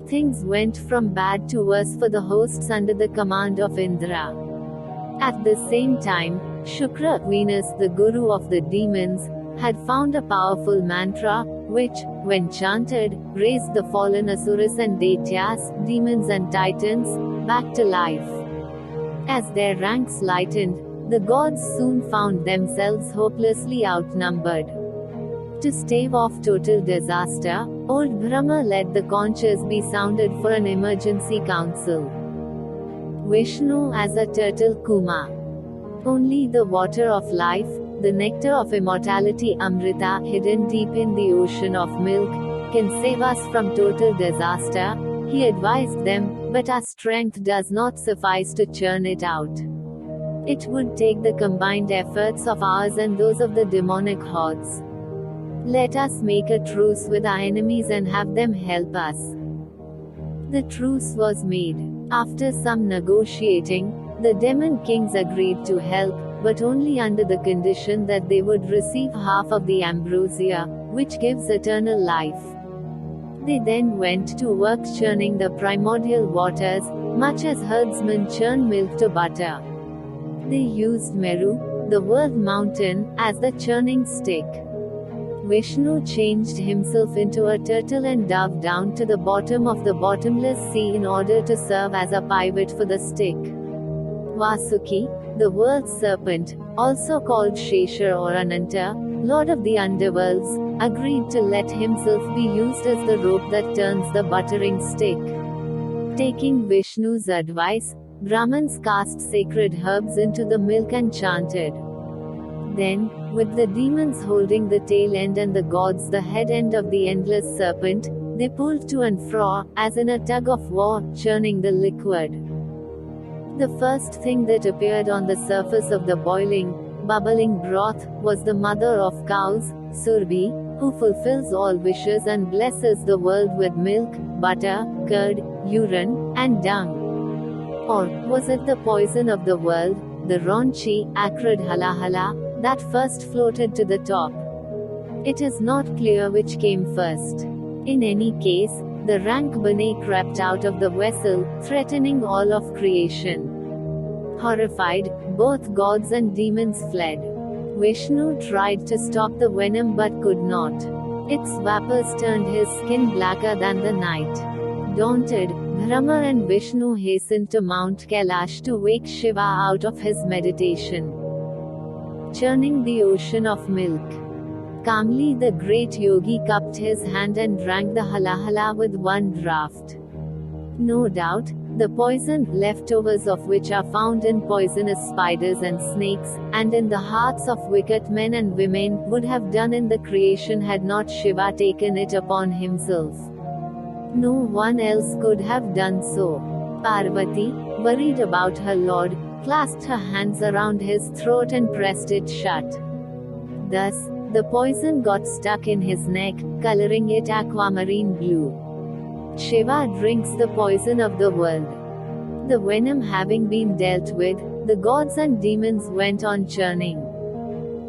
Things went from bad to worse for the hosts under the command of Indra. At the same time, Shukra, Venus, the guru of the demons, had found a powerful mantra, which, when chanted, raised the fallen Asuras and Daityas, demons and titans, back to life. As their ranks lightened, the gods soon found themselves hopelessly outnumbered. To stave off total disaster, old Brahma let the conches be sounded for an emergency council. Vishnu as a turtle Kuma. Only the water of life, the nectar of immortality Amrita, hidden deep in the ocean of milk, can save us from total disaster, He advised them, but our strength does not suffice to churn it out. It would take the combined efforts of ours and those of the demonic hordes. Let us make a truce with our enemies and have them help us. The truce was made. After some negotiating, the demon kings agreed to help, but only under the condition that they would receive half of the ambrosia, which gives eternal life. They then went to work churning the primordial waters, much as herdsmen churn milk to butter. They used Meru, the world mountain, as the churning stick. Vishnu changed himself into a turtle and dove down to the bottom of the bottomless sea in order to serve as a pivot for the stick. Vasuki, the world serpent, also called Shesha or Ananta, lord of the underworlds, agreed to let himself be used as the rope that turns the buttering stick. Taking Vishnu's advice, Brahmins cast sacred herbs into the milk and chanted. Then, with the demons holding the tail end and the gods the head end of the endless serpent, they pulled to and fro, as in a tug of war, churning the liquid. The first thing that appeared on the surface of the boiling, bubbling broth, was the mother of cows, Surbhi, who fulfills all wishes and blesses the world with milk, butter, curd, urine, and dung. Or, was it the poison of the world, the raunchy, acrid halahala, that first floated to the top? It is not clear which came first. In any case, the rank Bane crept out of the vessel, threatening all of creation. Horrified, both gods and demons fled. Vishnu tried to stop the venom but could not. Its vapors turned his skin blacker than the night. Daunted, Brahma and Vishnu hastened to Mount Kailash to wake Shiva out of his meditation. Churning the ocean of milk. Calmly the great yogi cupped his hand and drank the halahala with one draught. No doubt, the poison, leftovers of which are found in poisonous spiders and snakes, and in the hearts of wicked men and women, would have done in the creation had not Shiva taken it upon himself. No one else could have done so. Parvati, worried about her lord, clasped her hands around his throat and pressed it shut. Thus, the poison got stuck in his neck, coloring it aquamarine blue. Shiva drinks the poison of the world. The venom having been dealt with, the gods and demons went on churning.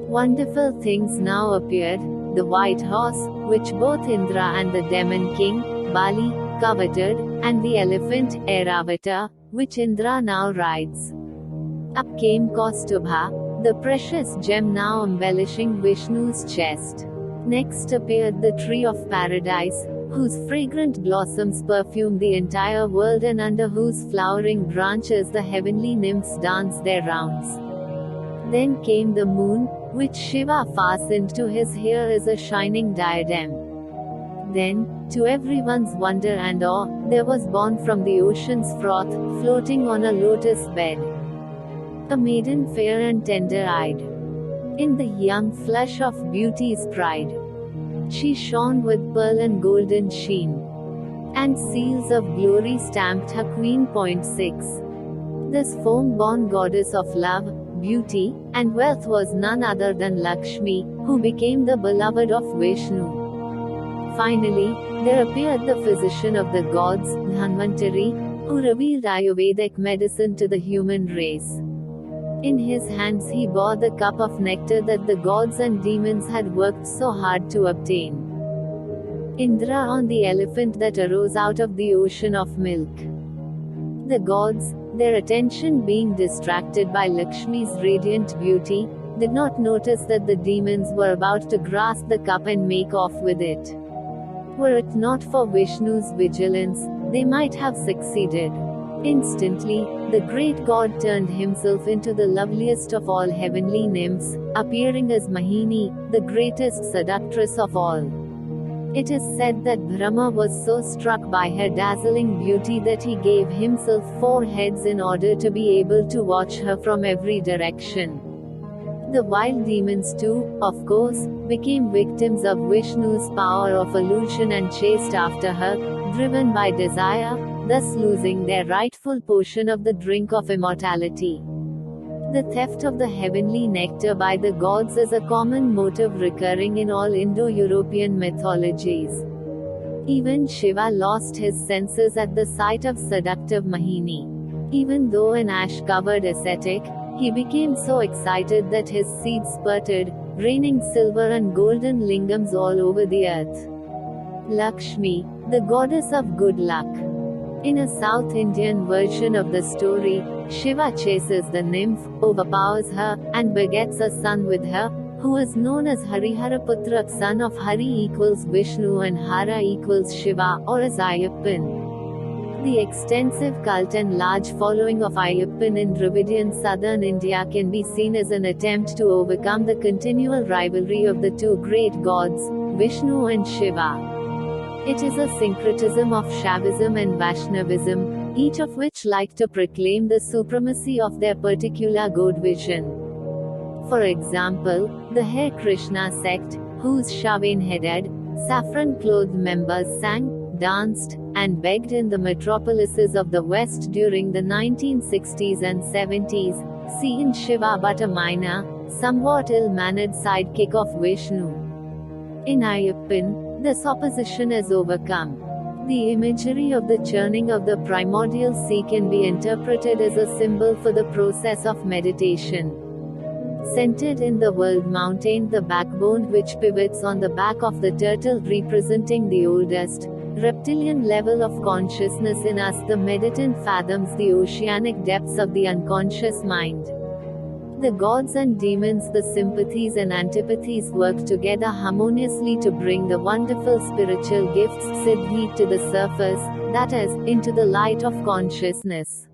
Wonderful things now appeared: the white horse, which both Indra and the demon king, Bali, coveted, and the elephant, Airavata, which Indra now rides. Up came Kaustubha, the precious gem now embellishing Vishnu's chest. Next appeared the tree of paradise, whose fragrant blossoms perfume the entire world and under whose flowering branches the heavenly nymphs dance their rounds. Then came the moon, which Shiva fastened to his hair as a shining diadem. Then, to everyone's wonder and awe, there was born from the ocean's froth, floating on a lotus bed, a maiden fair and tender-eyed. In the young flush of beauty's pride, she shone with pearl and golden sheen, and seals of glory stamped her queen. 6. This foam-born goddess of love, beauty, and wealth was none other than Lakshmi, who became the beloved of Vishnu. Finally, there appeared the physician of the gods, Dhanvantari, who revealed Ayurvedic medicine to the human race. In his hands he bore the cup of nectar that the gods and demons had worked so hard to obtain. Indra on the elephant that arose out of the ocean of milk. The gods, their attention being distracted by Lakshmi's radiant beauty, did not notice that the demons were about to grasp the cup and make off with it. Were it not for Vishnu's vigilance, they might have succeeded. Instantly, the great god turned himself into the loveliest of all heavenly nymphs, appearing as Mohini, the greatest seductress of all. It is said that Brahma was so struck by her dazzling beauty that he gave himself 4 heads in order to be able to watch her from every direction. The wild demons too, of course, became victims of Vishnu's power of illusion and chased after her, driven by desire, thus losing their rightful portion of the drink of immortality. The theft of the heavenly nectar by the gods is a common motive recurring in all Indo-European mythologies. Even Shiva lost his senses at the sight of seductive Mohini. Even though an ash-covered ascetic, he became so excited that his seeds spurted, raining silver and golden lingams all over the earth. Lakshmi, the goddess of good luck. In a South Indian version of the story, Shiva chases the nymph, overpowers her, and begets a son with her, who is known as Hariharaputra, son of Hari equals Vishnu and Hara equals Shiva, or as Ayyappan. The extensive cult and large following of Ayyappan in Dravidian southern India can be seen as an attempt to overcome the continual rivalry of the two great gods, Vishnu and Shiva. It is a syncretism of Shaivism and Vaishnavism, each of which like to proclaim the supremacy of their particular god vision. For example, the Hare Krishna sect, whose shaven-headed, saffron-clothed members sang, danced, and begged in the metropolises of the West during the 1960s and 70s, see in Shiva but a minor, somewhat ill-mannered sidekick of Vishnu. In Ayyappan, this opposition is overcome. The imagery of the churning of the primordial sea can be interpreted as a symbol for the process of meditation. Centered in the world mountain, the backbone which pivots on the back of the turtle representing the oldest, reptilian level of consciousness in us, the meditant fathoms the oceanic depths of the unconscious mind. The gods and demons, the sympathies and antipathies work together harmoniously to bring the wonderful spiritual gifts siddhi to the surface, that is, into the light of consciousness.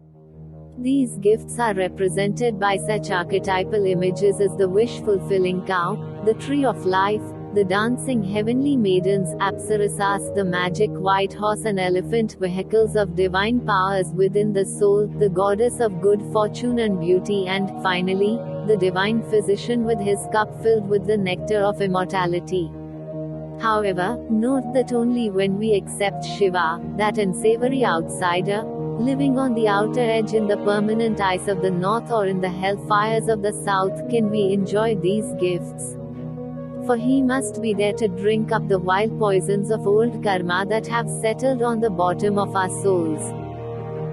These gifts are represented by such archetypal images as the wish-fulfilling cow, the tree of life, the dancing heavenly maidens, apsaras, the magic white horse and elephant, vehicles of divine powers within the soul, the goddess of good fortune and beauty, and, finally, the divine physician with his cup filled with the nectar of immortality. However, note that only when we accept Shiva, that unsavory outsider, living on the outer edge in the permanent ice of the north or in the hellfires of the south, can we enjoy these gifts. For he must be there to drink up the wild poisons of old karma that have settled on the bottom of our souls.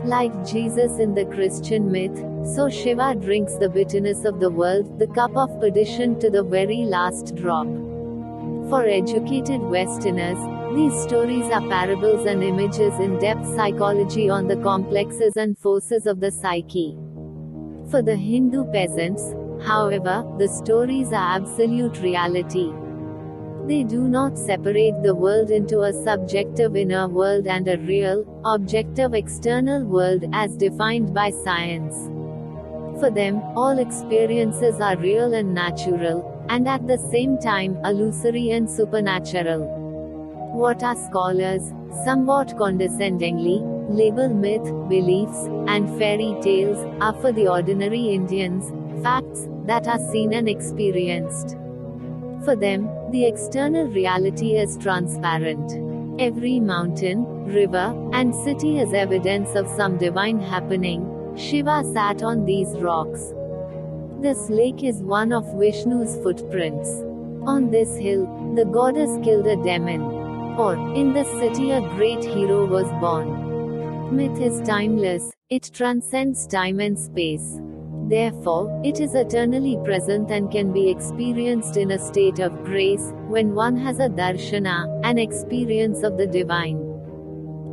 Like Jesus in the Christian myth, so Shiva drinks the bitterness of the world, the cup of perdition to the very last drop. For educated Westerners, these stories are parables and images in-depth psychology on the complexes and forces of the psyche. For the Hindu peasants, however, the stories are absolute reality. They do not separate the world into a subjective inner world and a real, objective external world as defined by science. For them, all experiences are real and natural, and at the same time, illusory and supernatural. What our scholars, somewhat condescendingly, label myth, beliefs, and fairy tales, are for the ordinary Indians, facts that are seen and experienced. For them, the external reality is transparent. Every mountain, river, and city is evidence of some divine happening. Shiva sat on these rocks. This lake is one of Vishnu's footprints. On this hill, the goddess killed a demon. Or, in this city a great hero was born. Myth is timeless, it transcends time and space. Therefore, it is eternally present and can be experienced in a state of grace, when one has a darshana, an experience of the divine.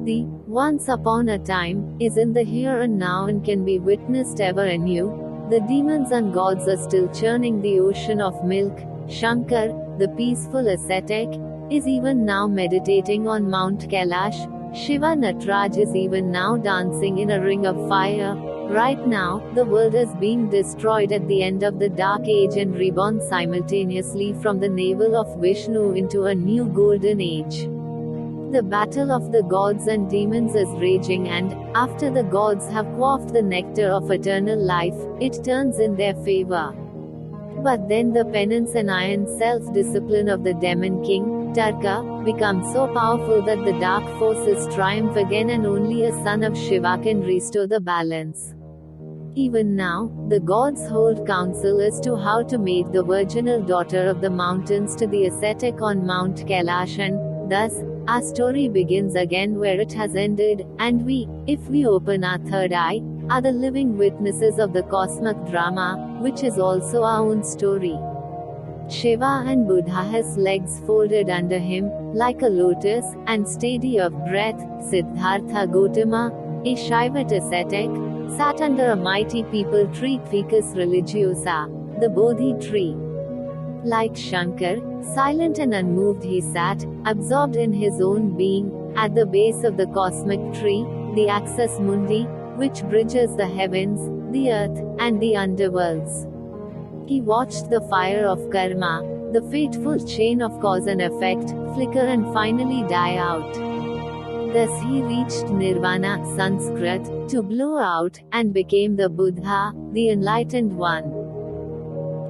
The once upon a time is in the here and now and can be witnessed ever anew. The demons and gods are still churning the ocean of milk. Shankar, the peaceful ascetic, is even now meditating on Mount Kailash. Shiva Nataraj is even now dancing in a ring of fire. Right now, the world is being destroyed at the end of the Dark Age and reborn simultaneously from the navel of Vishnu into a new golden age. The battle of the gods and demons is raging, and, after the gods have quaffed the nectar of eternal life, it turns in their favor. But then the penance and iron self-discipline of the demon king, Tarka, becomes so powerful that the dark forces triumph again and only a son of Shiva can restore the balance. Even now, the gods hold council as to how to make the virginal daughter of the mountains to the ascetic on Mount Kailash, and thus, our story begins again where it has ended, and we, if we open our third eye, are the living witnesses of the cosmic drama, which is also our own story. Shiva and Buddha has legs folded under him, like a lotus, and steady of breath. Siddhartha Gautama, a Shaivite ascetic, sat under a mighty people tree Ficus religiosa, the Bodhi tree. Like Shankar, silent and unmoved he sat, absorbed in his own being, at the base of the cosmic tree, the Axis Mundi, which bridges the heavens, the earth, and the underworlds. He watched the fire of karma, the fateful chain of cause and effect, flicker and finally die out. Thus he reached Nirvana, Sanskrit, to blow out, and became the Buddha, the enlightened one.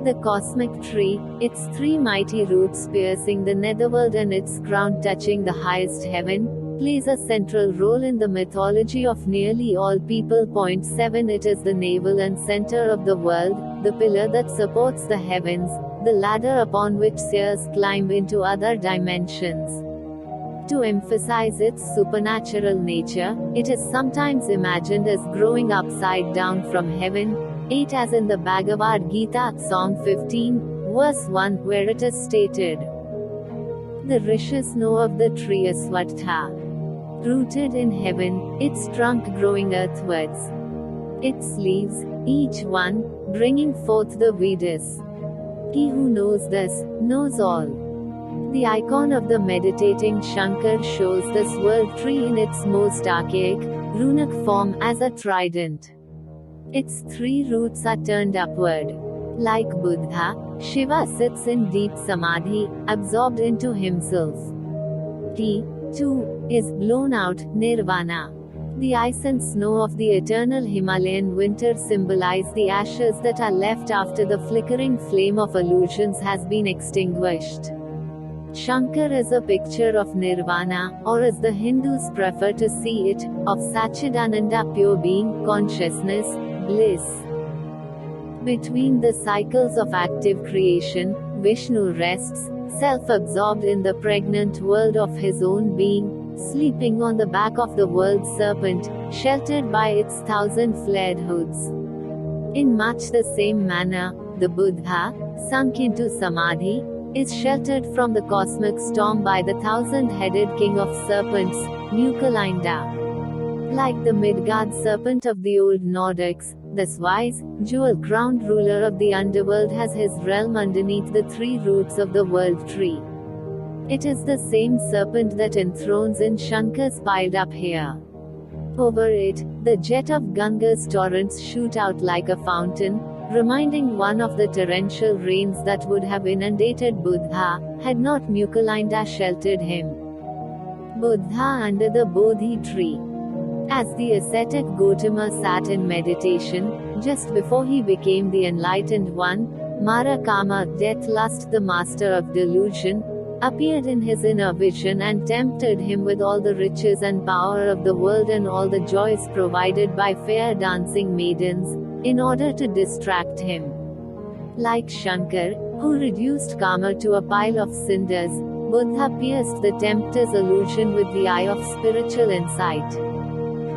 The cosmic tree, its three mighty roots piercing the netherworld and its crown touching the highest heaven, plays a central role in the mythology of nearly all people. 7 It is the navel and center of the world, the pillar that supports the heavens, the ladder upon which seers climb into other dimensions. To emphasize its supernatural nature, it is sometimes imagined as growing upside down from heaven, 8 as in the Bhagavad Gita, Song 15, verse 1, where it is stated, "The rishis know of the tree Aswatha. Rooted in heaven, its trunk growing earthwards. Its leaves, each one, bringing forth the Vedas. He who knows this, knows all." The icon of the meditating Shankar shows this world tree in its most archaic, runic form as a trident. Its three roots are turned upward. Like Buddha, Shiva sits in deep samadhi, absorbed into himself. He, too, is blown out, nirvana. The ice and snow of the eternal Himalayan winter symbolize the ashes that are left after the flickering flame of illusions has been extinguished. Shankar is a picture of nirvana, or as the Hindus prefer to see it, of Satchidananda, pure being, consciousness, bliss. Between the cycles of active creation, Vishnu rests, self-absorbed in the pregnant world of his own being, sleeping on the back of the world serpent, sheltered by its 1,000 flared hoods. In much the same manner, the Buddha, sunk into samadhi, is sheltered from the cosmic storm by the 1,000-headed king of serpents, Mukalinda. Like the Midgard serpent of the old Nordics, this wise, jewel-crowned ruler of the underworld has his realm underneath the three roots of the world tree. It is the same serpent that enthrones in Shankar's piled up hair. Over it, the jet of Ganga's torrents shoot out like a fountain, reminding one of the torrential rains that would have inundated Buddha, had not Mukalinda sheltered him. Buddha under the Bodhi tree. As the ascetic Gautama sat in meditation, just before he became the enlightened one, Mara Kama, death lust, the master of delusion, appeared in his inner vision and tempted him with all the riches and power of the world and all the joys provided by fair dancing maidens, in order to distract him. Like Shankar, who reduced Kama to a pile of cinders, Buddha pierced the tempter's illusion with the eye of spiritual insight.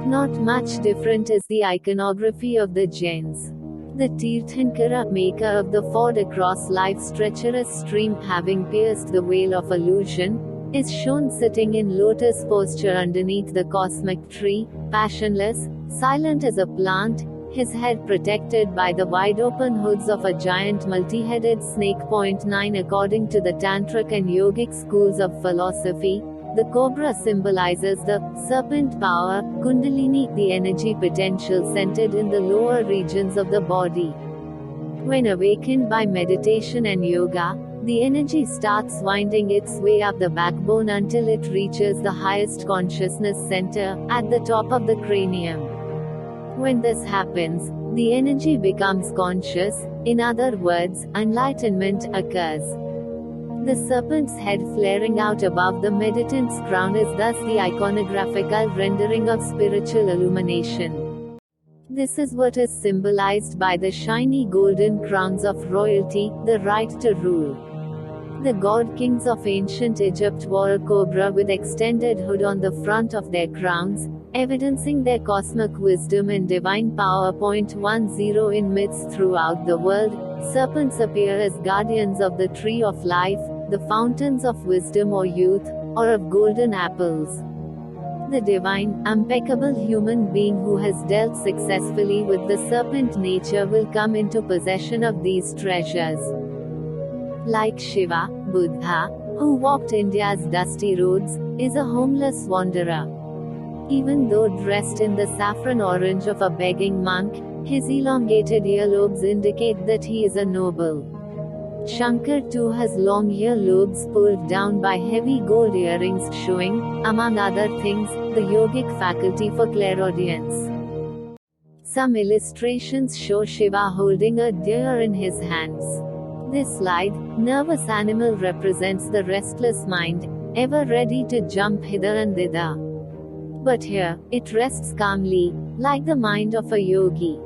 Not much different is the iconography of the Jains. The Tirthankara, maker of the ford across life's treacherous stream, having pierced the veil of illusion, is shown sitting in lotus posture underneath the cosmic tree, passionless, silent as a plant, his head protected by the wide-open hoods of a giant multi-headed snake. 9 According to the Tantric and Yogic schools of philosophy, the cobra symbolizes the serpent power, kundalini, the energy potential centered in the lower regions of the body. When awakened by meditation and yoga, the energy starts winding its way up the backbone until it reaches the highest consciousness center, at the top of the cranium. When this happens, the energy becomes conscious, in other words, enlightenment occurs. The serpent's head flaring out above the meditant's crown is thus the iconographical rendering of spiritual illumination. This is what is symbolized by the shiny golden crowns of royalty, the right to rule. The god-kings of ancient Egypt wore a cobra with extended hood on the front of their crowns, evidencing their cosmic wisdom and divine power. 10 In myths throughout the world, serpents appear as guardians of the tree of life, the fountains of wisdom or youth, or of golden apples. The divine, impeccable human being who has dealt successfully with the serpent nature will come into possession of these treasures. Like Shiva, Buddha, who walked India's dusty roads, is a homeless wanderer. Even though dressed in the saffron orange of a begging monk, his elongated earlobes indicate that he is a noble. Shankar too has long earlobes pulled down by heavy gold earrings showing, among other things, the yogic faculty for clairaudience. Some illustrations show Shiva holding a deer in his hands. This lithe, nervous animal represents the restless mind, ever ready to jump hither and thither. But here, it rests calmly, like the mind of a yogi.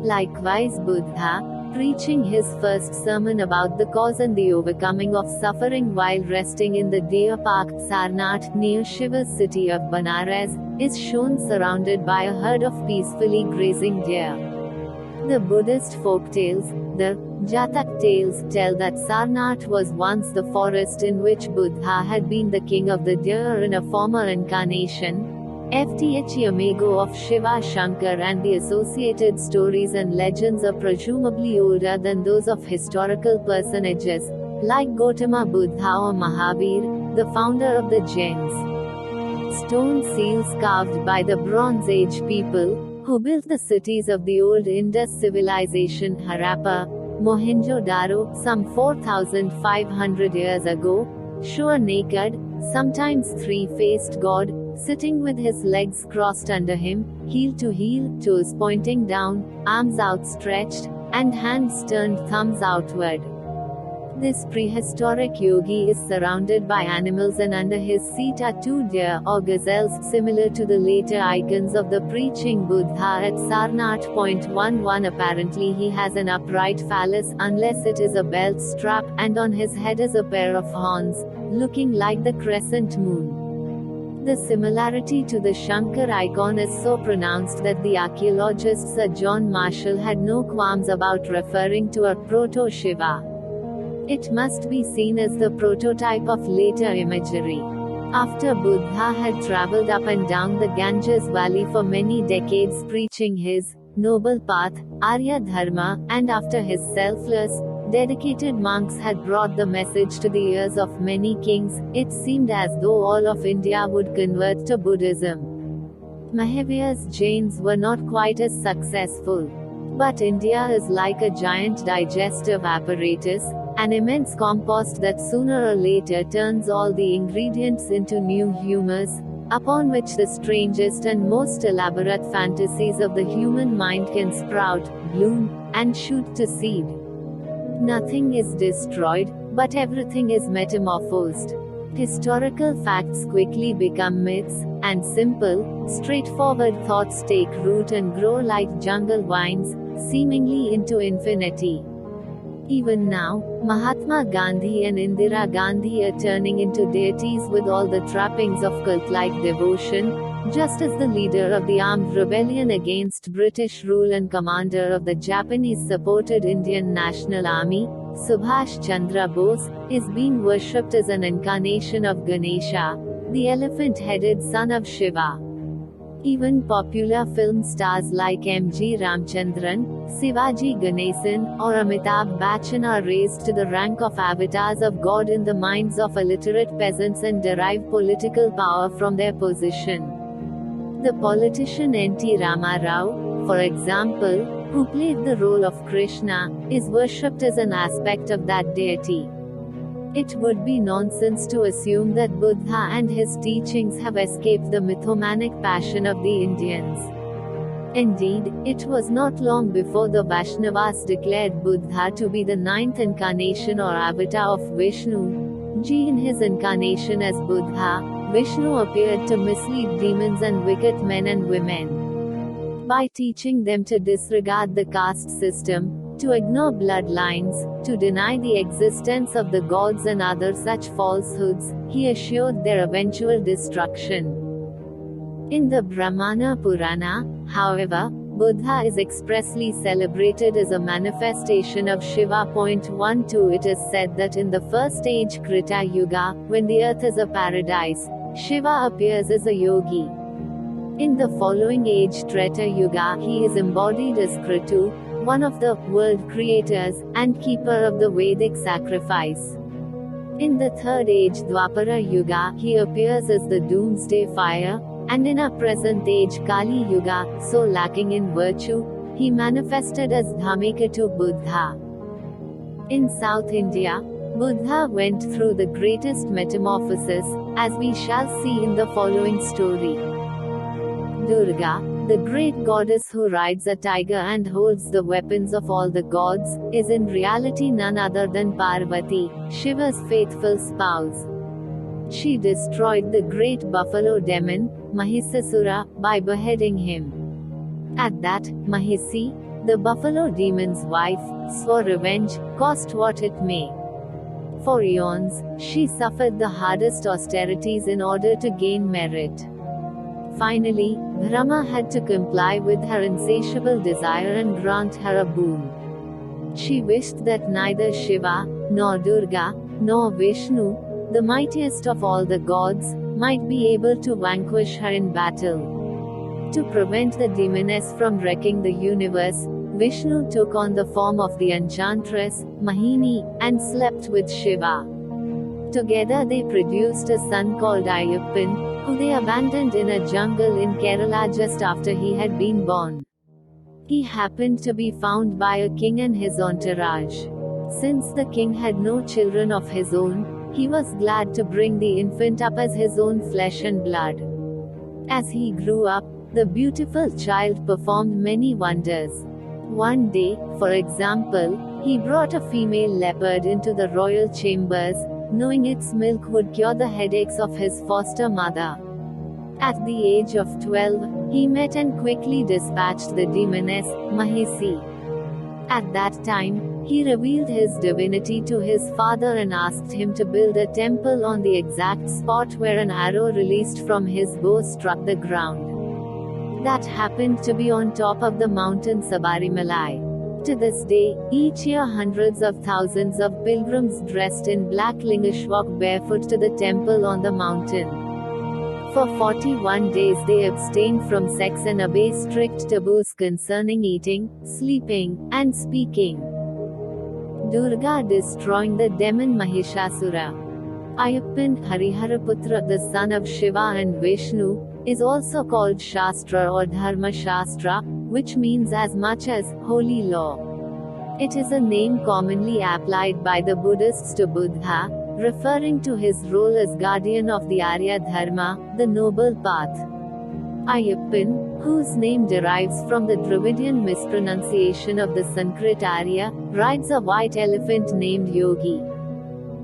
Likewise Buddha, preaching his first sermon about the cause and the overcoming of suffering while resting in the deer park, Sarnath, near Shiva's city of Benares, is shown surrounded by a herd of peacefully grazing deer. The Buddhist folktales, the Jatak tales, tell that Sarnath was once the forest in which Buddha had been the king of the deer in a former incarnation. Fthe of Shiva, Shankar and the associated stories and legends are presumably older than those of historical personages, like Gautama Buddha or Mahavir, the founder of the Jains. Stone seals carved by the Bronze Age people, who built the cities of the old Indus civilization Harappa, Mohenjo-daro, some 4,500 years ago, show a naked, sometimes three-faced god, sitting with his legs crossed under him, heel to heel, toes pointing down, arms outstretched, and hands turned thumbs outward. This prehistoric yogi is surrounded by animals and under his seat are two deer or gazelles similar to the later icons of the preaching Buddha at Sarnath. 11 Apparently he has an upright phallus unless it is a belt strap, and on his head is a pair of horns, looking like the crescent moon. The similarity to the Shankar icon is so pronounced that the archaeologist Sir John Marshall had no qualms about referring to a proto-Shiva. It must be seen as the prototype of later imagery. After Buddha had traveled up and down the Ganges valley for many decades preaching his noble path, Arya Dharma, and after his selfless, dedicated monks had brought the message to the ears of many kings, it seemed as though all of India would convert to Buddhism. Mahavir's Jains were not quite as successful. But India is like a giant digestive apparatus, an immense compost that sooner or later turns all the ingredients into new humus, upon which the strangest and most elaborate fantasies of the human mind can sprout, bloom, and shoot to seed. Nothing is destroyed, but everything is metamorphosed. Historical facts quickly become myths, and simple, straightforward thoughts take root and grow like jungle vines, seemingly into infinity. Even now, Mahatma Gandhi and Indira Gandhi are turning into deities with all the trappings of cult-like devotion, just as the leader of the armed rebellion against British rule and commander of the Japanese-supported Indian National Army, Subhash Chandra Bose, is being worshipped as an incarnation of Ganesha, the elephant-headed son of Shiva. Even popular film stars like M.G. Ramchandran, Sivaji Ganesan, or Amitabh Bachchan are raised to the rank of avatars of God in the minds of illiterate peasants and derive political power from their position. The politician N.T. Rama Rao, for example, who played the role of Krishna, is worshipped as an aspect of that deity. It would be nonsense to assume that Buddha and his teachings have escaped the mythomanic passion of the Indians. Indeed, it was not long before the Vaishnavas declared Buddha to be the ninth incarnation or avatar of Vishnu. In his incarnation as Buddha, Vishnu appeared to mislead demons and wicked men and women by teaching them to disregard the caste system, to ignore bloodlines, to deny the existence of the gods and other such falsehoods. He assured their eventual destruction. In the Brahmana Purana, however, Buddha is expressly celebrated as a manifestation of Shiva. 12 It is said that in the first age Krita Yuga, when the earth is a paradise, Shiva appears as a yogi. In the following age Treta Yuga, he is embodied as Kritu, one of the world creators, and keeper of the Vedic sacrifice. In the third age Dwapara Yuga, he appears as the doomsday fire, and in our present age Kali Yuga, so lacking in virtue, he manifested as Dhamikatu Buddha. In South India, Buddha went through the greatest metamorphosis, as we shall see in the following story. Durga, the great goddess who rides a tiger and holds the weapons of all the gods, is in reality none other than Parvati, Shiva's faithful spouse. She destroyed the great buffalo demon, Mahisasura, by beheading him. At that, Mahisi, the buffalo demon's wife, swore revenge, cost what it may. For eons, she suffered the hardest austerities in order to gain merit. Finally, Brahma had to comply with her insatiable desire and grant her a boon. She wished that neither Shiva, nor Durga, nor Vishnu, the mightiest of all the gods, might be able to vanquish her in battle. To prevent the demoness from wrecking the universe, Vishnu took on the form of the enchantress, Mohini, and slept with Shiva. Together they produced a son called Ayyappan, who they abandoned in a jungle in Kerala just after he had been born. He happened to be found by a king and his entourage. Since the king had no children of his own, he was glad to bring the infant up as his own flesh and blood. As he grew up, the beautiful child performed many wonders. One day, for example, he brought a female leopard into the royal chambers, knowing its milk would cure the headaches of his foster mother. At the age of 12, he met and quickly dispatched the demoness, Mahisi. At that time, he revealed his divinity to his father and asked him to build a temple on the exact spot where an arrow released from his bow struck the ground. That happened to be on top of the mountain Sabarimalai. To this day, each year hundreds of thousands of pilgrims dressed in black lingash walk barefoot to the temple on the mountain. For 41 days they abstain from sex and obey strict taboos concerning eating, sleeping, and speaking. Durga destroying the demon Mahishasura. Ayyappan, Hariharaputra, the son of Shiva and Vishnu, is also called Shastra or Dharma Shastra, which means as much as holy law. It is a name commonly applied by the Buddhists to Buddha, referring to his role as guardian of the Arya Dharma, the noble path. Ayyappan, whose name derives from the Dravidian mispronunciation of the Sanskrit Arya, rides a white elephant named Yogi.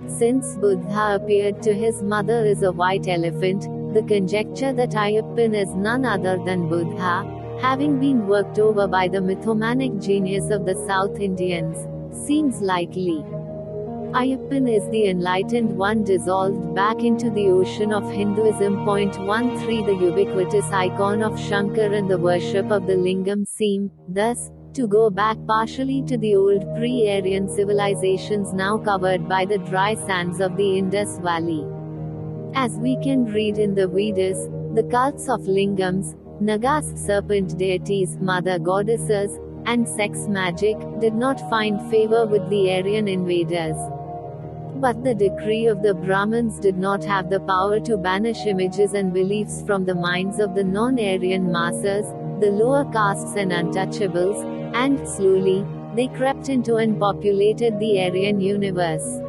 Since Buddha appeared to his mother as a white elephant, the conjecture that Ayyappan is none other than Buddha, having been worked over by the mythomanic genius of the South Indians, seems likely. Ayyappan is the enlightened one dissolved back into the ocean of Hinduism. 13 The ubiquitous icon of Shankar and the worship of the Lingam seem, thus, to go back partially to the old pre-Aryan civilizations now covered by the dry sands of the Indus Valley. As we can read in the Vedas, the cults of Lingams, Nagas, serpent deities, mother goddesses, and sex magic, did not find favor with the Aryan invaders. But the decree of the Brahmins did not have the power to banish images and beliefs from the minds of the non-Aryan masses, the lower castes and untouchables, and, slowly, they crept into and populated the Aryan universe.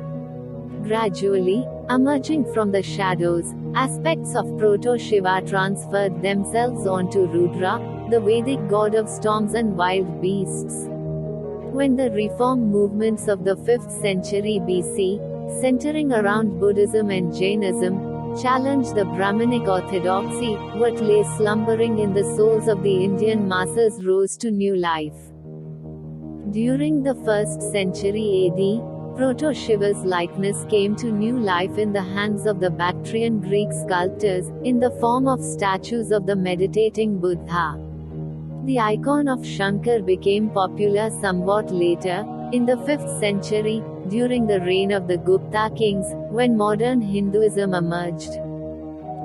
Gradually, emerging from the shadows, aspects of Proto-Shiva transferred themselves onto Rudra, the Vedic god of storms and wild beasts. When the reform movements of the 5th century BC, centering around Buddhism and Jainism, challenged the Brahmanic orthodoxy, what lay slumbering in the souls of the Indian masses rose to new life. During the 1st century AD, Proto-Shiva's likeness came to new life in the hands of the Bactrian Greek sculptors, in the form of statues of the meditating Buddha. The icon of Shankar became popular somewhat later, in the 5th century, during the reign of the Gupta kings, when modern Hinduism emerged.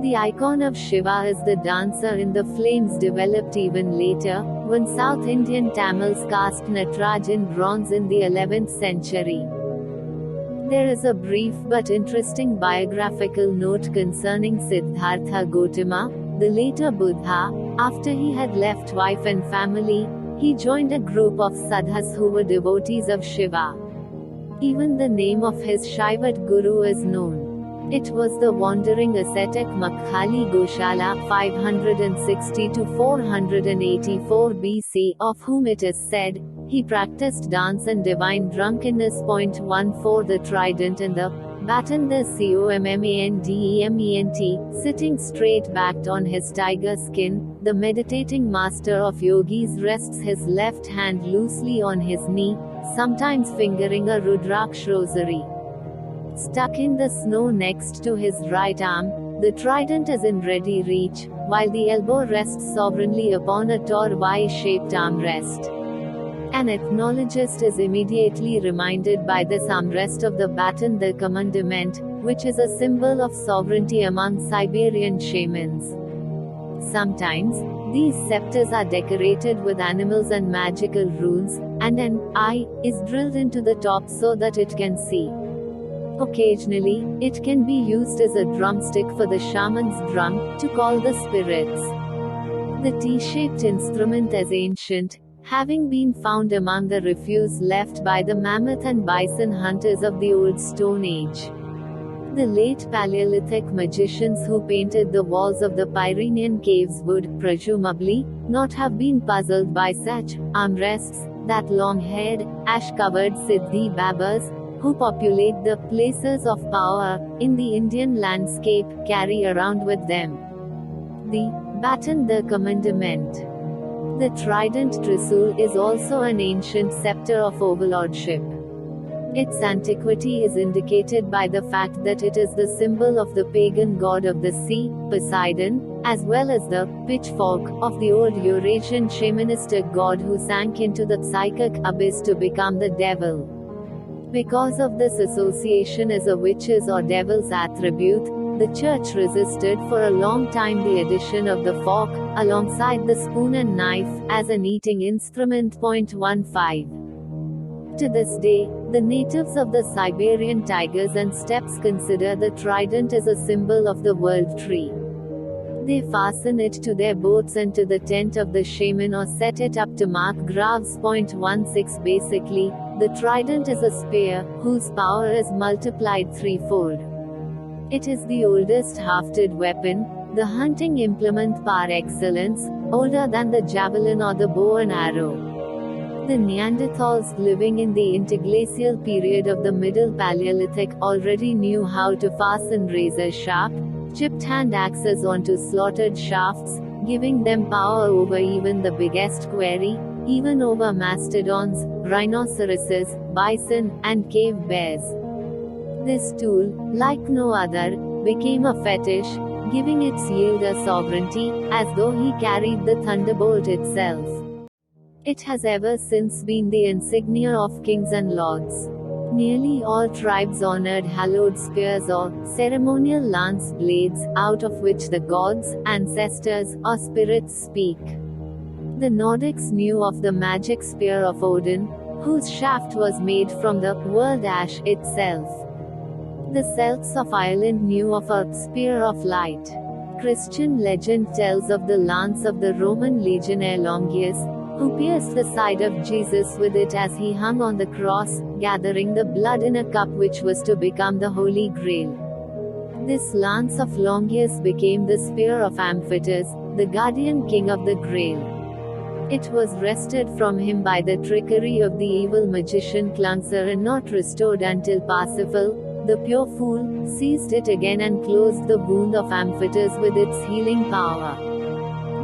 The icon of Shiva as the dancer in the flames developed even later, when South Indian Tamils cast Nataraj in bronze in the 11th century. There is a brief but interesting biographical note concerning Siddhartha Gautama, the later Buddha. After he had left wife and family, he joined a group of sadhus who were devotees of Shiva. Even the name of his Shaivat guru is known. It was the wandering ascetic Makhali Goshala 560 to 484 BC, of whom it is said, he practiced dance and divine drunkenness. 14 The Trident and the Bâton-de-Commandement, sitting straight-backed on his tiger skin, the meditating master of yogis rests his left hand loosely on his knee, sometimes fingering a Rudraksh rosary. Stuck in the snow next to his right arm, the trident is in ready reach, while the elbow rests sovereignly upon a tall Y-shaped armrest. An ethnologist is immediately reminded by this armrest of the Bâton-de-Commandement, which is a symbol of sovereignty among Siberian shamans. Sometimes, these scepters are decorated with animals and magical runes, and an eye is drilled into the top so that it can see. Occasionally, it can be used as a drumstick for the shaman's drum, to call the spirits. The T-shaped instrument is ancient, having been found among the refuse left by the mammoth and bison hunters of the Old Stone Age. The late Paleolithic magicians who painted the walls of the Pyrenean caves would, presumably, not have been puzzled by such armrests that long-haired, ash-covered Siddhi Babas, who populate the places of power in the Indian landscape, carry around with them. The Bâton-de-Commandement. The trident Trisul is also an ancient scepter of overlordship. Its antiquity is indicated by the fact that it is the symbol of the pagan god of the sea, Poseidon, as well as the pitchfork of the old Eurasian shamanistic god who sank into the psychic abyss to become the devil. Because of this association as a witch's or devil's attribute, the church resisted for a long time the addition of the fork, alongside the spoon and knife, as an eating instrument. 15. To this day, the natives of the Siberian tigers and steppes consider the trident as a symbol of the world tree. They fasten it to their boats and to the tent of the shaman or set it up to mark graves. 16 Basically, the trident is a spear, whose power is multiplied threefold. It is the oldest hafted weapon, the hunting implement par excellence, older than the javelin or the bow and arrow. The Neanderthals living in the interglacial period of the Middle Paleolithic already knew how to fasten razor-sharp, chipped hand axes onto slaughtered shafts, giving them power over even the biggest quarry, even over mastodons, rhinoceroses, bison, and cave bears. This tool, like no other, became a fetish, giving its wielder sovereignty, as though he carried the thunderbolt itself. It has ever since been the insignia of kings and lords. Nearly all tribes honored hallowed spears or ceremonial lance blades, out of which the gods, ancestors, or spirits speak. The Nordics knew of the magic spear of Odin, whose shaft was made from the world ash itself. The Celts of Ireland knew of a spear of light. Christian legend tells of the lance of the Roman legionnaire Longius, who pierced the side of Jesus with it as he hung on the cross, gathering the blood in a cup which was to become the Holy Grail. This lance of Longius became the spear of Amphitrite, the guardian king of the Grail. It was wrested from him by the trickery of the evil magician Clungser and not restored until Parsifal, the pure fool, seized it again and closed the wound of Amphitrite with its healing power.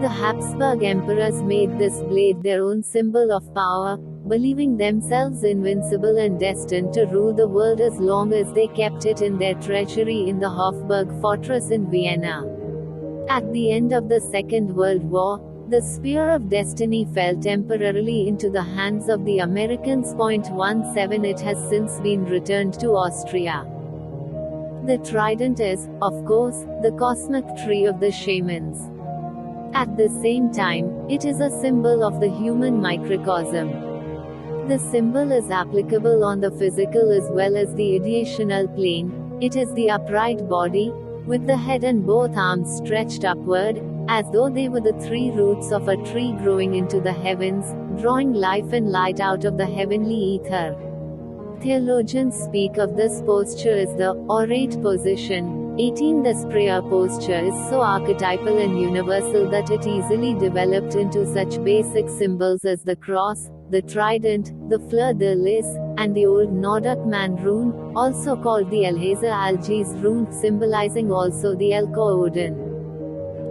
The Habsburg emperors made this blade their own symbol of power, believing themselves invincible and destined to rule the world as long as they kept it in their treasury in the Hofburg fortress in Vienna. At the end of the Second World War, the spear of destiny fell temporarily into the hands of the Americans. 17 It has since been returned to Austria. The trident is, of course, the cosmic tree of the shamans. At the same time, it is a symbol of the human microcosm. The symbol is applicable on the physical as well as the ideational plane. It is the upright body, with the head and both arms stretched upward, as though they were the three roots of a tree growing into the heavens, drawing life and light out of the heavenly ether. Theologians speak of this posture as the orate position. 18 This prayer posture is so archetypal and universal that it easily developed into such basic symbols as the cross, the trident, the fleur-de-lis, and the Old Nordic man rune, also called the Alhaza Algiz rune, symbolizing also the Elko Odin.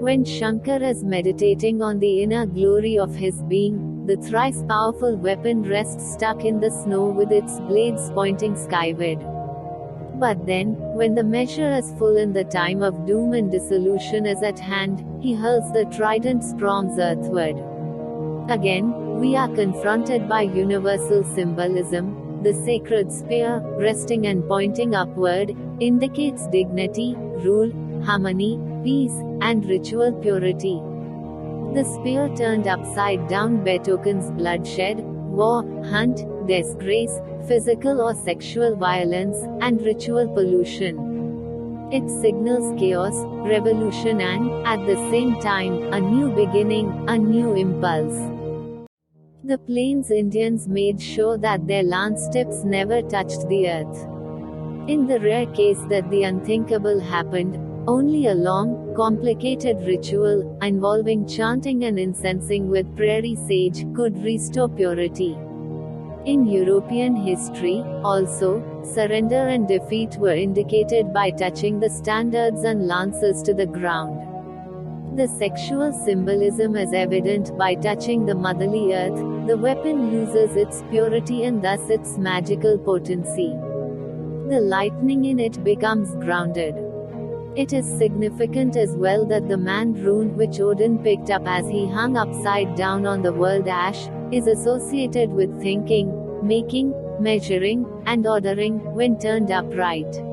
When Shankar is meditating on the inner glory of his being, the thrice powerful weapon rests stuck in the snow with its blades pointing skyward. But then, when the measure is full and the time of doom and dissolution is at hand, he hurls the trident's prongs earthward. Again, we are confronted by universal symbolism. The sacred spear, resting and pointing upward, indicates dignity, rule, harmony, peace, and ritual purity. The spear turned upside down betokens bloodshed, war, hunt, disgrace, physical or sexual violence, and ritual pollution. It signals chaos, revolution and, at the same time, a new beginning, a new impulse. The Plains Indians made sure that their lance tips never touched the earth. In the rare case that the unthinkable happened, only a long, complicated ritual, involving chanting and incensing with prairie sage, could restore purity. In European history, also, surrender and defeat were indicated by touching the standards and lances to the ground. The sexual symbolism is evident by touching the motherly earth. The weapon loses its purity and thus its magical potency. The lightning in it becomes grounded. It is significant as well that the man rune which Odin picked up as he hung upside down on the world ash, is associated with thinking, making, measuring, and ordering, when turned upright.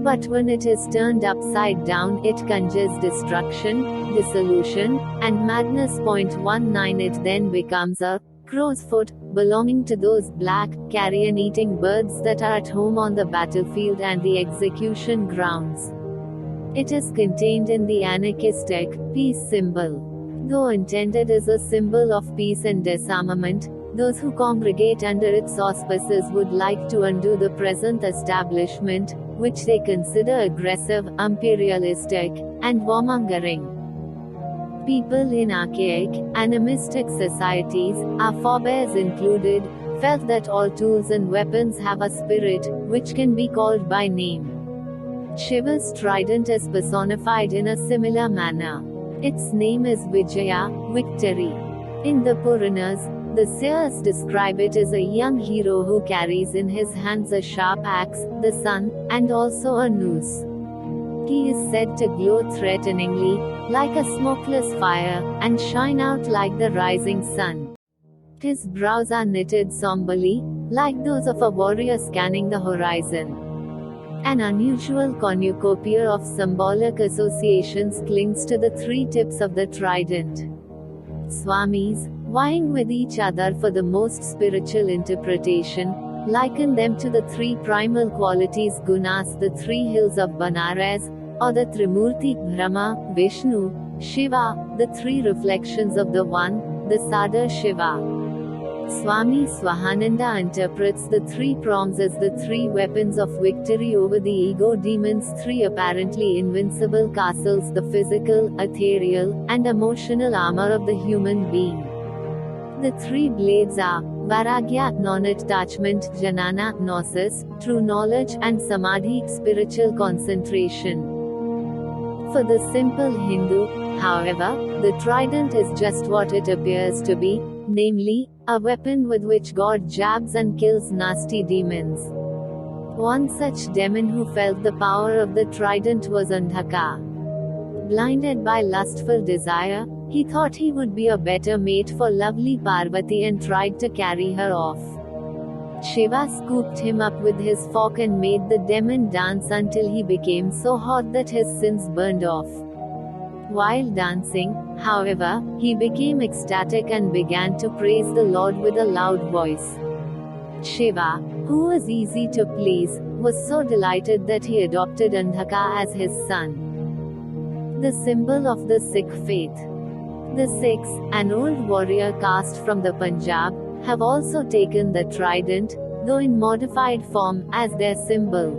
But when it is turned upside down, it conjures destruction, dissolution, and madness. 19 It then becomes a crow's foot, belonging to those black, carrion-eating birds that are at home on the battlefield and the execution grounds. It is contained in the anarchistic peace symbol. Though intended as a symbol of peace and disarmament, those who congregate under its auspices would like to undo the present establishment, which they consider aggressive, imperialistic, and warmongering. People in archaic, animistic societies, our forebears included, felt that all tools and weapons have a spirit, which can be called by name. Shiva's trident is personified in a similar manner. Its name is Vijaya, victory. In the Puranas, the seers describe it as a young hero who carries in his hands a sharp axe, the sun, and also a noose. He is said to glow threateningly, like a smokeless fire, and shine out like the rising sun. His brows are knitted somberly, like those of a warrior scanning the horizon. An unusual cornucopia of symbolic associations clings to the three tips of the trident. Swamis, vying with each other for the most spiritual interpretation, liken them to the three primal qualities gunas, the three hills of Banaras, or the Trimurti Brahma, Vishnu, Shiva, the three reflections of the One, the Sada Shiva. Swami Swahananda interprets the three prongs as the three weapons of victory over the ego demons, three apparently invincible castles, the physical, ethereal, and emotional armor of the human being. The three blades are Vairagya, non-attachment, Jnana, gnosis, true knowledge, and Samadhi, spiritual concentration. For the simple Hindu, however, the trident is just what it appears to be, namely, a weapon with which God jabs and kills nasty demons. One such demon who felt the power of the trident was Andhaka. Blinded by lustful desire, he thought he would be a better mate for lovely Parvati and tried to carry her off. Shiva scooped him up with his fork and made the demon dance until he became so hot that his sins burned off. While dancing, however, he became ecstatic and began to praise the Lord with a loud voice. Shiva, who was easy to please, was so delighted that he adopted Andhaka as his son. The symbol of the Sikh faith. The Sikhs, an old warrior caste from the Punjab, have also taken the trident, though in modified form, as their symbol.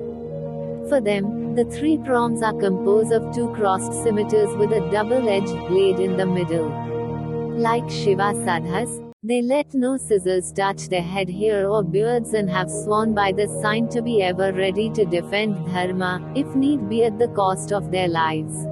For them, the three prongs are composed of two crossed scimitars with a double-edged blade in the middle. Like Shiva sadhus, they let no scissors touch their head hair or beards and have sworn by the sign to be ever ready to defend dharma, if need be at the cost of their lives.